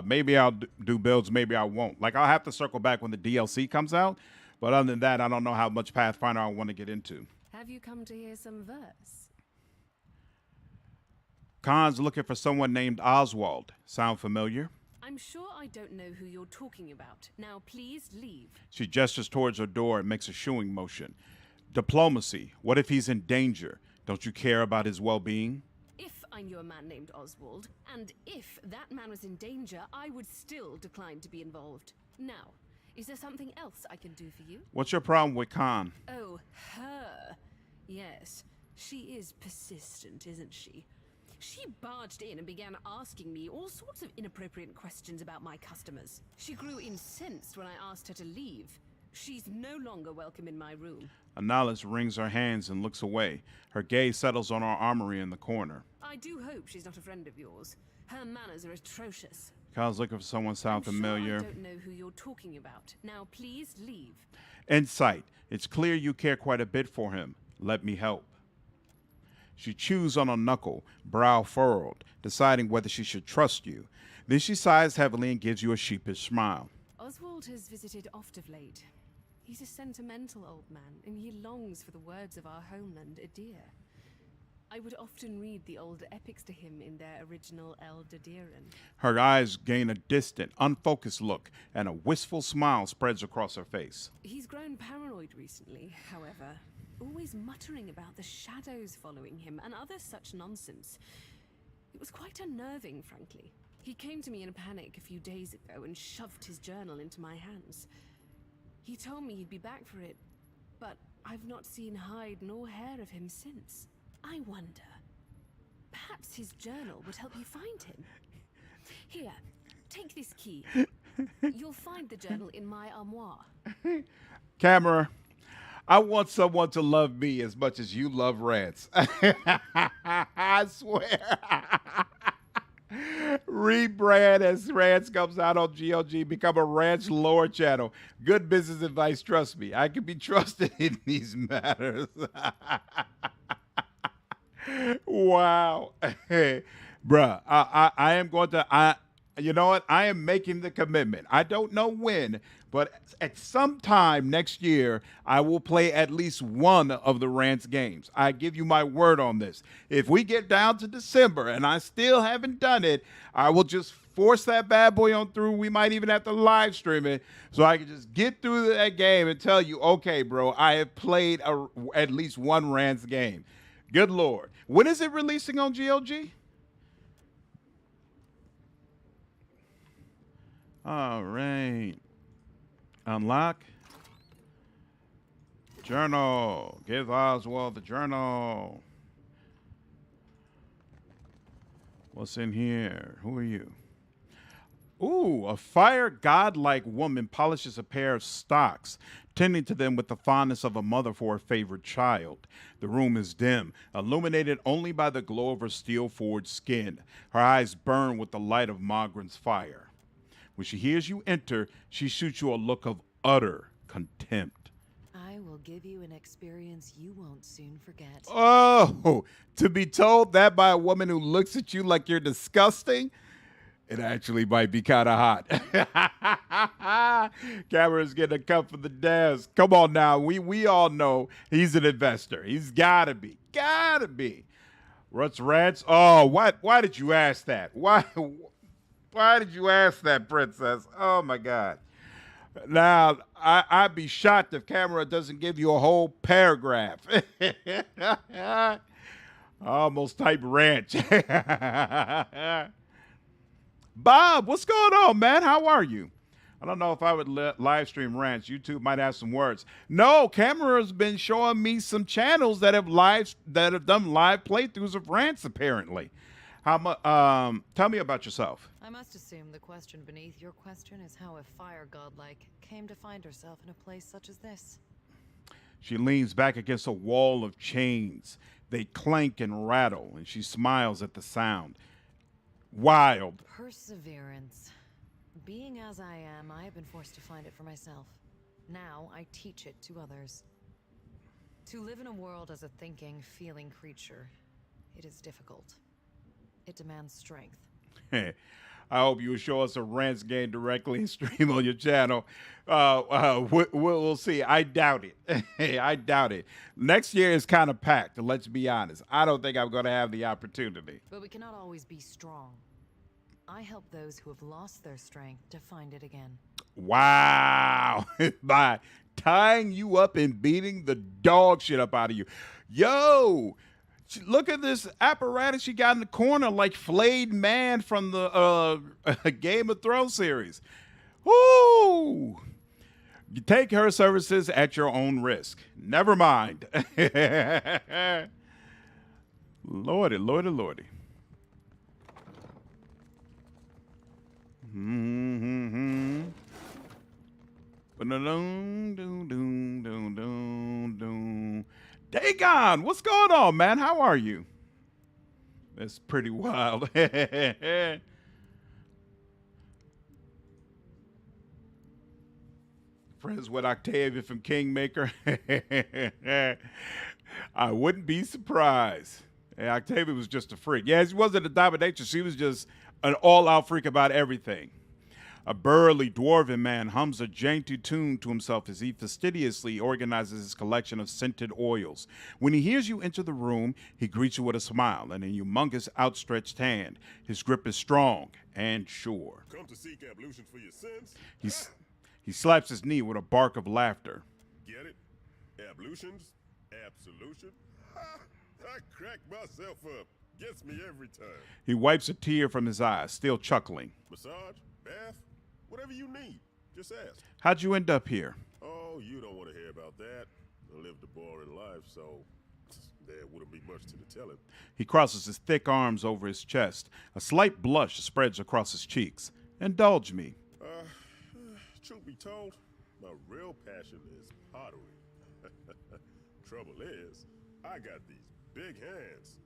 maybe I'll do builds, maybe I won't. Like I'll have to circle back when the DLC comes out. But other than that, I don't know how much Pathfinder I want to get into. Have you come to hear some verse? Khan's looking for someone named Oswald. Sound familiar? I'm sure I don't know who you're talking about. Now, please leave. She gestures towards her door and makes a shooing motion. Diplomacy. What if he's in danger? Don't you care about his well-being? If I knew a man named Oswald, and if that man was in danger, I would still decline to be involved. Now, is there something else I can do for you? What's your problem with Khan? Oh, her. Yes, she is persistent, isn't she? She barged in and began asking me all sorts of inappropriate questions about my customers. She grew incensed when I asked her to leave. She's no longer welcome in my room. Analis wrings her hands and looks away. Her gaze settles on our armory in the corner. I do hope she's not a friend of yours. Her manners are atrocious. Kyle's looking for someone sound familiar. Sure I don't know who you're talking about. Now, please leave. Insight. It's clear you care quite a bit for him. Let me help. She chews on a knuckle, brow furrowed, deciding whether she should trust you. Then she sighs heavily and gives you a sheepish smile. Oswald has visited oft of late. He's a sentimental old man, and he longs for the words of our homeland, Adir. I would often read the old epics to him in their original Eldadiran. Her eyes gain a distant, unfocused look, and a wistful smile spreads across her face. He's grown paranoid recently, however, always muttering about the shadows following him and other such nonsense. It was quite unnerving, frankly. He came to me in a panic a few days ago and shoved his journal into my hands. He told me he'd be back for it, but I've not seen hide nor hair of him since. I wonder, perhaps his journal would help you find him. Here, take this key. You'll find the journal in my armoire. Camera, I want someone to love me as much as you love Rance. I swear. Rebrand as Rance comes out on GOG. Become a Ranch lore channel. Good business advice, trust me. I can be trusted in these matters. Wow. Bruh, I am going to, you know what? I am making the commitment. I don't know when, but at some time next year, I will play at least one of the Rants games. I give you my word on this. If we get down to December and I still haven't done it, I will just force that bad boy on through. We might even have to live stream it so I can just get through that game and tell you, okay, bro, I have played at least one Rants game. Good Lord. When is it releasing on GOG? All right. Unlock. Journal. Give Oswald the journal. What's in here? Who are you? Ooh, a fire godlike woman polishes a pair of stocks, tending to them with the fondness of a mother for her favorite child. The room is dim, illuminated only by the glow of her steel-forged skin. Her eyes burn with the light of Mogren's fire. When she hears you enter, she shoots you a look of utter contempt. I will give you an experience you won't soon forget. Oh, to be told that by a woman who looks at you like you're disgusting? It actually might be kind of hot. Cameron's getting a cut for the desk. Come on now. We all know he's an investor. He's got to be. Got to be. Ruts Rants. Oh, why did you ask that? Why did you ask that, princess? Oh, my God. Now, I'd be shocked if Camera doesn't give you a whole paragraph. I almost typed ranch. Bob, what's going on, man? How are you? I don't know if I would live stream rants. YouTube might have some words. No, Camera's been showing me some channels that have done live playthroughs of rants, apparently. Tell me about yourself. I must assume the question beneath your question is how a fire godlike came to find herself in a place such as this. She leans back against a wall of chains. They clank and rattle, and she smiles at the sound. Wild. Perseverance. Being as I am, I have been forced to find it for myself. Now I teach it to others. To live in a world as a thinking, feeling creature, it is difficult. It demands strength. I hope you will show us a rants game directly and stream on your channel. We'll see. I doubt it. I doubt it. Next year is kind of packed, let's be honest. I don't think I'm going to have the opportunity. But we cannot always be strong. I help those who have lost their strength to find it again. Wow. By tying you up and beating the dog shit up out of you. Yo, look at this apparatus she got in the corner like Flayed Man from the Game of Thrones series. Woo! You take her services at your own risk. Never mind. Lordy, lordy, lordy. Mm-hmm. Dagon, what's going on, man? How are you? That's pretty wild. Friends with Octavia from Kingmaker. I wouldn't be surprised. And Octavia was just a freak. Yeah, she wasn't a dominatrix. She was just an all-out freak about everything. A burly dwarven man hums a jaunty tune to himself as he fastidiously organizes his collection of scented oils. When he hears you enter the room, he greets you with a smile and a humongous outstretched hand. His grip is strong and sure. Come to seek ablutions for your sins? He slaps his knee with a bark of laughter. Get it? Ablutions? Absolution? I crack myself up. Gets me every time. He wipes a tear from his eye, still chuckling. Massage? Bath? Whatever you need. Just ask. How'd you end up here? Oh, you don't want to hear about that. I lived a boring life, so there wouldn't be much to the telling. He crosses his thick arms over his chest. A slight blush spreads across his cheeks. Indulge me. Truth be told, my real passion is pottery. Trouble is, I got these big hands.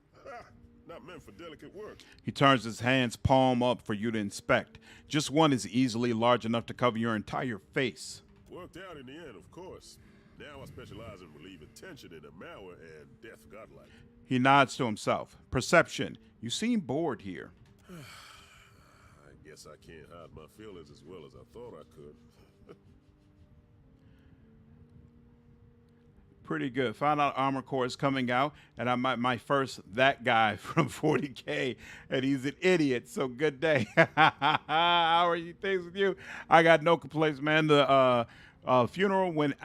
Not meant for delicate work. He turns his hands palm up for you to inspect. Just one is easily large enough to cover your entire face. Worked out in the end, of course. Now I specialize in relieving tension in the malware and death godlike. He nods to himself. Perception. You seem bored here. I guess I can't hide my feelings as well as I thought I could. Pretty good. Found out Armor Core is coming out, and I might my first that guy from 40K, and he's an idiot. So good day. How are you? Things with you? I got no complaints, man. The funeral went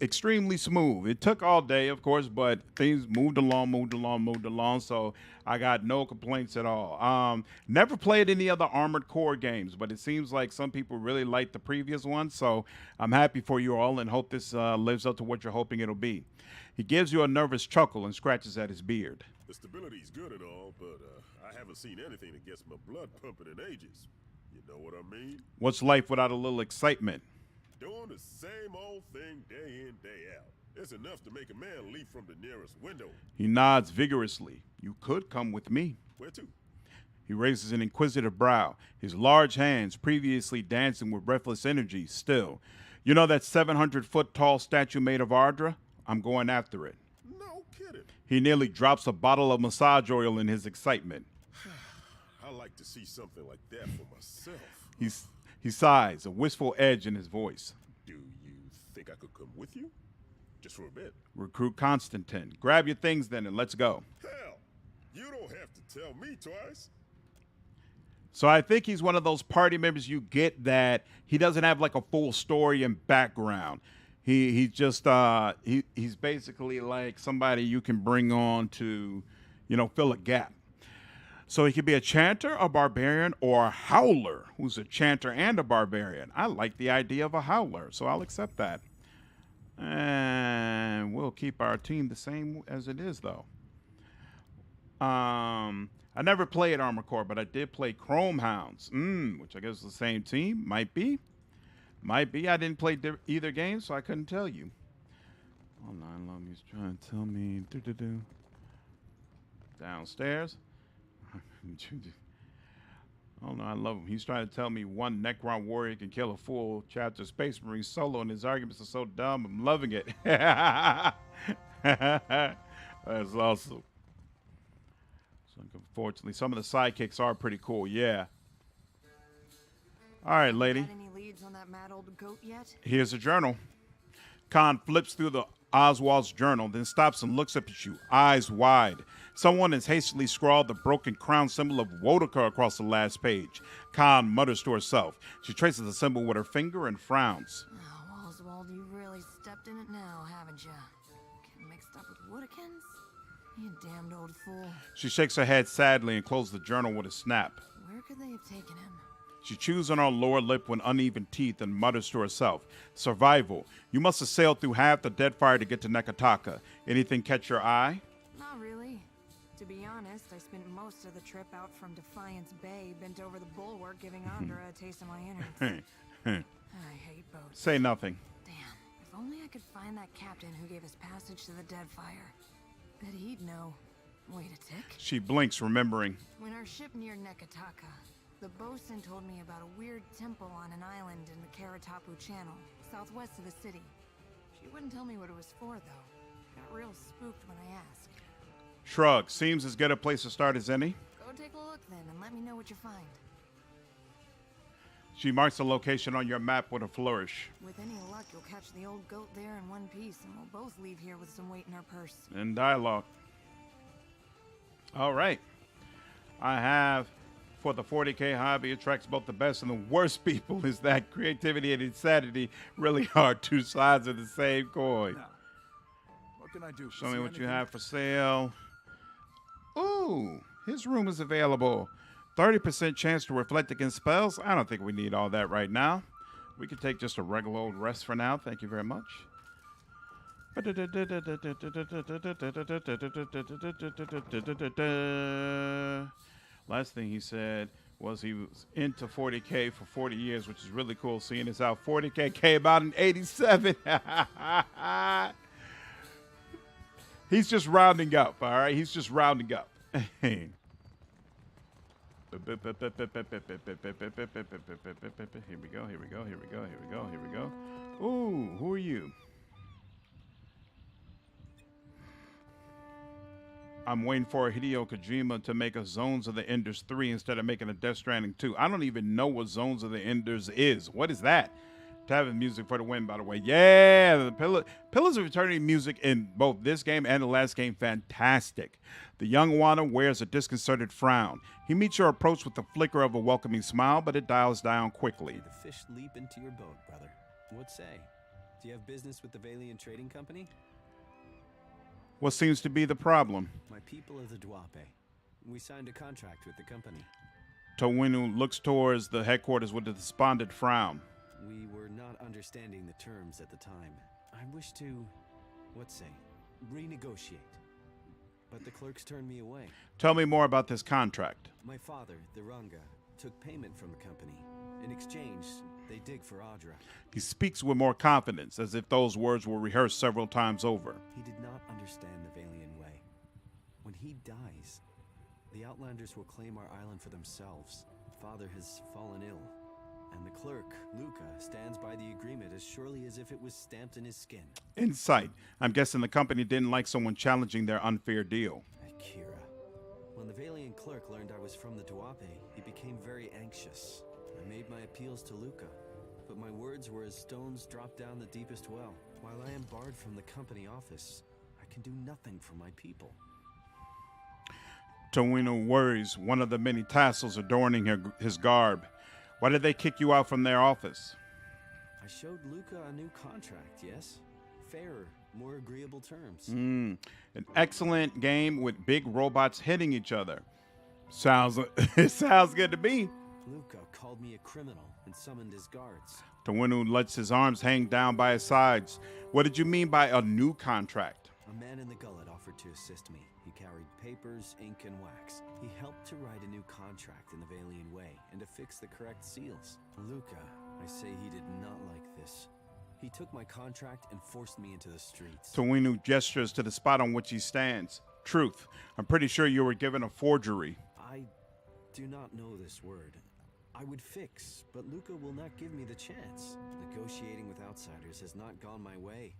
extremely smooth. It took all day, of course, but things moved along. So I got no complaints at all. Never played any other Armored Core games, but it seems like some people really liked the previous one. So I'm happy for you all and hope this lives up to what you're hoping it'll be. He gives you a nervous chuckle and scratches at his beard. The stability's good and all, but I haven't seen anything that gets my blood pumping in ages. You know what I mean? What's life without a little excitement? Doing the same old thing day in, day out. It's enough to make a man leap from the nearest window. He nods vigorously. You could come with me. Where to? He raises an inquisitive brow, his large hands previously dancing with breathless energy still. You know that 700-foot tall statue made of Ardra? I'm going after it. No kidding. He nearly drops a bottle of massage oil in his excitement. I like to see something like that for myself. He sighs, a wistful edge in his voice. Do you think I could come with you? Just for a bit. Recruit Constantine. Grab your things then and let's go. Hell, you don't have to tell me twice. So I think he's one of those party members you get that he doesn't have like a full story and background. He's just he's basically like somebody you can bring on to, fill a gap. So he could be a chanter, a barbarian, or a howler who's a chanter and a barbarian. I like the idea of a howler, so I'll accept that. And we'll keep our team the same as it is, though. I never played Armor Core, but I did play Chrome Hounds, which I guess is the same team. Might be. I didn't play either game, so I couldn't tell you. Online love he's trying to tell me. Downstairs. Oh no, I love him. He's trying to tell me one Necron warrior can kill a full chapter Space Marine solo, and his arguments are so dumb. I'm loving it. That's awesome. So unfortunately, some of the sidekicks are pretty cool. Yeah. All right, lady. Got any leads on that mad old goat yet? Here's a journal. Khan flips through the Oswald's journal, then stops and looks up at you, eyes wide. Someone has hastily scrawled the broken crown symbol of Wodaka across the last page. Khan mutters to herself. She traces the symbol with her finger and frowns. Oh, Oswald, you really stepped in it now, haven't you? Getting mixed up with Woodakins? You damned old fool. She shakes her head sadly and closes the journal with a snap. Where could they have taken him? She chews on her lower lip with uneven teeth and mutters to herself. Survival. You must have sailed through half the Deadfire to get to Nekataka. Anything catch your eye? Not really. To be honest, I spent most of the trip out from Defiance Bay, bent over the bulwark, giving Andra a taste of my innards. I hate boats. Say nothing. Damn, if only I could find that captain who gave us passage to the Deadfire. Bet he'd know. Wait a tick. She blinks, remembering. When our ship neared Nekataka, the bosun told me about a weird temple on an island in the Karatapu Channel, southwest of the city. She wouldn't tell me what it was for, though. Got real spooked when I asked. Shrug. Seems as good a place to start as any. Go take a look then, and let me know what you find. She marks the location on your map with a flourish. With any luck, you'll catch the old goat there in one piece, and we'll both leave here with some weight in our purse. In dialogue. All right. I have, for the 40K hobby, attracts both the best and the worst people. Is that creativity and insanity really are two sides of the same coin? Now, what can I do? Show me See what you anything? have for sale. Ooh, his room is available. 30% chance to reflect against spells. I don't think we need all that right now. We could take just a regular old rest for now. Thank you very much. Last thing he said was he was into 40K for 40 years, which is really cool, seeing as how 40K came out in 87. He's just rounding up, all right? He's just rounding up. Here we go, here we go, here we go, here we go, here we go. Ooh, who are you? I'm waiting for Hideo Kojima to make a Zones of the Enders 3 instead of making a Death Stranding 2. I don't even know what Zones of the Enders is. What is that? Tavern music for the win, by the way. Yeah, the Pillars of Eternity music in both this game and the last game, fantastic. The young Wanda wears a disconcerted frown. He meets your approach with the flicker of a welcoming smile, but it dials down quickly. The fish leap into your boat, brother. What say? Do you have business with the Valiant Trading Company? What seems to be the problem? My people are the Duape. We signed a contract with the company. Towinu looks towards the headquarters with a despondent frown. We were not understanding the terms at the time. I wish to, renegotiate. But the clerks turned me away. Tell me more about this contract. My father, the Runga, took payment from the company. In exchange, they dig for Audra. He speaks with more confidence, as if those words were rehearsed several times over. He did not understand the Valian way. When he dies, the Outlanders will claim our island for themselves. Father has fallen ill, and the clerk, Luca, stands by the agreement as surely as if it was stamped in his skin. Insight. I'm guessing the company didn't like someone challenging their unfair deal. Akira. When the Valian clerk learned I was from the Duape, he became very anxious. I made my appeals to Luca, but my words were as stones dropped down the deepest well. While I am barred from the company office, I can do nothing for my people. Towino worries one of the many tassels adorning his garb. Why did they kick you out from their office? I showed Luca a new contract, yes? Fairer, more agreeable terms. An excellent game with big robots hitting each other. It sounds good to me. Luca called me a criminal and summoned his guards. Towinu lets his arms hang down by his sides. What did you mean by a new contract? A man in the gullet offered to assist me. He carried papers, ink, and wax. He helped to write a new contract in the Valian way and to fix the correct seals. Luca, I say he did not like this. He took my contract and forced me into the streets. Towinu gestures to the spot on which he stands. Truth. I'm pretty sure you were given a forgery. I do not know this word. I would fix, but Luca will not give me the chance. Negotiating with outsiders has not gone my way.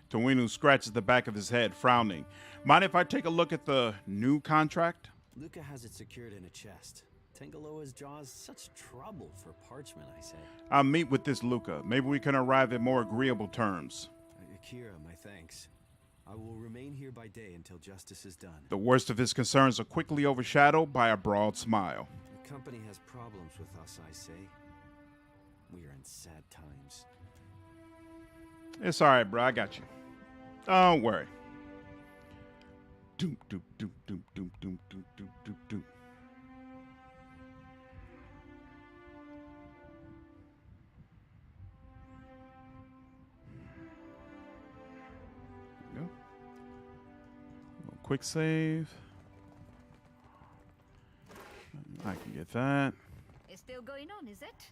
Towinu scratches the back of his head, frowning. Mind if I take a look at the new contract? Luca has it secured in a chest. Tangaloa's jaws such trouble for parchment, I say. I'll meet with this Luca. Maybe we can arrive at more agreeable terms. Akira, my thanks. I will remain here by day until justice is done. The worst of his concerns are quickly overshadowed by a broad smile. The company has problems with us, I say. We are in sad times. It's all right, bro. I got you. Don't worry. Doom, doom, doom, doom, doom, doom, doom, doom, doom, doom. There we go. Quick save. I can get that. It's still going on, is it?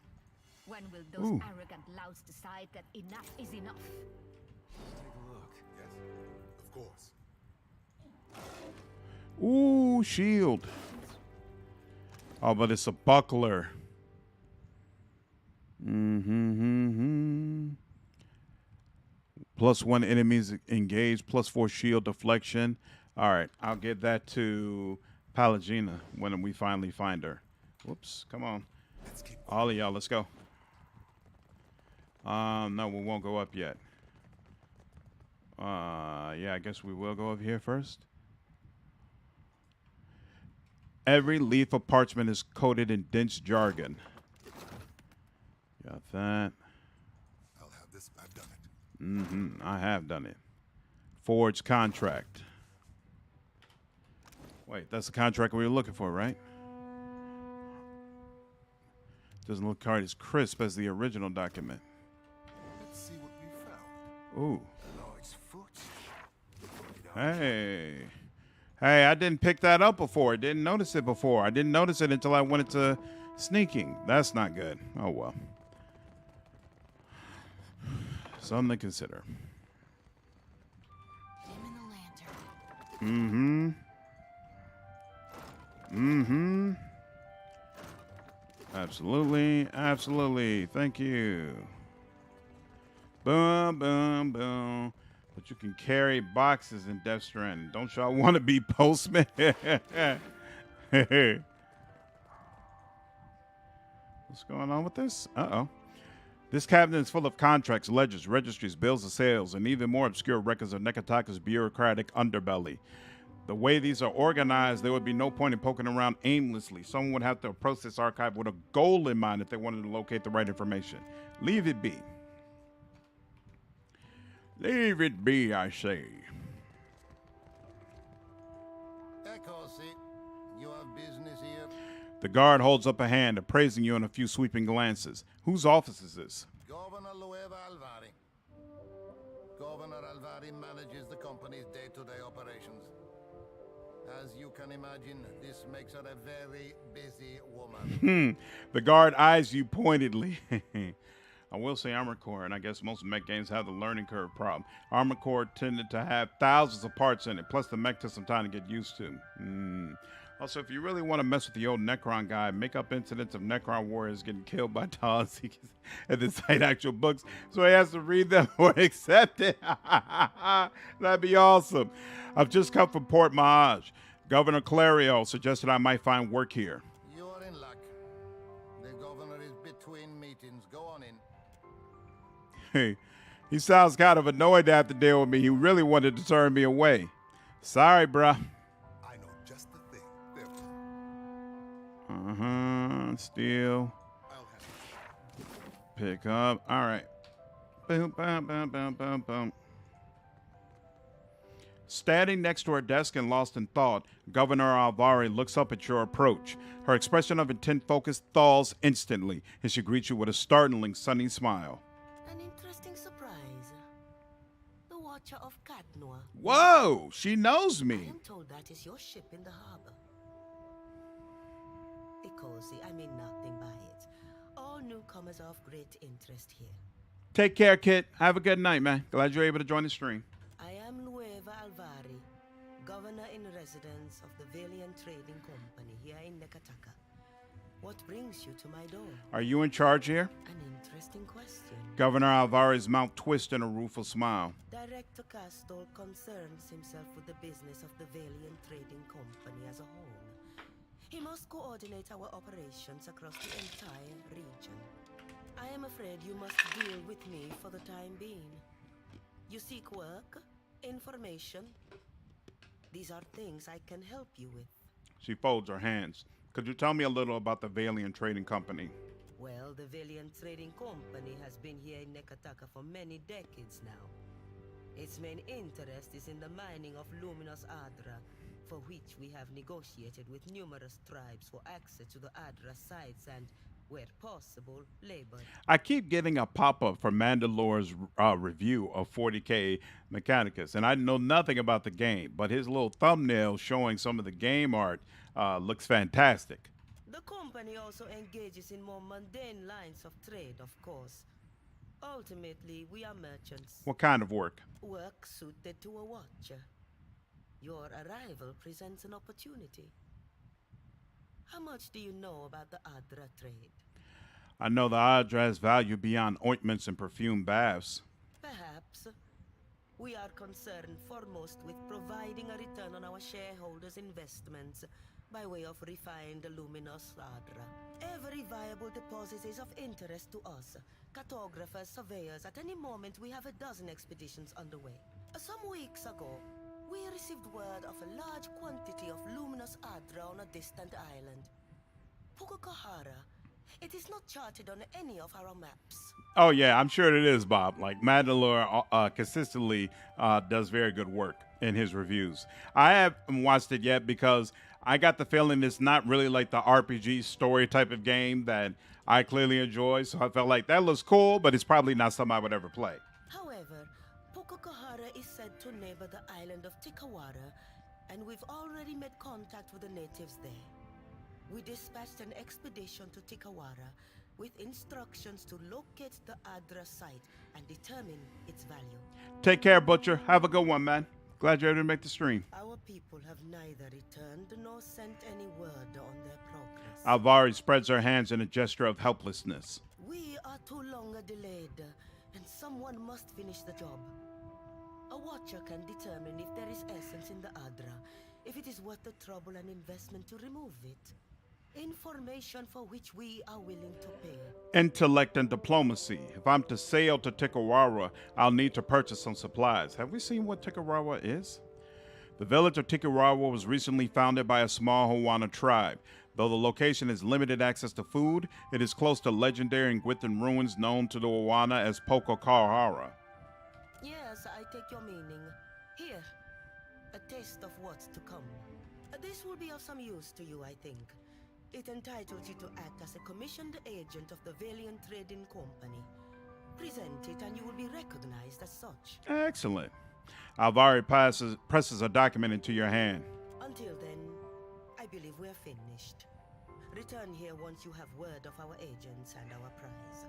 When will those arrogant louts decide that enough is enough? Take a look. Yes, of course. Ooh, shield. Oh, but it's a buckler. +1 enemies engaged, +4 shield deflection. All right, I'll give that to Palagina when we finally find her. Whoops, come on. All of y'all, let's go. No, we won't go up yet. Yeah, I guess we will go up here first. Every leaf of parchment is coated in dense jargon. Got that. I'll have this. I've done it. Mm-hmm. I have done it. Forged contract. Wait, that's the contract we were looking for, right? Doesn't look quite as crisp as the original document. Let's see what we found. Ooh. Lord's foot. Hey. Hey, I didn't pick that up before. I didn't notice it before. I didn't notice it until I went into sneaking. That's not good. Oh, well. Something to consider. Mm-hmm. Mm-hmm. Absolutely. Absolutely. Thank you. Boom, boom, boom. But you can carry boxes in Death Stranding. Don't y'all want to be postmen? What's going on with this? Uh-oh. This cabinet is full of contracts, ledgers, registries, bills of sales, and even more obscure records of Nekataka's bureaucratic underbelly. The way these are organized, there would be no point in poking around aimlessly. Someone would have to approach this archive with a goal in mind if they wanted to locate the right information. Leave it be. Leave it be, I say. Echosi, you have business here? The guard holds up a hand, appraising you in a few sweeping glances. Whose office is this? Governor Lueva Alvari. Governor Alvari manages the company's day-to-day operations. As you can imagine, this makes her a very busy woman. The guard eyes you pointedly. I will say Armored Core, and I guess most mech games have the learning curve problem. Armored Core tended to have thousands of parts in it, plus the mech took some time to get used to. Also, if you really want to mess with the old Necron guy, make up incidents of Necron warriors getting killed by Taz and then cite actual books, so he has to read them or accept it. That'd be awesome. I've just come from Port Mahaj. Governor Clario suggested I might find work here. You are in luck. The governor is between meetings. Go on in. Hey, he sounds kind of annoyed to have to deal with me. He really wanted to turn me away. Sorry, bruh. I know just the thing. Steal. Pick up. All right. Boom, boom, boom, boom, boom, boom. Standing next to her desk and lost in thought, Governor Alvari looks up at your approach. Her expression of intent focus thaws instantly as she greets you with a startling, sunny smile. An interesting surprise. The Watcher of Katnoa. Whoa! She knows me. I am told that is your ship in the harbor. Ecosi, I mean nothing by it. All newcomers are of great interest here. Take care, Kit. Have a good night, man. Glad you're able to join the stream. I am Nueva Alvari, Governor in Residence of the Valiant Trading Company here in Nekataka. What brings you to my door? Are you in charge here? An interesting question. Governor Alvari's mouth twists in a rueful smile. Director Castol concerns himself with the business of the Valiant Trading Company as a whole. He must coordinate our operations across the entire region. I am afraid you must deal with me for the time being. You seek work, information. These are things I can help you with. She folds her hands. Could you tell me a little about the Valiant Trading Company? Well, the Valiant Trading Company has been here in Nekataka for many decades now. Its main interest is in the mining of luminous Adra, for which we have negotiated with numerous tribes for access to the Adra sites and, where possible, labor. I keep getting a pop-up from Mandalore's review of 40K Mechanicus, and I know nothing about the game, but his little thumbnail showing some of the game art looks fantastic. The company also engages in more mundane lines of trade, of course. Ultimately, we are merchants. What kind of work? Work suited to a watcher. Your arrival presents an opportunity. How much do you know about the Adra trade? I know the Adra has value beyond ointments and perfume baths. Perhaps. We are concerned foremost with providing a return on our shareholders' investments by way of refined luminous Adra. Every viable deposit is of interest to us. Cartographers, surveyors, at any moment we have a dozen expeditions underway. Some weeks ago, we received word of a large quantity of luminous Adra on a distant island. Pukokahara. It is not charted on any of our maps. Oh yeah, I'm sure it is, Bob. Like Mandalore consistently does very good work in his reviews. I haven't watched it yet because I got the feeling it's not really like the RPG story type of game that I clearly enjoy. So I felt like that looks cool, but it's probably not something I would ever play. However, Pukokahara is said to neighbor the island of Tikawara, and we've already made contact with the natives there. We dispatched an expedition to Tikawara with instructions to locate the Adra site and determine its value. Take care, Butcher. Have a good one, man. Glad you're able to make the stream. Our people have neither returned nor sent any word on their progress. Alvari spreads her hands in a gesture of helplessness. We are too long delayed, and someone must finish the job. A watcher can determine if there is essence in the Adra, if it is worth the trouble and investment to remove it. Information for which we are willing to pay. Intellect and diplomacy. If I'm to sail to Tikawara, I'll need to purchase some supplies. Have we seen what Tikawara is? The village of Tikawara was recently founded by a small Hawana tribe. Though the location has limited access to food, it is close to legendary Gwithan ruins known to the Hawana as Pokokahara. Yes, I take your meaning. Here, a taste of what's to come. This will be of some use to you, I think. It entitles you to act as a commissioned agent of the Valiant Trading Company. Present it and you will be recognized as such. Excellent. Alvari presses a document into your hand. Until then, I believe we're finished. Return here once you have word of our agents and our prize.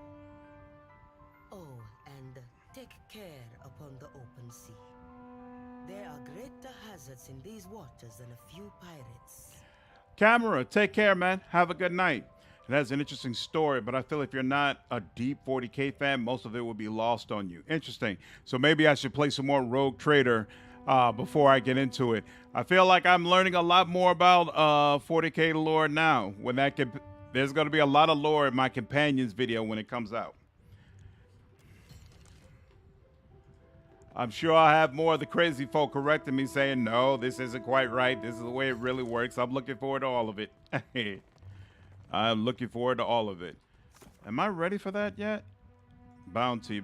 Oh, and take care upon the open sea. There are greater hazards in these waters than a few pirates. Camera, take care, man. Have a good night. It has an interesting story, but I feel if you're not a deep 40K fan, most of it will be lost on you. Interesting. So maybe I should play some more Rogue Trader before I get into it. I feel like I'm learning a lot more about 40K lore now. There's going to be a lot of lore in my companions video when it comes out. I'm sure I'll have more of the crazy folk correcting me saying, no, this isn't quite right. This is the way it really works. I'm looking forward to all of it. I'm looking forward to all of it. Am I ready for that yet? Bounty,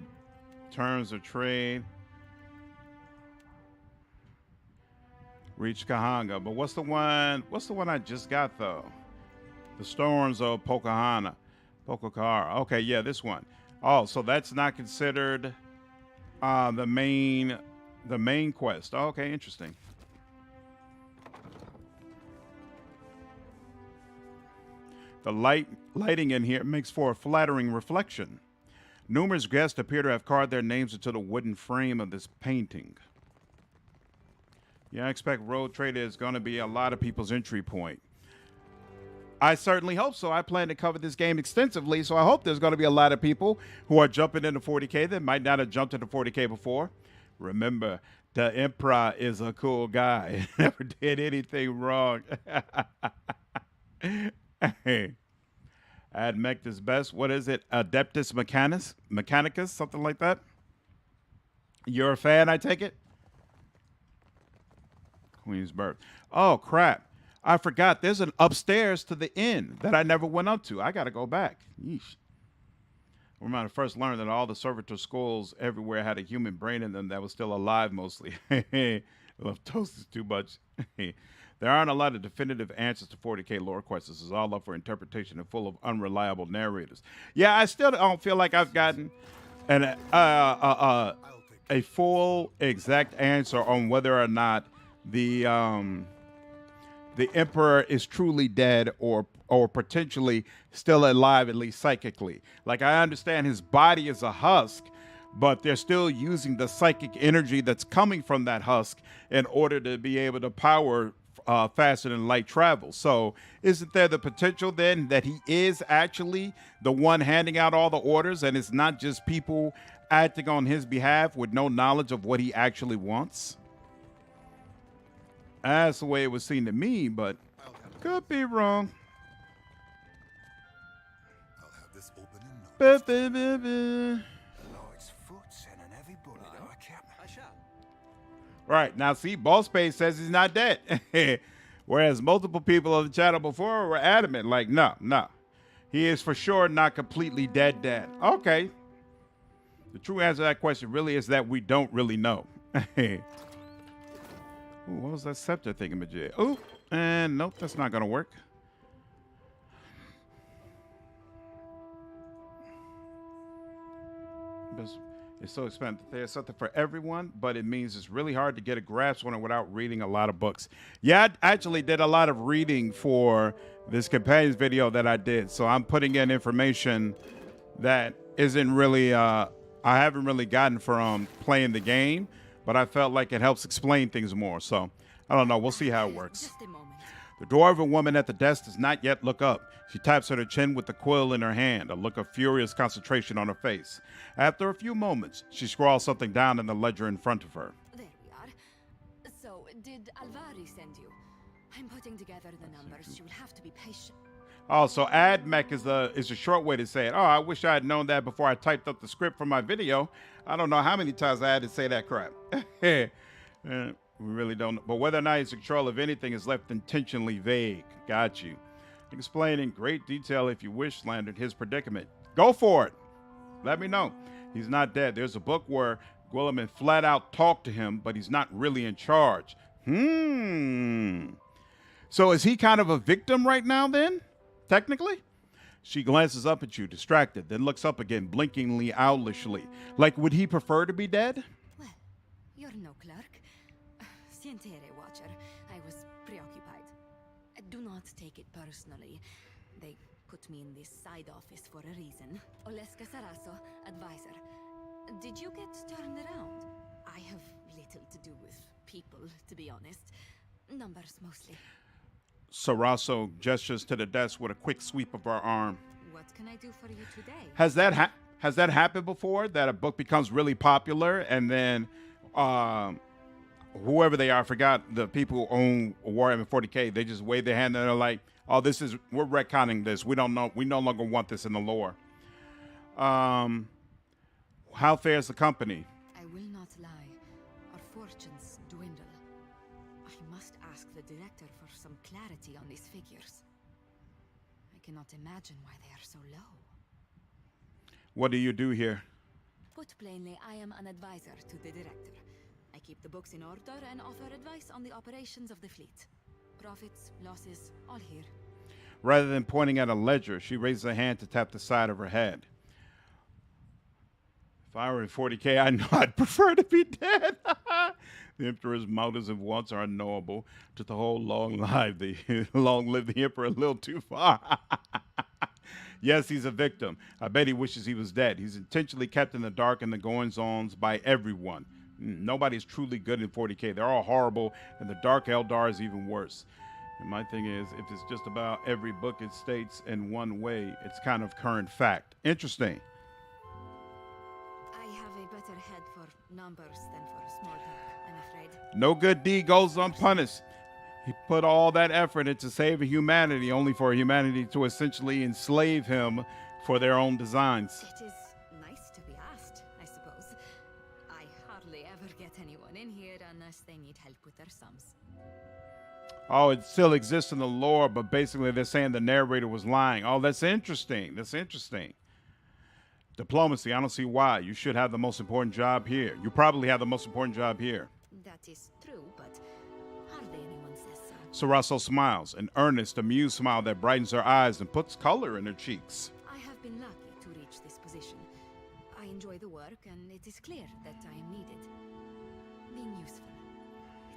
terms of trade. Reach Kahanga. But what's the one I just got though? The Storms of Pocahontas. Pocahontas. Okay, yeah, this one. Oh, so that's not considered the main quest. Oh, okay, interesting. The lighting in here makes for a flattering reflection. Numerous guests appear to have carved their names into the wooden frame of this painting. Yeah, I expect Road Trader is going to be a lot of people's entry point. I certainly hope so. I plan to cover this game extensively, so I hope there's going to be a lot of people who are jumping into 40K that might not have jumped into 40K before. Remember, the Emperor is a cool guy. Never did anything wrong. Admectus best. What is it? Adeptus Mechanicus? Something like that? You're a fan, I take it? Queensburg. Oh, crap. I forgot. There's an upstairs to the inn that I never went up to. I got to go back. Yeesh. I remember I first learned that all the servitor skulls everywhere had a human brain in them that was still alive mostly. I love toast too much. There aren't a lot of definitive answers to 40K lore quests. This is all up for interpretation and full of unreliable narrators. Yeah, I still don't feel like I've gotten a full exact answer on whether or not the Emperor is truly dead or potentially still alive, at least psychically. Like, I understand his body is a husk, but they're still using the psychic energy that's coming from that husk in order to be able to power faster than light travel. So isn't there the potential then that he is actually the one handing out all the orders and it's not just people acting on his behalf with no knowledge of what he actually wants? That's the way it was seen to me, but could be wrong. I'll have this open in no Ba-ba-ba-ba. light's foot and an heavy bullet out of cap. I shall. Right, now see, Boss Page says he's not dead. Whereas multiple people on the channel before were adamant, like, no. He is for sure not completely dead. Okay. The true answer to that question really is that we don't really know. Ooh, what was that scepter thingamajig? Ooh, and nope, that's not going to work. It's so expensive. There's something for everyone, but it means it's really hard to get a grasp on it without reading a lot of books. Yeah, I actually did a lot of reading for this companions video that I did. So I'm putting in information that isn't really, I haven't really gotten from playing the game, but I felt like it helps explain things more. So I don't know. We'll see how it works. The dwarven woman at the desk does not yet look up. She taps at her chin with the quill in her hand, a look of furious concentration on her face. After a few moments, she scrawls something down in the ledger in front of her. There we are. So, did Alvari send you? I'm putting together the numbers. You will have to be patient. Oh, so AdMech is a short way to say it. Oh, I wish I had known that before I typed up the script for my video. I don't know how many times I had to say that crap. We really don't know. But whether or not he's in control of anything is left intentionally vague. Got you. Explain in great detail, if you wish, Slandered, his predicament. Go for it. Let me know. He's not dead. There's a book where Guilliman flat out talked to him, but he's not really in charge. So is he kind of a victim right now then? Technically? She glances up at you, distracted, then looks up again, blinkingly owlishly. Like, would he prefer to be dead? Well, you're no clerk. Sientere, Watcher. I was preoccupied. Do not take it personally. They put me in this side office for a reason. Oleska Saraso, advisor. Did you get turned around? I have little to do with people, to be honest. Numbers mostly. Saraso gestures to the desk with a quick sweep of her arm. What can I do for you today? Has that happened before? That a book becomes really popular and then whoever they are, I forgot the people who own Warhammer 40K, they just wave their hand and they're like, oh, we're retconning this. We don't know. We no longer want this in the lore. How fares the company? I will not lie. Our fortunes dwindle. I must ask the director for some clarity on these figures. I cannot imagine why they are so low. What do you do here? Put plainly, I am an advisor to the director. I keep the books in order and offer advice on the operations of the fleet. Profits, losses, all here. Rather than pointing at a ledger, she raises a hand to tap the side of her head. If I were in 40K, I know I'd prefer to be dead. The Emperor's motives and wants are unknowable. To the whole long live the Emperor a little too far. Yes, he's a victim. I bet he wishes he was dead. He's intentionally kept in the dark and the goings-ons by everyone. Nobody's truly good in 40K. They're all horrible, and the Dark Eldar is even worse. And my thing is, if it's just about every book it states in one way, it's kind of current fact. Interesting. I have a better head for numbers than for small talk, I'm afraid. No good deed goes unpunished. He put all that effort into saving humanity, only for humanity to essentially enslave him for their own designs. It is nice to be asked, I suppose. I hardly ever get anyone in here unless they need help with their sums. Oh, it still exists in the lore, but basically they're saying the narrator was lying. Oh, that's interesting. That's interesting. Diplomacy, I don't see why. You should have the most important job here. You probably have the most important job here. That is true, but hardly anyone says so. Saraso smiles, an earnest, amused smile that brightens her eyes and puts color in her cheeks. I have been lucky to reach this position. I enjoy the work, and it is clear that I am needed. Being useful.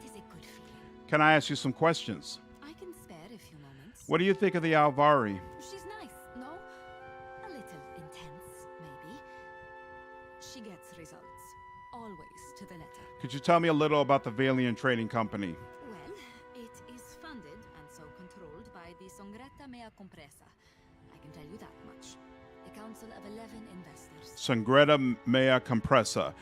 It is a good feeling. Can I ask you some questions? I can spare a few moments. What do you think of the Alvari? She's nice, no? A little intense, maybe. She gets results. Always to the letter. Could you tell me a little about the Valiant Trading Company? Well, it is funded and so controlled by the Songretta Mea Compressa. I can tell you that much. A council of 11 investors. Sangreta Mea Compressa,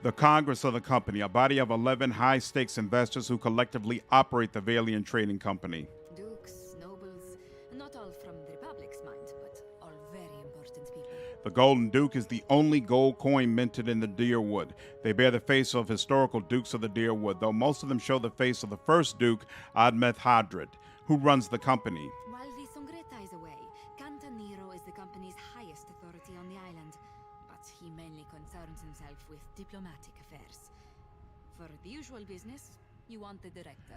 the Congress of the company, a body of 11 high-stakes investors who collectively operate the Valiant Trading Company. Dukes, nobles, not all from the Republic's mind, but all very important people. The Golden Duke is the only gold coin minted in the Deerwood. They bear the face of historical dukes of the Deerwood, though most of them show the face of the first Duke, Admeth Hadrid, who runs the company. While the Sangreta is away, Cantaniro is the company's highest authority on the island, but he mainly concerns himself with diplomatic affairs. For the usual business, you want the director.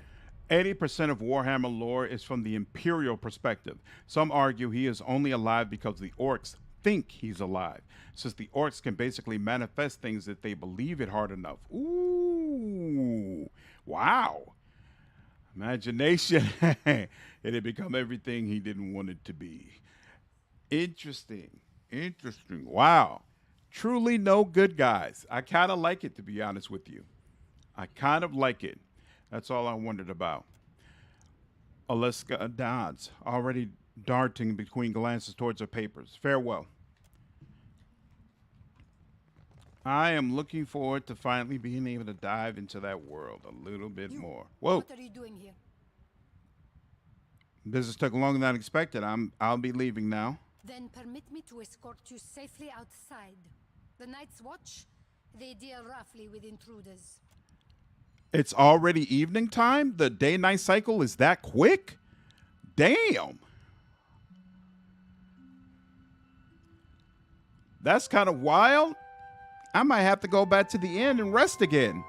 80% of Warhammer lore is from the Imperial perspective. Some argue he is only alive because the orcs think he's alive, since the orcs can basically manifest things if they believe it hard enough. Ooh, wow. Imagination. It had become everything he didn't want it to be. Interesting. Interesting. Wow. Truly no good guys. I kind of like it, to be honest with you. I kind of like it. That's all I wondered about. Aliska Dodds, already darting between glances towards her papers. Farewell. I am looking forward to finally being able to dive into that world a little bit more. Whoa. What are you doing here? Business took longer than expected. I'll be leaving now. Then permit me to escort you safely outside. The Night's Watch, they deal roughly with intruders. It's already evening time? The day-night cycle is that quick? Damn. That's kind of wild. I might have to go back to the inn and rest again.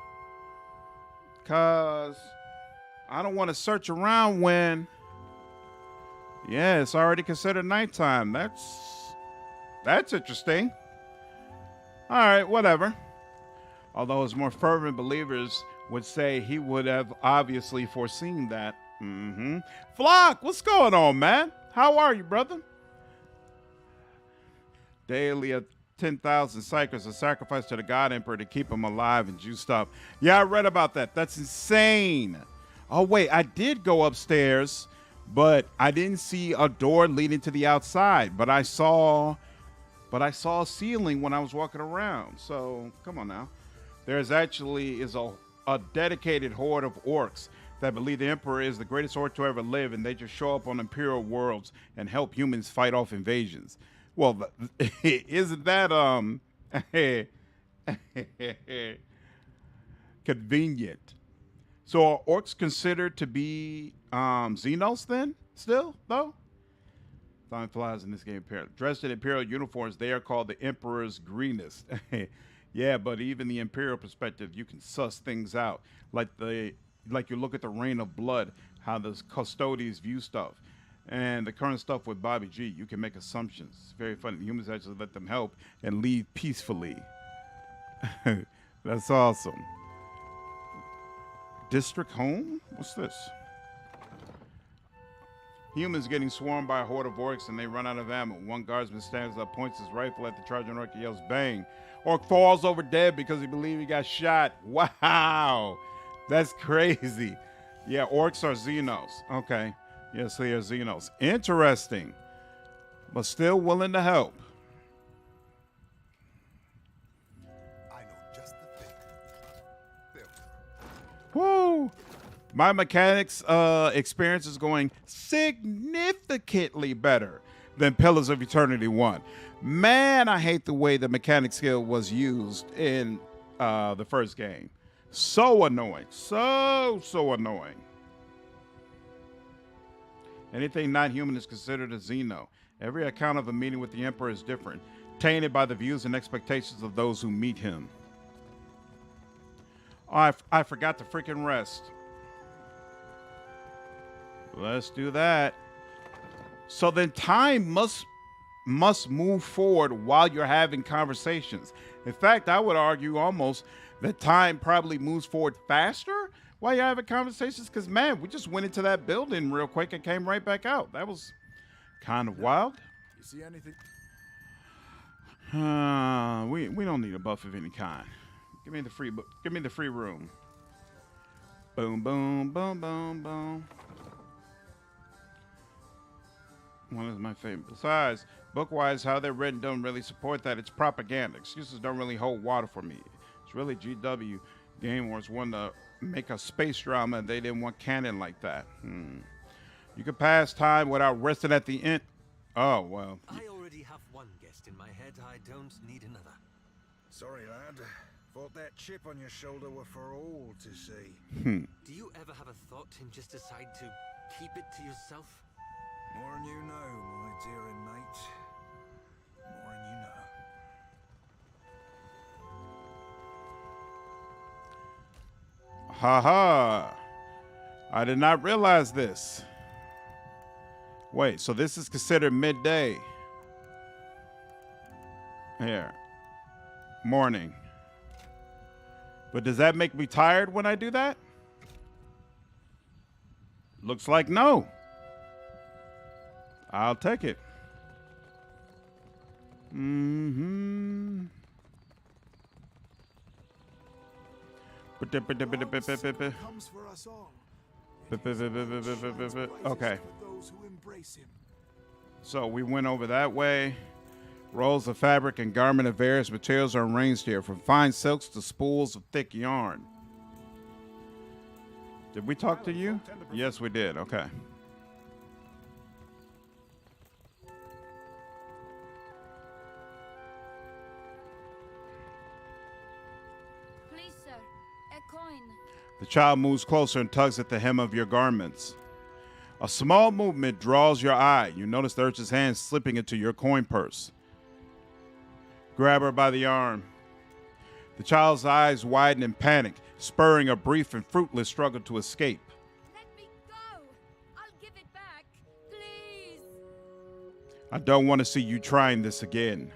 Because I don't want to search around when... Yeah, it's already considered nighttime. That's interesting. All right, whatever. Although his more fervent believers would say he would have obviously foreseen that. Flock, what's going on, man? How are you, brother? Daily 10,000 psychers are sacrificed to the God Emperor to keep him alive and juiced up. Yeah, I read about that. That's insane. Oh, wait, I did go upstairs, but I didn't see a door leading to the outside. But I saw a ceiling when I was walking around. So, come on now. There's actually a dedicated horde of orcs that believe the Emperor is the greatest orc to ever live, and they just show up on Imperial worlds and help humans fight off invasions. Well, isn't that convenient? So are orcs considered to be Xenos then? Still, though? Time flies in this game. Dressed in Imperial uniforms, they are called the Emperor's Greenest. Yeah, but even the Imperial perspective, you can suss things out. Like you look at the Reign of Blood, how the custodians view stuff. And the current stuff with Bobby G, you can make assumptions. It's very funny. Humans actually let them help and leave peacefully. That's awesome. District Home? What's this? Humans getting swarmed by a horde of orcs and they run out of ammo. One guardsman stands up, points his rifle at the charging orc, and yells, "Bang!" Orc falls over dead because he believed he got shot. Wow. That's crazy. Yeah, orcs are Xenos. Okay. Yes, they are Xenos. Interesting. But still willing to help. I know just the thing. Woo! My mechanics experience is going significantly better than Pillars of Eternity 1. Man, I hate the way the mechanic skill was used in the first game. So annoying. So annoying. Anything not human is considered a Xeno. Every account of a meeting with the Emperor is different, tainted by the views and expectations of those who meet him. Oh, I forgot to freaking rest. Let's do that. So then time must move forward while you're having conversations. In fact, I would argue almost that time probably moves forward faster while you're having conversations, because, man, we just went into that building real quick and came right back out. That was kind of wild. You see anything? We don't need a buff of any kind. Give me the free book. Give me the free room. Boom, boom, boom, boom, boom. One is my favorite. Besides, book-wise, how they're written don't really support that. It's propaganda. Excuses don't really hold water for me. It's really GW. Game Wars wanted to make a space drama, and they didn't want canon like that. You could pass time without resting at the end. Oh, well. I already have one guest in my head. I don't need another. Sorry, lad. Thought that chip on your shoulder were for all to see. Do you ever have a thought and just decide to keep it to yourself? More than you know, my dear inmate. More than you know. Ha. I did not realize this. Wait, so this is considered midday. Here. Morning. But does that make me tired when I do that? Looks like no. I'll take it. Comes for us all. Okay. For those who embrace him. So we went over that way. Rolls of fabric and garment of various materials are arranged here, from fine silks to spools of thick yarn. Did we talk to you? Yes, we did. Okay. Please, sir, a coin. The child moves closer and tugs at the hem of your garments. A small movement draws your eye. You notice the urchin's hand slipping into your coin purse. Grab her by the arm. The child's eyes widen in panic, spurring a brief and fruitless struggle to escape. Let me go. I'll give it back. Please. I don't want to see you trying this again.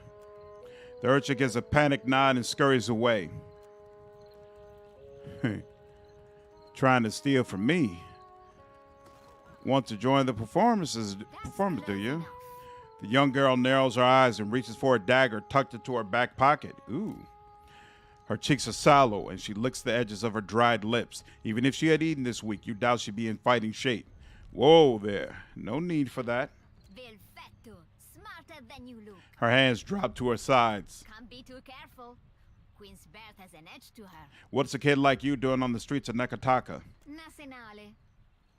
The urchin gives a panicked nod and scurries away. Trying to steal from me. Want to join the performance, do you? The young girl narrows her eyes and reaches for a dagger tucked into her back pocket. Ooh. Her cheeks are sallow, and she licks the edges of her dried lips. Even if she had eaten this week, you doubt she'd be in fighting shape. Whoa there. No need for that. Perfetto. Smarter than you look. Her hands drop to her sides. Can't be too careful. Queen's birth has an edge to her. What's a kid like you doing on the streets of Nekataka? Nacionale.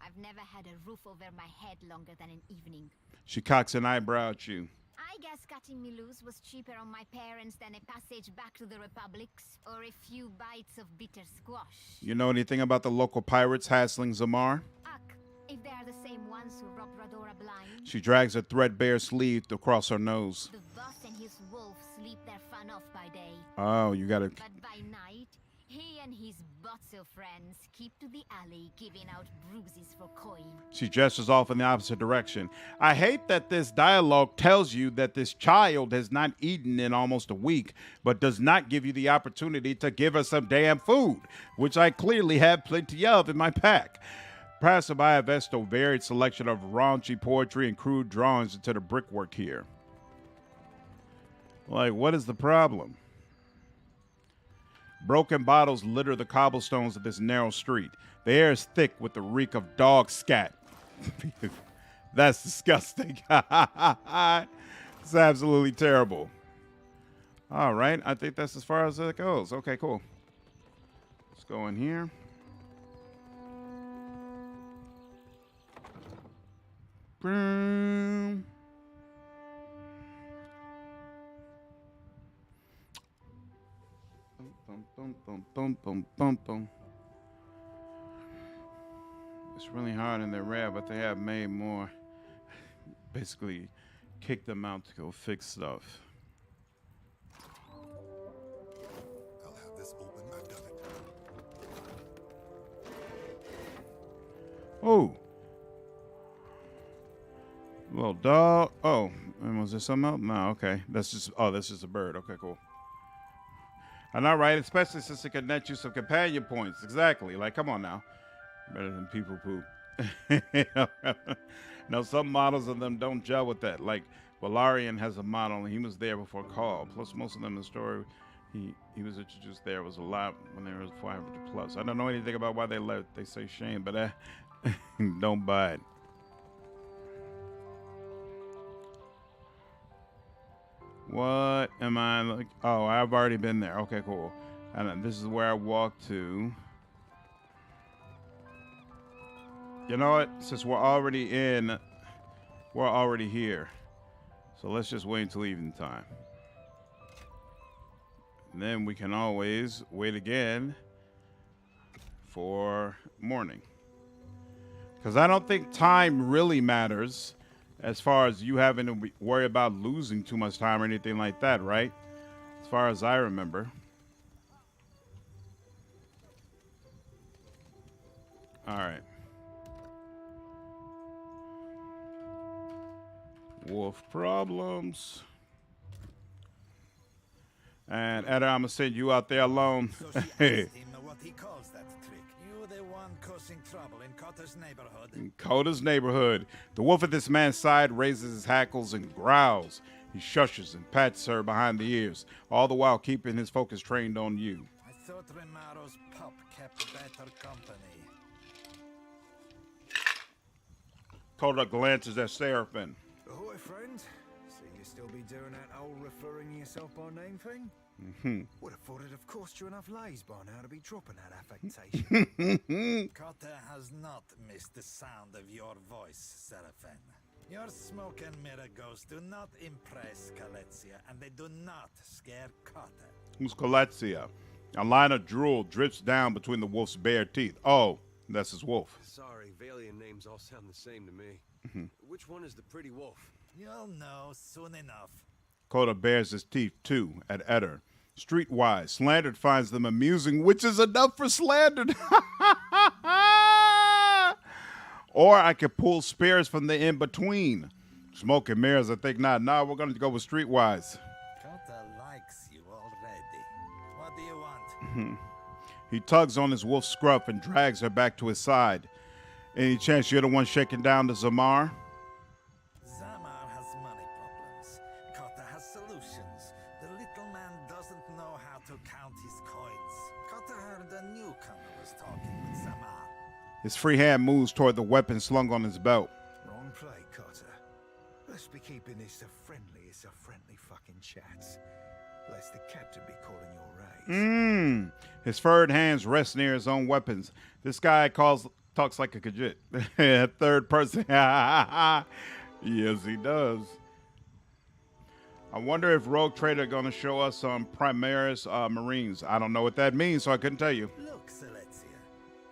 I've never had a roof over my head longer than an evening. She cocks an eyebrow at you. I guess cutting me loose was cheaper on my parents than a passage back to the Republics or a few bites of bitter squash. You know anything about the local pirates hassling Zamar? If they are the same ones who robbed Radora blind. She drags a threadbare sleeve across her nose. The boss and his wolf sleep their fun off by day. Oh, you gotta... But by night, he and his botzo friends keep to the alley giving out bruises for coin. She gestures off in the opposite direction. I hate that this dialogue tells you that this child has not eaten in almost a week, but does not give you the opportunity to give her some damn food, which I clearly have plenty of in my pack. Passerby invests a varied selection of raunchy poetry and crude drawings into the brickwork here. Like, what is the problem? Broken bottles litter the cobblestones of this narrow street. The air is thick with the reek of dog scat. That's disgusting. It's absolutely terrible. All right, I think that's as far as it goes. Okay, cool. Let's go in here. Boom. Boom. It's really hard and they're rare, but they have made more. Basically, kick them out to go fix stuff. I'll have this open. I've done it. Oh. Little dog. Oh, and was there something else? No, okay. That's just a bird. Okay, cool. I know, right? Especially since it can net you some companion points. Exactly. Like, come on now. Better than people poop. No, some models of them don't gel with that. Like, Valarian has a model, and he was there before Call. Plus, most of them in the story, he was introduced there was a lot when they were 500 plus. I don't know anything about why they left. They say shame, but don't buy it. What am I like? Oh, I've already been there. Okay, cool. And then this is where I walk to. You know what? Since we're already here. So let's just wait until evening time. And then we can always wait again for morning. Because I don't think time really matters as far as you having to worry about losing too much time or anything like that, right? As far as I remember. All right. Wolf problems. And Edda, I'm gonna send you out there alone. So she asked him what he calls that trick. You the one causing trouble in Cotter's neighborhood. In Coda's neighborhood. The wolf at this man's side raises his hackles and growls. He shushes and pats her behind the ears, all the while keeping his focus trained on you. I thought Remaro's pup kept better company. Coda glances at Seraphim. Ahoy, friend. So you still be doing that old referring yourself by name thing? Mm-hmm. Would have thought it'd have cost you enough lays by now to be dropping that affectation. Cotter has not missed the sound of your voice, Seraphim. Your smoke and mirror ghosts do not impress Kaletzia, and they do not scare Cotter. Who's Kaletzia? A line of drool drips down between the wolf's bare teeth. Oh, that's his wolf. Sorry, Valian names all sound the same to me. Mm-hmm. Which one is the pretty wolf? You'll know soon enough. Coda bares his teeth, too, at Eder. Streetwise, Slandered finds them amusing, which is enough for Slandered. Or I could pull spares from the in-between. Smoke and mirrors, I think not. Nah, we're going to go with Streetwise. Cotter likes you already. What do you want? He tugs on his wolf scruff and drags her back to his side. Any chance you're the one shaking down the Zamar? Zamar has money problems. Cotter has solutions. The little man doesn't know how to count his coins. Cotter heard a newcomer was talking with Zamar. His free hand moves toward the weapon slung on his belt. Wrong play, Cotter. Let's be keeping this a friendly fucking chat. Lest the captain be calling your raise. His furred hands rest near his own weapons. This guy talks like a Khajiit. Third person. Yes, he does. I wonder if Rogue Trader going to show us some Primaris Marines. I don't know what that means, so I couldn't tell you. Look, Selexia,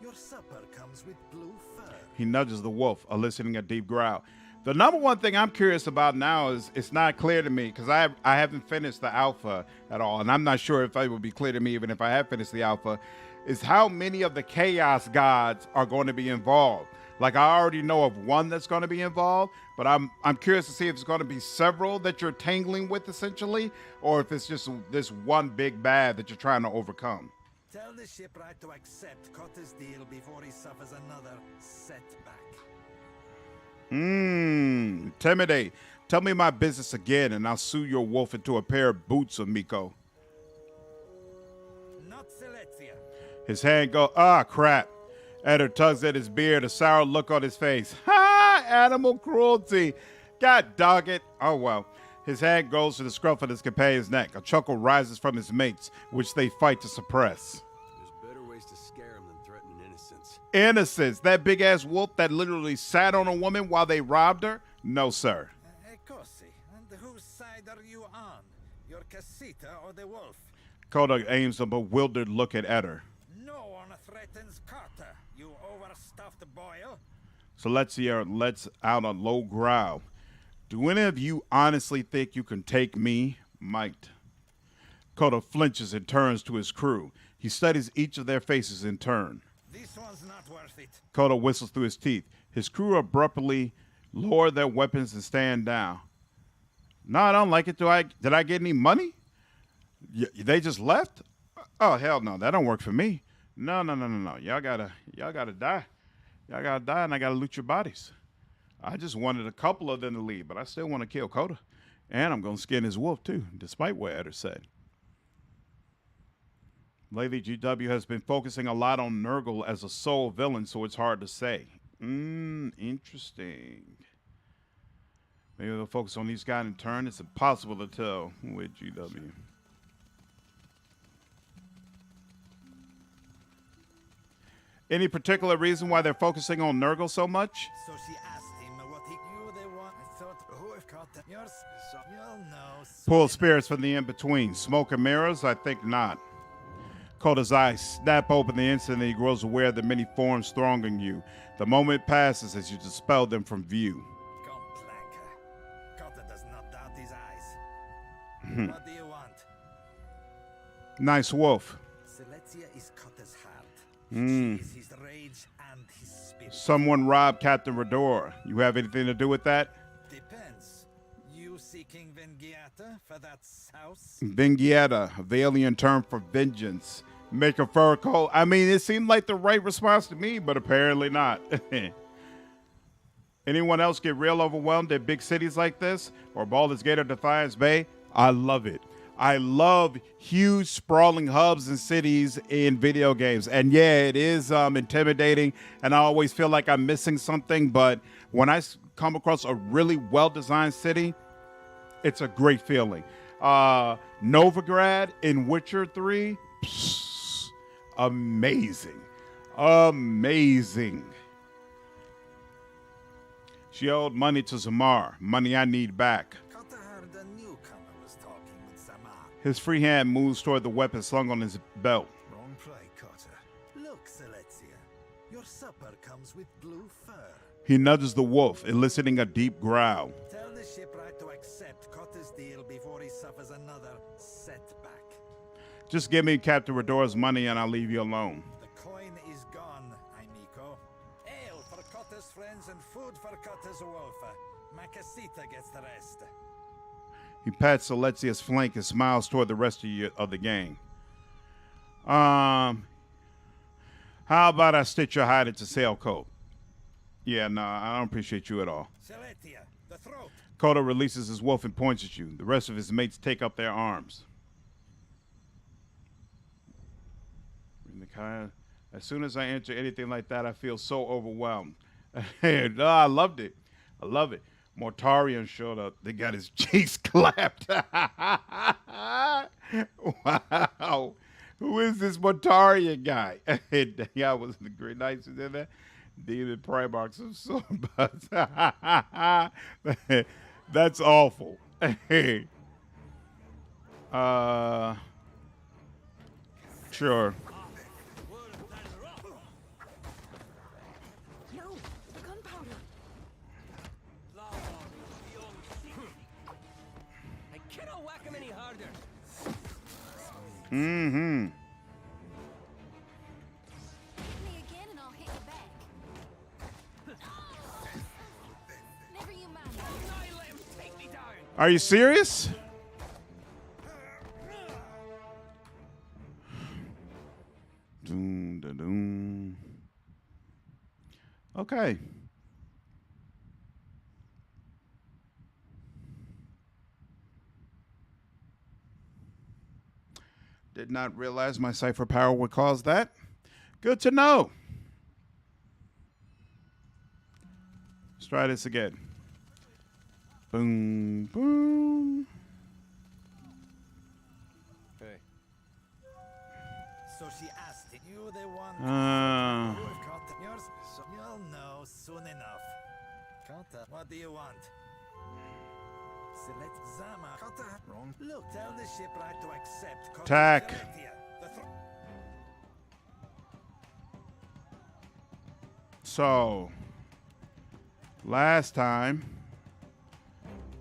your supper comes with blue fur. He nudges the wolf, eliciting a deep growl. The number one thing I'm curious about now is it's not clear to me because I haven't finished the alpha at all, and I'm not sure if it will be clear to me even if I have finished the alpha, is how many of the chaos gods are going to be involved. Like I already know of one that's going to be involved, but I'm curious to see if it's going to be several that you're tangling with essentially, or if it's just this one big bad that you're trying to overcome. Tell the shipwright to accept Cotter's deal before he suffers another setback. Intimidate. Tell me my business again, and I'll sue your wolf into a pair of boots, Amico. Not Selexia. His hand crap. Eder tugs at his beard, a sour look on his face. Animal cruelty. God dog it. Oh, well. His hand goes to the scruff of his companion's neck. A chuckle rises from his mates, which they fight to suppress. There's better ways to scare him than threatening innocence. Innocence. That big-ass wolf that literally sat on a woman while they robbed her? No, sir. Kosi, and whose side are you on? Your Casita or the wolf? Coda aims a bewildered look at Eder. No one threatens Cotter, you overstuffed boil. Selexia lets out a low growl. Do any of you honestly think you can take me? Might. Coda flinches and turns to his crew. He studies each of their faces in turn. This one's not worth it. Coda whistles through his teeth. His crew abruptly lower their weapons and stand down. No, I don't like it. Did I get any money? They just left? Oh, hell no. That don't work for me. No. Y'all gotta die. Y'all gotta die, and I gotta loot your bodies. I just wanted a couple of them to leave, but I still want to kill Coda. And I'm going to skin his wolf, too, despite what Eder said. Lately, GW has been focusing a lot on Nurgle as a sole villain, so it's hard to say. Interesting. Maybe they'll focus on each guy in turn. It's impossible to tell with GW. Any particular reason why they're focusing on Nurgle so much? So she asked him what he you they want. I thought, who have caught that? Yours? You'll know. Pull spirits from the in-between. Smoke and mirrors? I think not. Coda's eyes snap open the instant he grows aware of the many forms thronging you. The moment passes as you dispel them from view. Cotta does not doubt his eyes. What do you want? Nice wolf. Silesia is Cotta's heart. Mm. She is his rage and his spirit. Someone robbed Captain Rador. You have anything to do with that? Depends. You seeking Vengiata for that house? Vengiata, a Valian term for vengeance. Make a fur coat. I mean, it seemed like the right response to me, but apparently not. Anyone else get real overwhelmed at big cities like this? Or Baldur's Gate or Defiance Bay? I love it. I love huge sprawling hubs and cities in video games. And yeah, it is intimidating, and I always feel like I'm missing something. But when I come across a really well-designed city, it's a great feeling. Novigrad in Witcher 3, amazing. Amazing. She owed money to Zamar, money I need back. Cotta heard a newcomer was talking with Samar. His free hand moves toward the weapon slung on his belt. Wrong play, Cotta. Look, Silesia, your supper comes with blue fur. He nudges the wolf, eliciting a deep growl. Tell the shipwright to accept Cotta's deal before he suffers another setback. Just give me Captain Rador's money and I'll leave you alone. The coin is gone, amico. Ale for Cotta's friends and food for Cotta's wolf. Macasita gets the rest. He pats Alexia's flank and smiles toward the rest of the gang. How about I stitch your hide into sailcoat? Yeah, no, I don't appreciate you at all. Silesia, the throat. Coda releases his wolf and points at you. The rest of his mates take up their arms. As soon as I enter anything like that, I feel so overwhelmed. No, I loved it. I love it. Mortarion showed up. They got his cheeks clapped. Wow. Who is this Mortarion guy? Yeah, was the Great Knights in there. Demon Primarchs of Swordbutts. That's awful. Sure. No, the gunpowder. I cannot whack him any harder. Mm-hmm. Hit me again and I'll hit you back. Never you mind. Let him take me down. Are you serious? Doom, da, doom. Okay. Did not realize my cipher power would cause that. Good to know. Let's try this again. Boom, boom. Hey. So she asked if you the one who Uh. have caught yours. So you'll know soon enough. Cotta, what do you want? Select Zama. Cotta, wrong. Look, tell the shipwright to accept. Cotta Attack. Silesia. So, last time,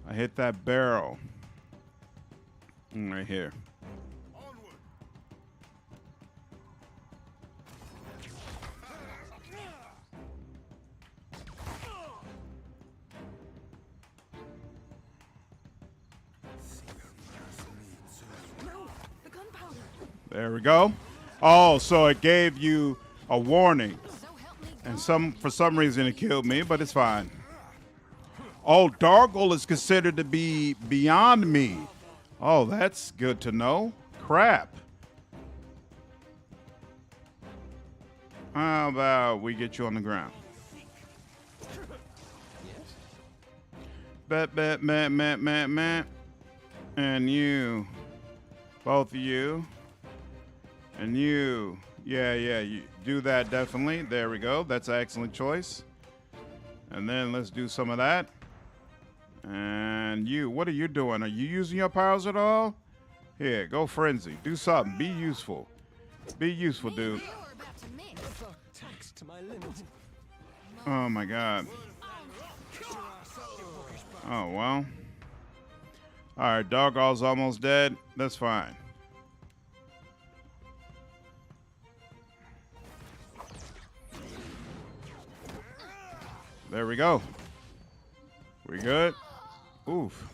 I hit that barrel. Right here. No, the gunpowder. There we go. Oh, so it gave you a warning. And for some reason it killed me, but it's fine. Oh, Dargle is considered to be beyond me. Oh, that's good to know. Crap. How about we get you on the ground? Bet. And you. Both of you. And you. Yeah, you do that definitely. There we go. That's an excellent choice. And then let's do some of that. And you, what are you doing? Are you using your powers at all? Here, go frenzy. Do something. Be useful. Be useful, dude. Oh my god. Oh well. Alright, Doggall's almost dead. That's fine. There we go. We good? Oof.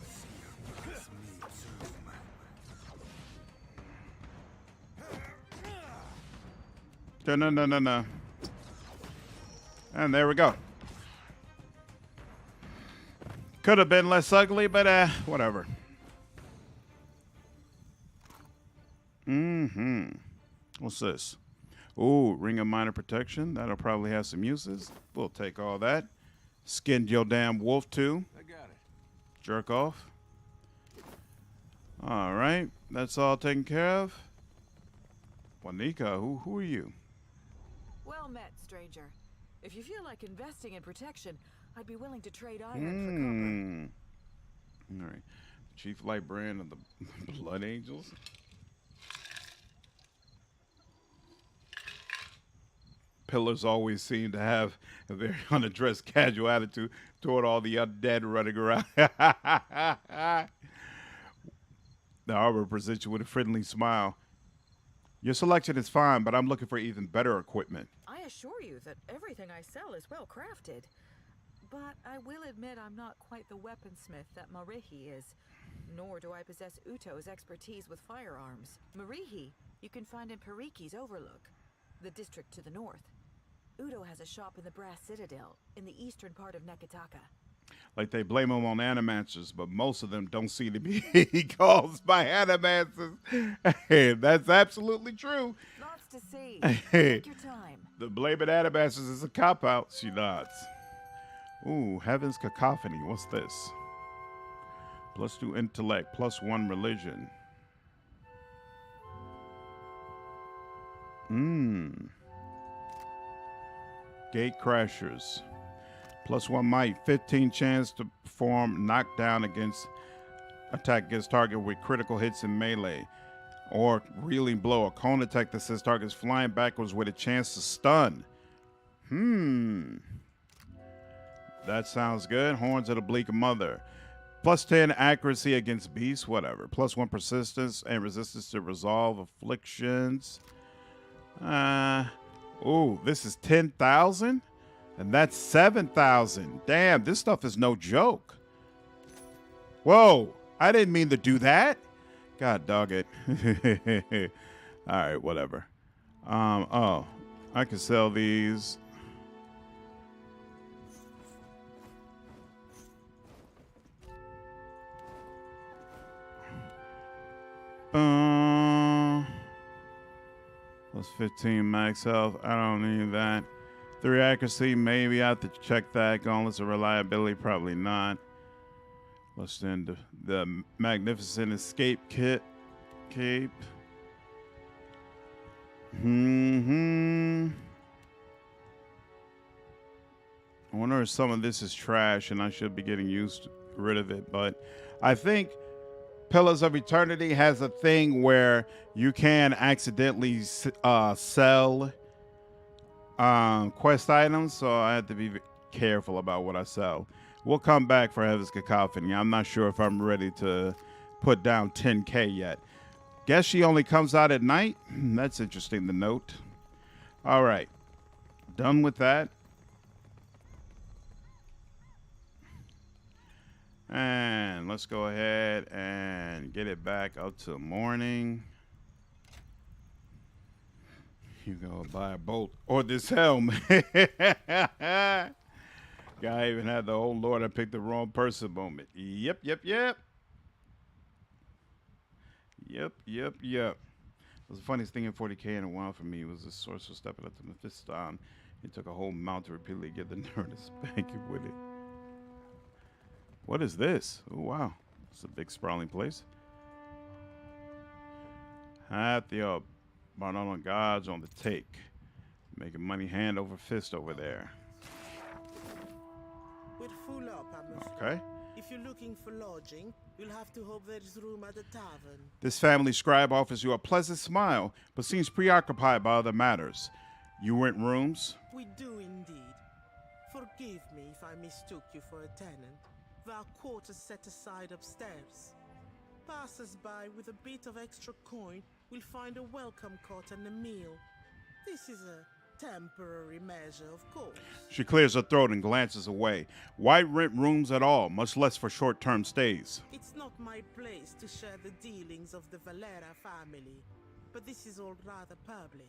No. And there we go. Could have been less ugly, but whatever. What's this? Ooh, Ring of Minor Protection. That'll probably have some uses. We'll take all that. Skinned your damn wolf, too. I got it. Jerk off. All right. That's all taken care of. Juanica, who are you? Well met, stranger. If you feel like investing in protection, I'd be willing to trade iron for copper. All right. Chief Librarian of the Blood Angels. Pillars always seem to have a very unaddressed casual attitude toward all the undead running around. The Arbor presents you with a friendly smile. Your selection is fine, but I'm looking for even better equipment. I assure you that everything I sell is well crafted. But I will admit I'm not quite the weaponsmith that Marihi is. Nor do I possess Uto's expertise with firearms. Marihi, you can find in Pariki's Overlook, the district to the north. Uto has a shop in the Brass Citadel, in the eastern part of Neketaka. Like they blame him on animancers, but most of them don't seem to be caused by animancers. Hey, that's absolutely true. Lots to see. Hey, take your time. The blame it animancers is a cop-out. She nods. Ooh, Heaven's Cacophony. What's this? +2 intellect, +1 religion. Gate Crashers. +1 might, 15 chance to perform knockdown attack against target with critical hits in melee. Or reeling blow, a cone attack that says target's flying backwards with a chance to stun. That sounds good. Horns of the Bleak Mother. +10 accuracy against beasts, whatever. +1 persistence and resistance to resolve afflictions. Ooh, this is 10,000? And that's 7,000. Damn, this stuff is no joke. Whoa, I didn't mean to do that. God dog it. All right, whatever. Oh, I can sell these. +15 max health. I don't need that. 3 accuracy, maybe I have to check that. Gauntlets of reliability, probably not. Let's send the Magnificent Escape Kit. Cape. I wonder if some of this is trash and I should be getting rid of it, but I think Pillars of Eternity has a thing where you can accidentally sell quest items, so I have to be careful about what I sell. We'll come back for Heaven's Cacophony. I'm not sure if I'm ready to put down 10K yet. Guess she only comes out at night? That's interesting to note. All right. Done with that. And let's go ahead and get it back up to morning. You go buy a bolt or this helmet. Guy even had the "oh Lord, I picked the wrong person" moment. Yep. It was the funniest thing in 40K in a while for me was the sorcerer stepping up to Mephiston. It took a whole mount to repeatedly get the nerd to spank you with it. What is this? Oh, wow. It's a big sprawling place. Hat the Barnum gods on the take. Making money hand over fist over there. We're full up, I'm afraid. Okay. If you're looking for lodging, you'll have to hope there's room at the tavern. This family scribe offers you a pleasant smile, but seems preoccupied by other matters. You rent rooms? We do indeed. Forgive me if I mistook you for a tenant. There are quarters set aside upstairs. Passers-by with a bit of extra coin will find a welcome cot and a meal. This is a temporary measure, of course. She clears her throat and glances away. Why rent rooms at all, much less for short-term stays? It's not my place to share the dealings of the Valera family, but this is all rather public.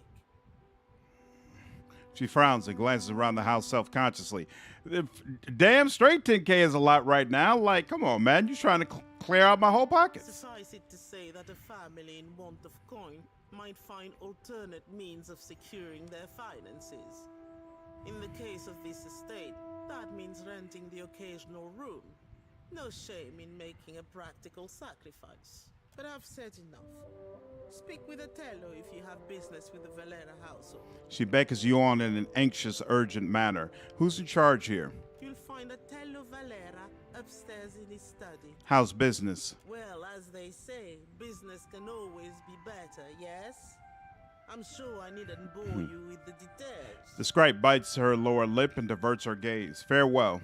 She frowns and glances around the house self-consciously. Damn straight 10K is a lot right now. Like, come on, man. You trying to clear out my whole pockets. Suffice it to say that a family in want of coin might find alternate means of securing their finances. In the case of this estate, that means renting the occasional room. No shame in making a practical sacrifice. But I've said enough. Speak with Otello if you have business with the Valera household. She beckons you on in an anxious, urgent manner. Who's in charge here? You'll find Otello Valera upstairs in his study. How's business? Well, as they say, business can always be better, yes? I'm sure I needn't bore you with the details. The scribe bites her lower lip and diverts her gaze. Farewell.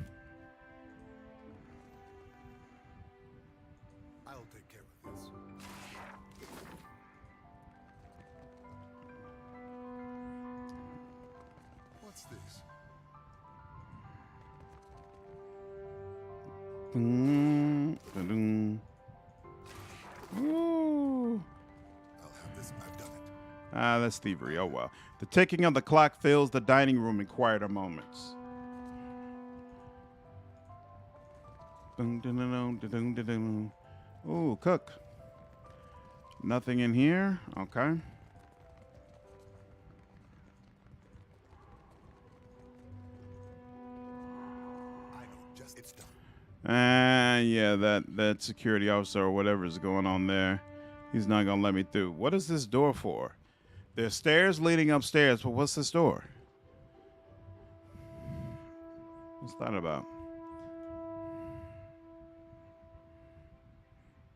I'll take care of this. What's this? Ooh. I'll have this. I've done it. Ah, that's thievery. Oh, well. The ticking of the clock fills the dining room in quieter moments. Ooh, cook. Nothing in here. Okay. It's done. Yeah, that security officer or whatever is going on there, he's not gonna let me through. What is this door for? There's stairs leading upstairs, but what's this door? What's that about?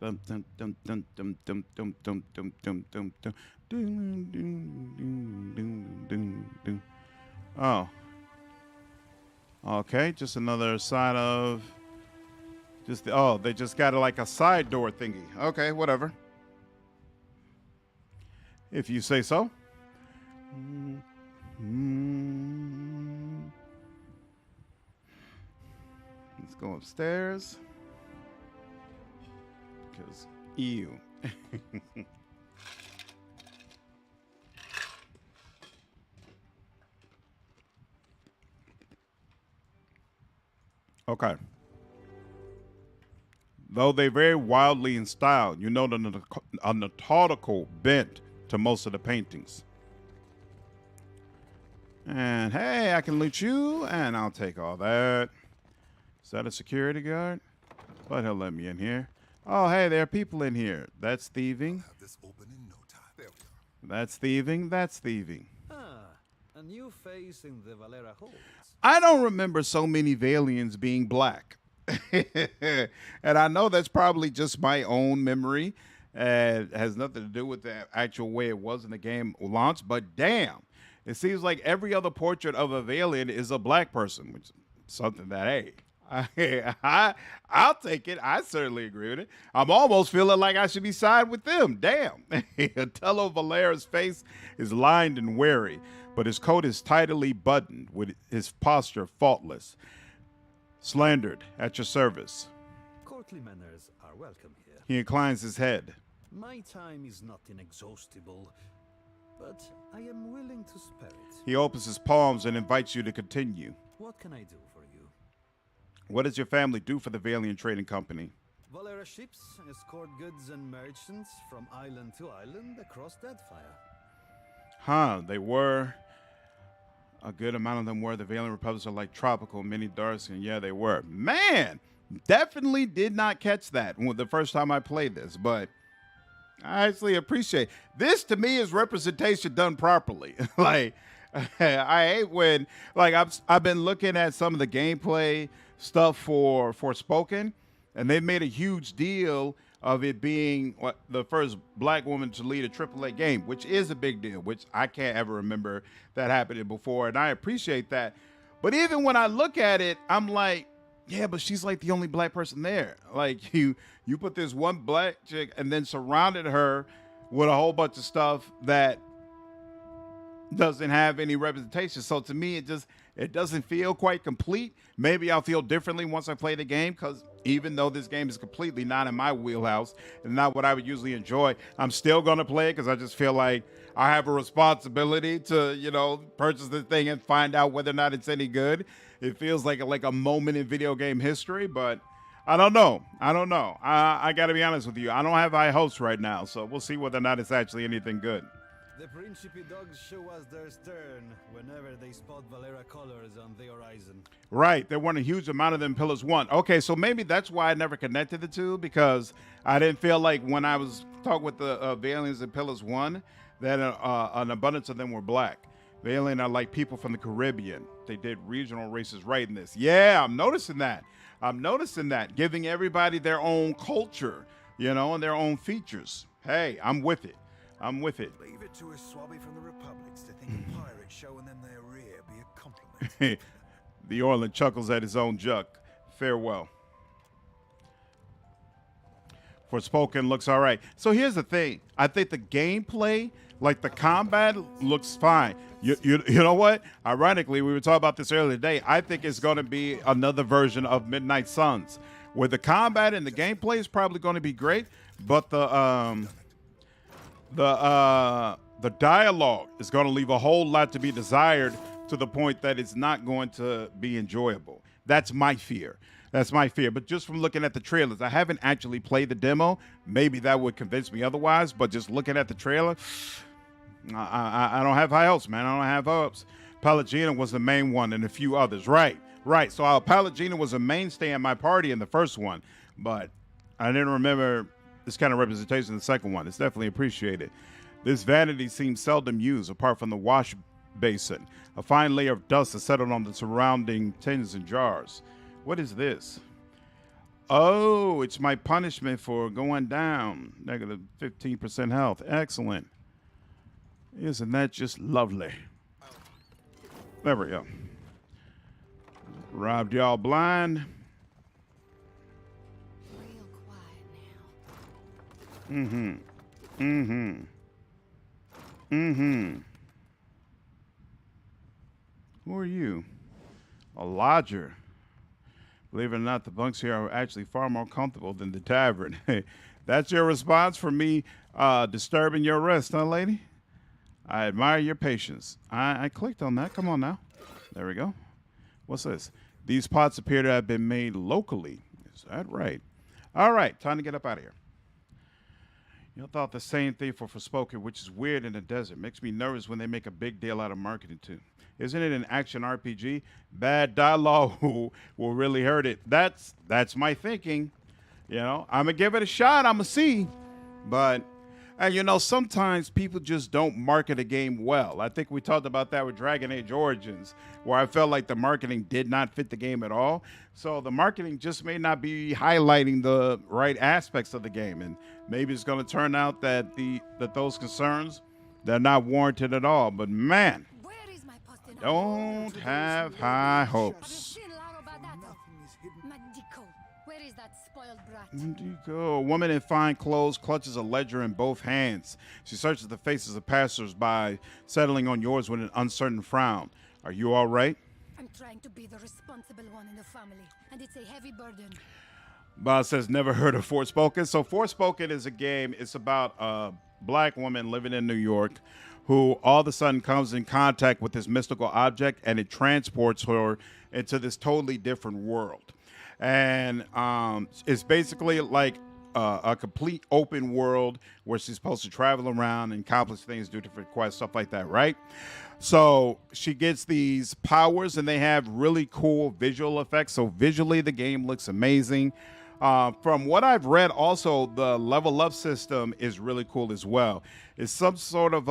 Dum dum dum dum dum dum dum dum dum dum dum dum dum dum dum dum. Oh. Okay, just another side of just they just got like a side door thingy. Okay, whatever. If you say so. Let's go upstairs. Because ew. Okay. Though they vary wildly in style, you note a methodical bent to most of the paintings. And hey, I can loot you, and I'll take all that. Is that a security guard? But he'll let me in here. Oh, hey, there are people in here. That's thieving. I'll have this open in no time. There we are. That's thieving. That's thieving. A new face in the Valera holds. I don't remember so many Valians being black. And I know that's probably just my own memory. It has nothing to do with the actual way it was in the game launch. But damn, it seems like every other portrait of a Valiant is a black person, which is something that, hey, I'll take it. I certainly agree with it. I'm almost feeling like I should be side with them. Damn. Tello Valera's face is lined and wary, but his coat is tidily buttoned, with his posture faultless. Slandered, at your service. Courtly manners are welcome here. He inclines his head. My time is not inexhaustible, but I am willing to spare it. He opens his palms and invites you to continue. What can I do for you? What does your family do for the Valiant Trading Company? Valera ships escort goods and merchants from island to island across Deadfire. Huh, they were. A good amount of them were. The Valiant Republics are like tropical mini Darks, and yeah, they were. Man, Definitely did not catch that the first time I played this, but I actually appreciate this. To me is representation done properly. Like I hate when like I've been looking at some of the gameplay stuff for Forspoken, and they made a huge deal of it being the first black woman to lead a AAA game, which is a big deal, which I can't ever remember that happening before, and I appreciate that. But even when I look at it, I'm like, yeah, but she's like the only black person there. Like you put this one black chick and then surrounded her with a whole bunch of stuff that doesn't have any representation. So to me, it doesn't feel quite complete. Maybe I'll feel differently once I play the game, because even though this game is completely not in my wheelhouse and not what I would usually enjoy, I'm still going to play it because I just feel like I have a responsibility to, purchase the thing and find out whether or not it's any good. It feels like a moment in video game history, but I don't know. I got to be honest with you. I don't have high hopes right now, so we'll see whether or not it's actually anything good. The Principe dogs show us their stern whenever they spot Valera colors on the horizon. Right. There weren't a huge amount of them Pillars 1. Okay, so maybe that's why I never connected the two, because I didn't feel like when I was talking with the aliens in Pillars 1 that an abundance of them were black. The alien are like people from the Caribbean. They did regional races right in this. Yeah, I'm noticing that. Giving everybody their own culture, and their own features. Hey, I'm with it. Leave it to a swabby from the Republics to think a pirate showing them their rear be a compliment. The Orland chuckles at his own joke. Farewell. Forspoken looks all right. So here's the thing. I think the gameplay, like the combat, looks fine. You know what? Ironically, we were talking about this earlier today. I think it's going to be another version of Midnight Suns, where the combat and the gameplay is probably going to be great, but the dialogue is going to leave a whole lot to be desired, to the point that it's not going to be enjoyable. That's my fear. But just from looking at the trailers, I haven't actually played the demo. Maybe that would convince me otherwise, but just looking at the trailer, I don't have high hopes, man. I don't have hopes. Pallegina was the main one and a few others. Right. So Pallegina was a mainstay in my party in the first one, but I didn't remember this kind of representation in the second one. It's definitely appreciated. This vanity seems seldom used, apart from the wash basin. A fine layer of dust has settled on the surrounding tins and jars. What is this? Oh, it's my punishment for going down. Negative 15% health. Excellent. Isn't that just lovely? There we go. Robbed y'all blind. Real quiet now. Who are you? A lodger. Believe it or not, the bunks here are actually far more comfortable than the tavern. That's your response for me disturbing your rest, huh, lady? I admire your patience. I clicked on that. Come on now. There we go. What's this? These pots appear to have been made locally. Is that right? All right, time to get up out of here. You thought the same thing for Forspoken, which is weird in the desert. Makes me nervous when they make a big deal out of marketing too. Isn't it an action RPG? Bad dialogue will really hurt it. That's my thinking. I'm gonna give it a shot. I'm gonna see, but sometimes people just don't market a game well. I think we talked about that with Dragon Age Origins, where I felt like the marketing did not fit the game at all. So the marketing just may not be highlighting the right aspects of the game, and maybe it's going to turn out that those concerns, they're not warranted at all. But man, don't have high hopes. Where is that spoiled brat? Indigo. A woman in fine clothes clutches a ledger in both hands. She searches the faces of passers-by, settling on yours with an uncertain frown. Are you all right? I'm trying to be the responsible one in the family, and it's a heavy burden. Bob says, never heard of Forspoken. So Forspoken is a game. It's about a black woman living in New York who all of a sudden comes in contact with this mystical object, and it transports her into this totally different world. And it's basically like a complete open world where she's supposed to travel around and accomplish things, do different quests, stuff like that, right? So she gets these powers, and they have really cool visual effects. So visually, the game looks amazing. From what I've read, also the level up system is really cool as well. It's some sort of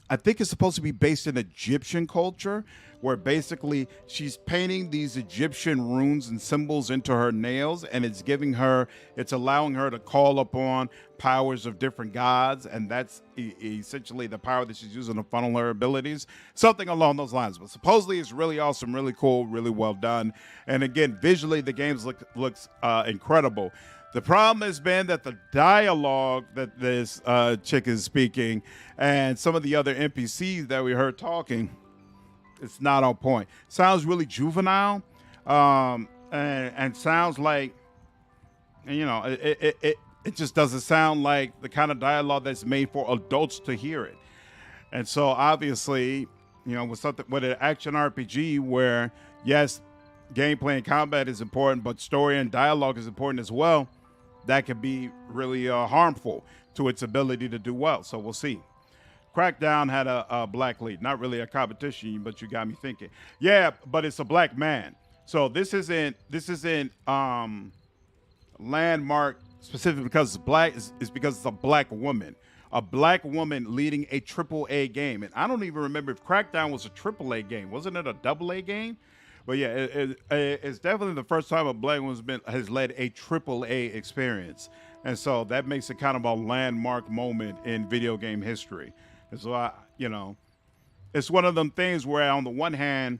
I think it's supposed to be based in Egyptian culture, where basically she's painting these Egyptian runes and symbols into her nails, and it's allowing her to call upon powers of different gods, and that's essentially the power that she's using to funnel her abilities, something along those lines. But supposedly it's really awesome, really cool, really well done, and again, visually the game looks incredible. The problem has been that the dialogue that this chick is speaking and some of the other NPCs that we heard talking, it's not on point. Sounds really juvenile, and sounds like, it just doesn't sound like the kind of dialogue that's made for adults to hear it. And so obviously, with an action RPG where, yes, gameplay and combat is important, but story and dialogue is important as well, that could be really harmful to its ability to do well. So we'll see. Crackdown had a black lead. Not really a competition, but you got me thinking. Yeah, but it's a black man. So this isn't landmark specifically because it's black. It's because it's a black woman. A black woman leading a AAA game. And I don't even remember if Crackdown was a AAA game. Wasn't it a AA game? But yeah, it's definitely the first time a black woman has led a AAA experience. And so that makes it kind of a landmark moment in video game history. And so, it's one of them things where on the one hand,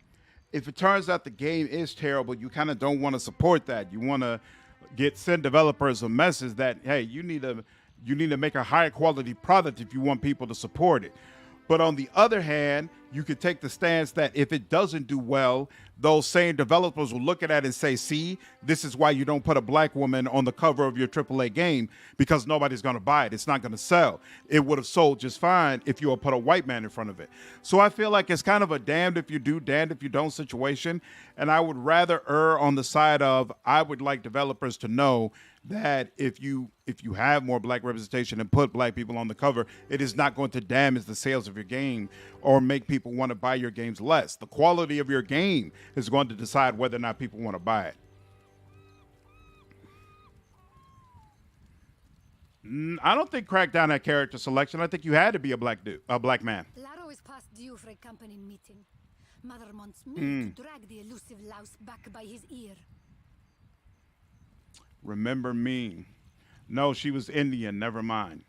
if it turns out the game is terrible, you kind of don't want to support that. You want to send developers a message that, hey, you need to make a higher quality product if you want people to support it. But on the other hand, you could take the stance that if it doesn't do well, those same developers will look at it and say, see, this is why you don't put a black woman on the cover of your AAA game, because nobody's going to buy it. It's not going to sell. It would have sold just fine if you would put a white man in front of it. So I feel like it's kind of a damned if you do, damned if you don't situation. And I would rather err on the side of, I would like developers to know that if you have more black representation and put black people on the cover, it is not going to damage the sales of your game or make people want to buy your games less. The quality of your game is going to decide whether or not people want to buy it. I don't think Crackdown had character selection. I think you had to be a black man. Laro is past due for a company meeting. Mother wants me to drag the elusive louse back by his ear. Remember me. No, she was Indian. Never mind.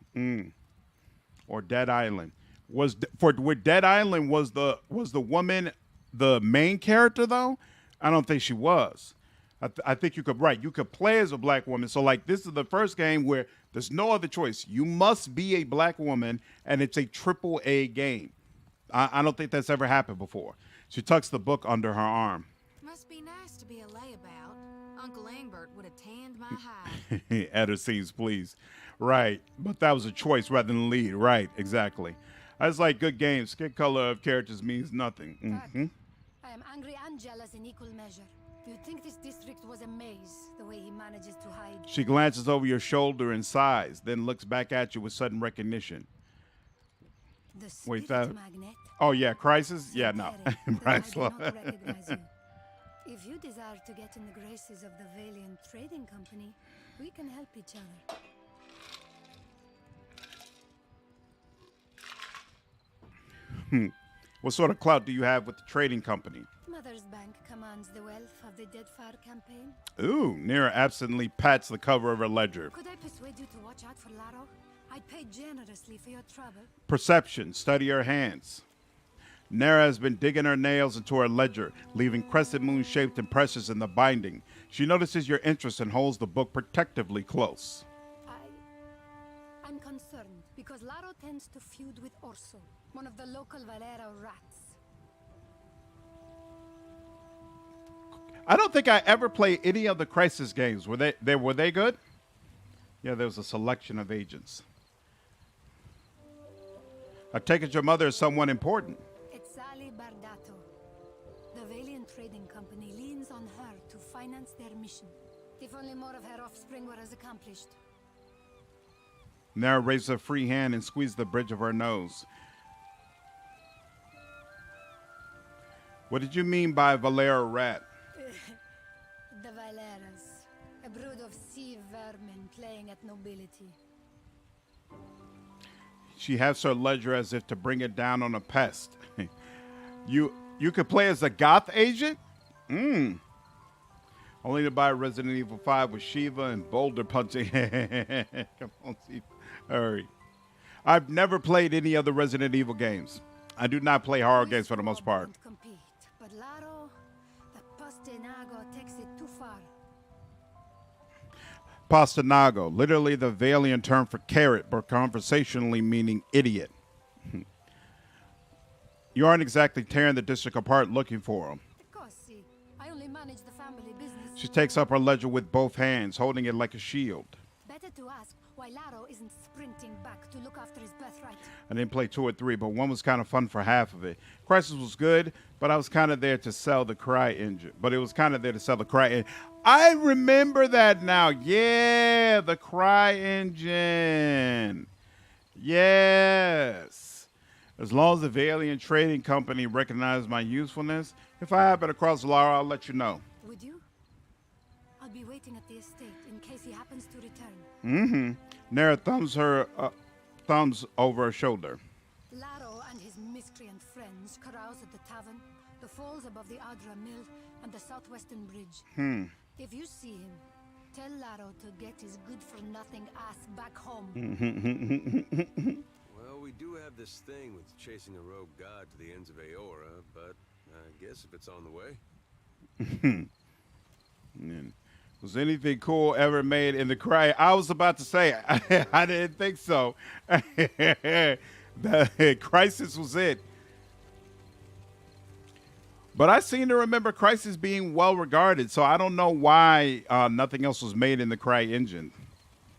Or Dead Island. With Dead Island was the woman the main character though? I don't think she was. I think you could play as a black woman. So like this is the first game where there's no other choice. You must be a black woman, and it's a AAA game. I don't think that's ever happened before. She tucks the book under her arm. Must be nice to be a layabout. Uncle Angbert would have tanned my hide. Editor scenes, please. Right. But that was a choice rather than lead. Right. Exactly. I just like good games. Skin color of characters means nothing. I am angry and jealous in equal measure. You'd think this district was a maze, the way he manages to hide. She glances over your shoulder and sighs, then looks back at you with sudden recognition. The spirit magnet? Oh, yeah. Crisis? Yeah, no. Right, slow. If you desire to get in the graces of the Valiant Trading Company, we can help each other. What sort of clout do you have with the trading company? Mother's Bank commands the wealth of the Deadfire campaign. Ooh, Nira absently pats the cover of her ledger. Could I persuade you to watch out for Laro? I'd pay generously for your trouble. Perception, study her hands. Nara has been digging her nails into her ledger, leaving crescent moon-shaped impressions in the binding. She notices your interest and holds the book protectively close. I'm concerned because Laro tends to feud with Orso, one of the local Valero rats. I don't think I ever played any of the Crisis games. Were they good? Yeah, there was a selection of agents. I take it your mother is someone important. Bardato. The Valiant Trading Company leans on her to finance their mission. If only more of her offspring were as accomplished. Nara raises her free hand and squeezes the bridge of her nose. What did you mean by Valera rat? The Valeras, a brood of sea vermin playing at nobility. She has her ledger as if to bring it down on a pest. You could play as a goth agent? Only to buy Resident Evil 5 with Shiva and boulder punching. Come on, Steve. Hurry. I've never played any other Resident Evil games. I do not play horror games for the most part. Compete, but Laro, the Pastinago takes it too far. Pastinago, literally the Valian term for carrot, but conversationally meaning idiot. You aren't exactly tearing the district apart looking for him. Cossi, I only manage the family business. She takes up her ledger with both hands, holding it like a shield. Better to ask why Laro isn't sprinting back to look after his birthright. I didn't play 2 or 3, but 1 was kind of fun for half of it. Crisis was good, but I was kind of there to sell the Cry engine. I remember that now. Yeah, the Cry engine. Yes. As long as the Valiant Trading Company recognizes my usefulness, if I happen across Lara, I'll let you know. Would you? I'll be waiting at the estate in case he happens to return. Nara thumbs over her shoulder. Laro and his miscreant friends carouse at the tavern, the falls above the Adra Mill, and the southwestern bridge. If you see him, tell Laro to get his good-for-nothing ass back home. Well, we do have this thing with chasing a rogue god to the ends of Aora, but I guess if it's on the way. Was anything cool ever made in the Cry? I was about to say, I didn't think so. The Crisis was it. But I seem to remember Crisis being well regarded, so I don't know why nothing else was made in the Cry engine.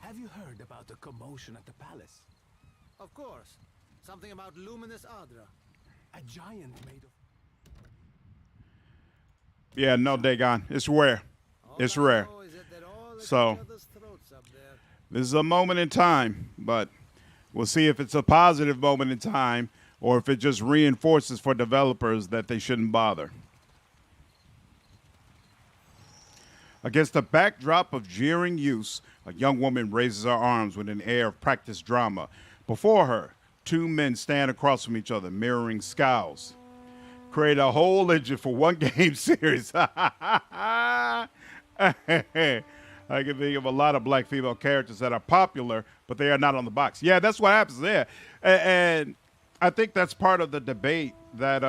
Have you heard about the commotion at the palace? Of course. Something about luminous Adra. A giant made of... Yeah, no, Dagon. It's rare. It's rare. So, this is a moment in time, but we'll see if it's a positive moment in time or if it just reinforces for developers that they shouldn't bother. Against the backdrop of jeering use, a young woman raises her arms with an air of practiced drama. Before her, 2 men stand across from each other, mirroring scowls. Create a whole engine for one game series. I can think of a lot of black female characters that are popular, but they are not on the box. Yeah, that's what happens there. And I think that's part of the debate that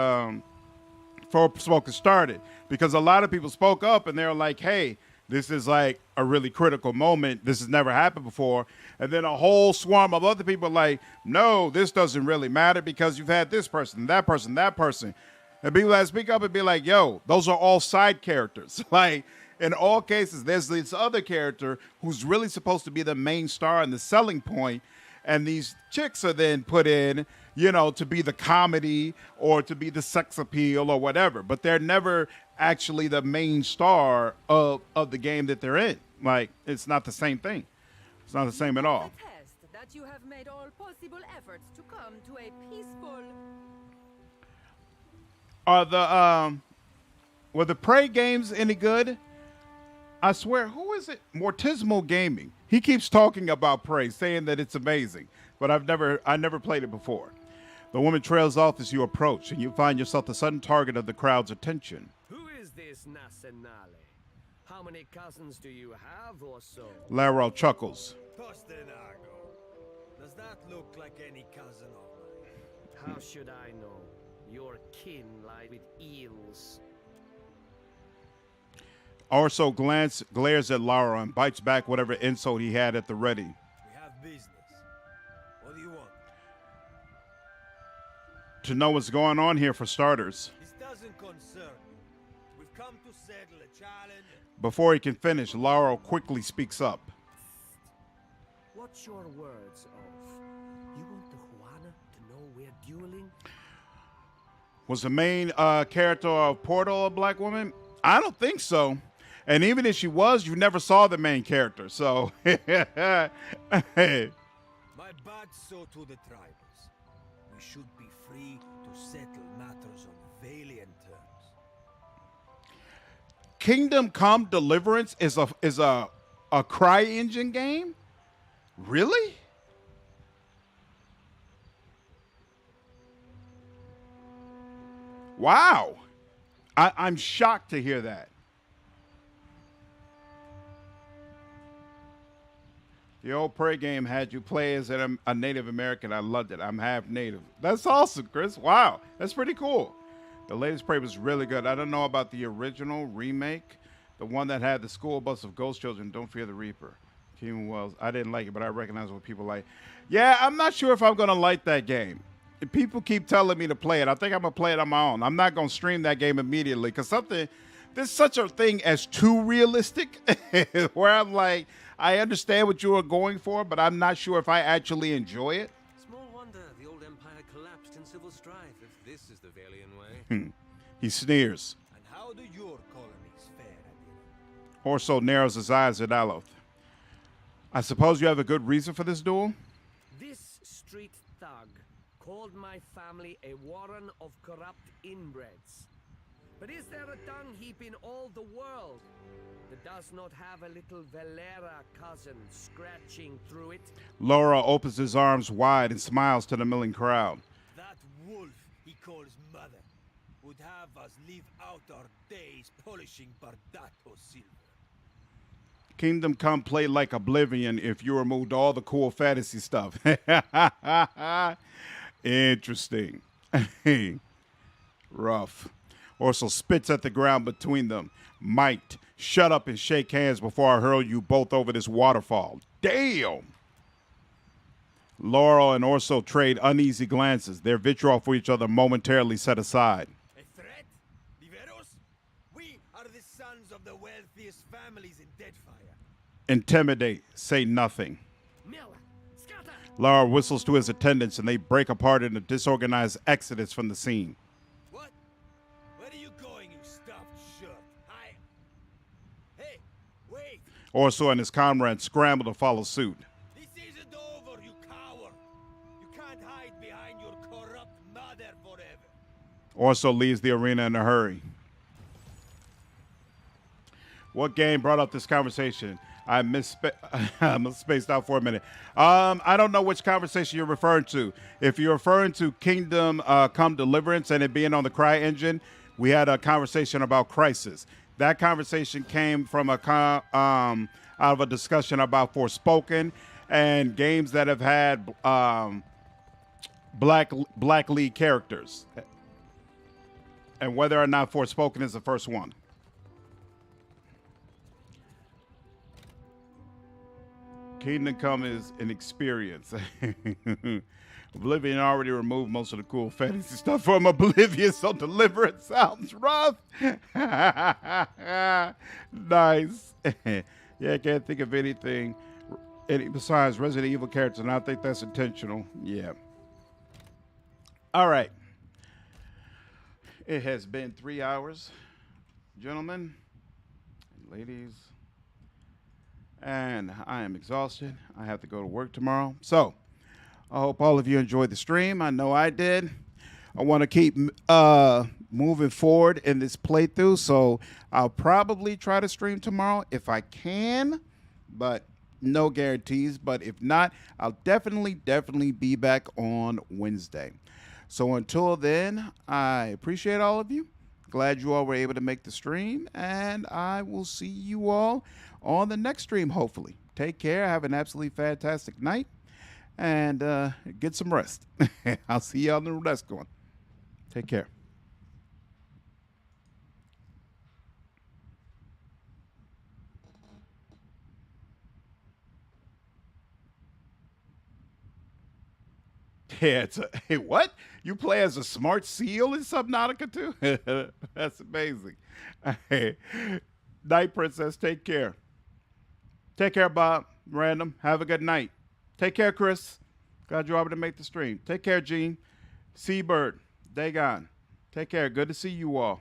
Forspoken started, because a lot of people spoke up and they're like, hey, this is like a really critical moment. This has never happened before. And then a whole swarm of other people are like, no, this doesn't really matter because you've had this person, that person, that person. And people that speak up and be like, yo, those are all side characters. Like, in all cases, there's this other character who's really supposed to be the main star and the selling point, and these chicks are then put in, you know, to be the comedy or to be the sex appeal or whatever, but they're never actually the main star of the game that they're in. Like, it's not the same thing. It's not the same at all. Attest that you have made all possible efforts to come to a peaceful... Were the Prey games any good? I swear, who is it? Mortismo Gaming. He keeps talking about Prey, saying that it's amazing, but I never played it before. The woman trails off as you approach, and you find yourself the sudden target of the crowd's attention. Who is this Nasenale? How many cousins do you have or so? Laro chuckles. Pastinago. Does that look like any cousin of mine? How should I know? Your kin lie with eels. Orso glares at Lara and bites back whatever insult he had at the ready. We have business. What do you want? To know what's going on here for starters. This doesn't concern you. We've come to settle a challenge. Before he can finish, Lara quickly speaks up. What's your words of? You want the Juana to know we're dueling? Was the main character of Portal a black woman? I don't think so. And even if she was, you never saw the main character. So, But My bad so to the tribals. We should be free to settle matters on Valiant terms. Kingdom Come Deliverance is a Cry Engine game? Really? Wow. I'm shocked to hear that. The old Prey game had you play as a Native American. I loved it. I'm half Native. That's awesome, Chris. Wow. That's pretty cool. The latest Prey was really good. I don't know about the original remake, the one that had the school bus of ghost children, Don't Fear the Reaper. Keenan Wells. I didn't like it, but I recognize what people like. Yeah, I'm not sure if I'm going to like that game. If people keep telling me to play it, I think I'm going to play it on my own. I'm not going to stream that game immediately because there's such a thing as too realistic where I'm like, I understand what you are going for, but I'm not sure if I actually enjoy it. Small wonder the old empire collapsed in civil strife if this is the Valian way. He sneers. And how do your colonies fare at Orso narrows his eyes at Aloth. I suppose you have a good reason for this duel? This street thug called my family a warren of corrupt inbreds. But is there a dung heap in all the world that does not have a little Valera cousin scratching through it? Laura opens his arms wide and smiles to the milling crowd. That wolf he calls mother would have us live out our days polishing Bardato silver. Kingdom Come play like Oblivion if you removed all the cool fantasy stuff. Interesting. Rough. Orso spits at the ground between them. Might, shut up and shake hands before I hurl you both over this waterfall. Damn! Laurel and Orso trade uneasy glances, their vitriol for each other momentarily set aside. A threat? Diveros? We are the sons of the wealthiest families in Deadfire. Intimidate, say nothing. Laura whistles to his attendants and they break apart in a disorganized exodus from the scene. What? Where are you going, you stuffed shirt? Hey, wait! Orso and his comrades scramble to follow suit. This isn't over, you coward! You can't hide behind your corrupt mother forever. Orso leaves the arena in a hurry. What game brought up this conversation? I'm spaced out for a minute. I don't know which conversation you're referring to. If you're referring to Kingdom Come Deliverance and it being on the Cry Engine, we had a conversation about Crisis. That conversation came from out of a discussion about Forspoken and games that have had black lead characters, and whether or not Forspoken is the first one. Kingdom Come is an experience. Oblivion already removed most of the cool fantasy stuff from Oblivion, so Deliverance sounds rough. Nice. Yeah, I can't think of anything besides Resident Evil characters, and I think that's intentional. Yeah. All right. It has been 3 hours, gentlemen and ladies. And I am exhausted. I have to go to work tomorrow. So I hope all of you enjoyed the stream. I know I did. I want to keep moving forward in this playthrough. So I'll probably try to stream tomorrow if I can, but no guarantees. But if not, I'll definitely be back on Wednesday. So until then, I appreciate all of you. Glad you all were able to make the stream, and I will see you all on the next stream, hopefully. Take care. Have an absolutely fantastic night, and get some rest. I'll see you on the next one. Take care. Yeah, hey, what? You play as a smart seal in Subnautica too? That's amazing. Hey, Night Princess, take care. Take care, Bob. Random. Have a good night. Take care, Chris. Glad you're able to make the stream. Take care, Gene. Seabird. Dagon. Take care. Good to see you all.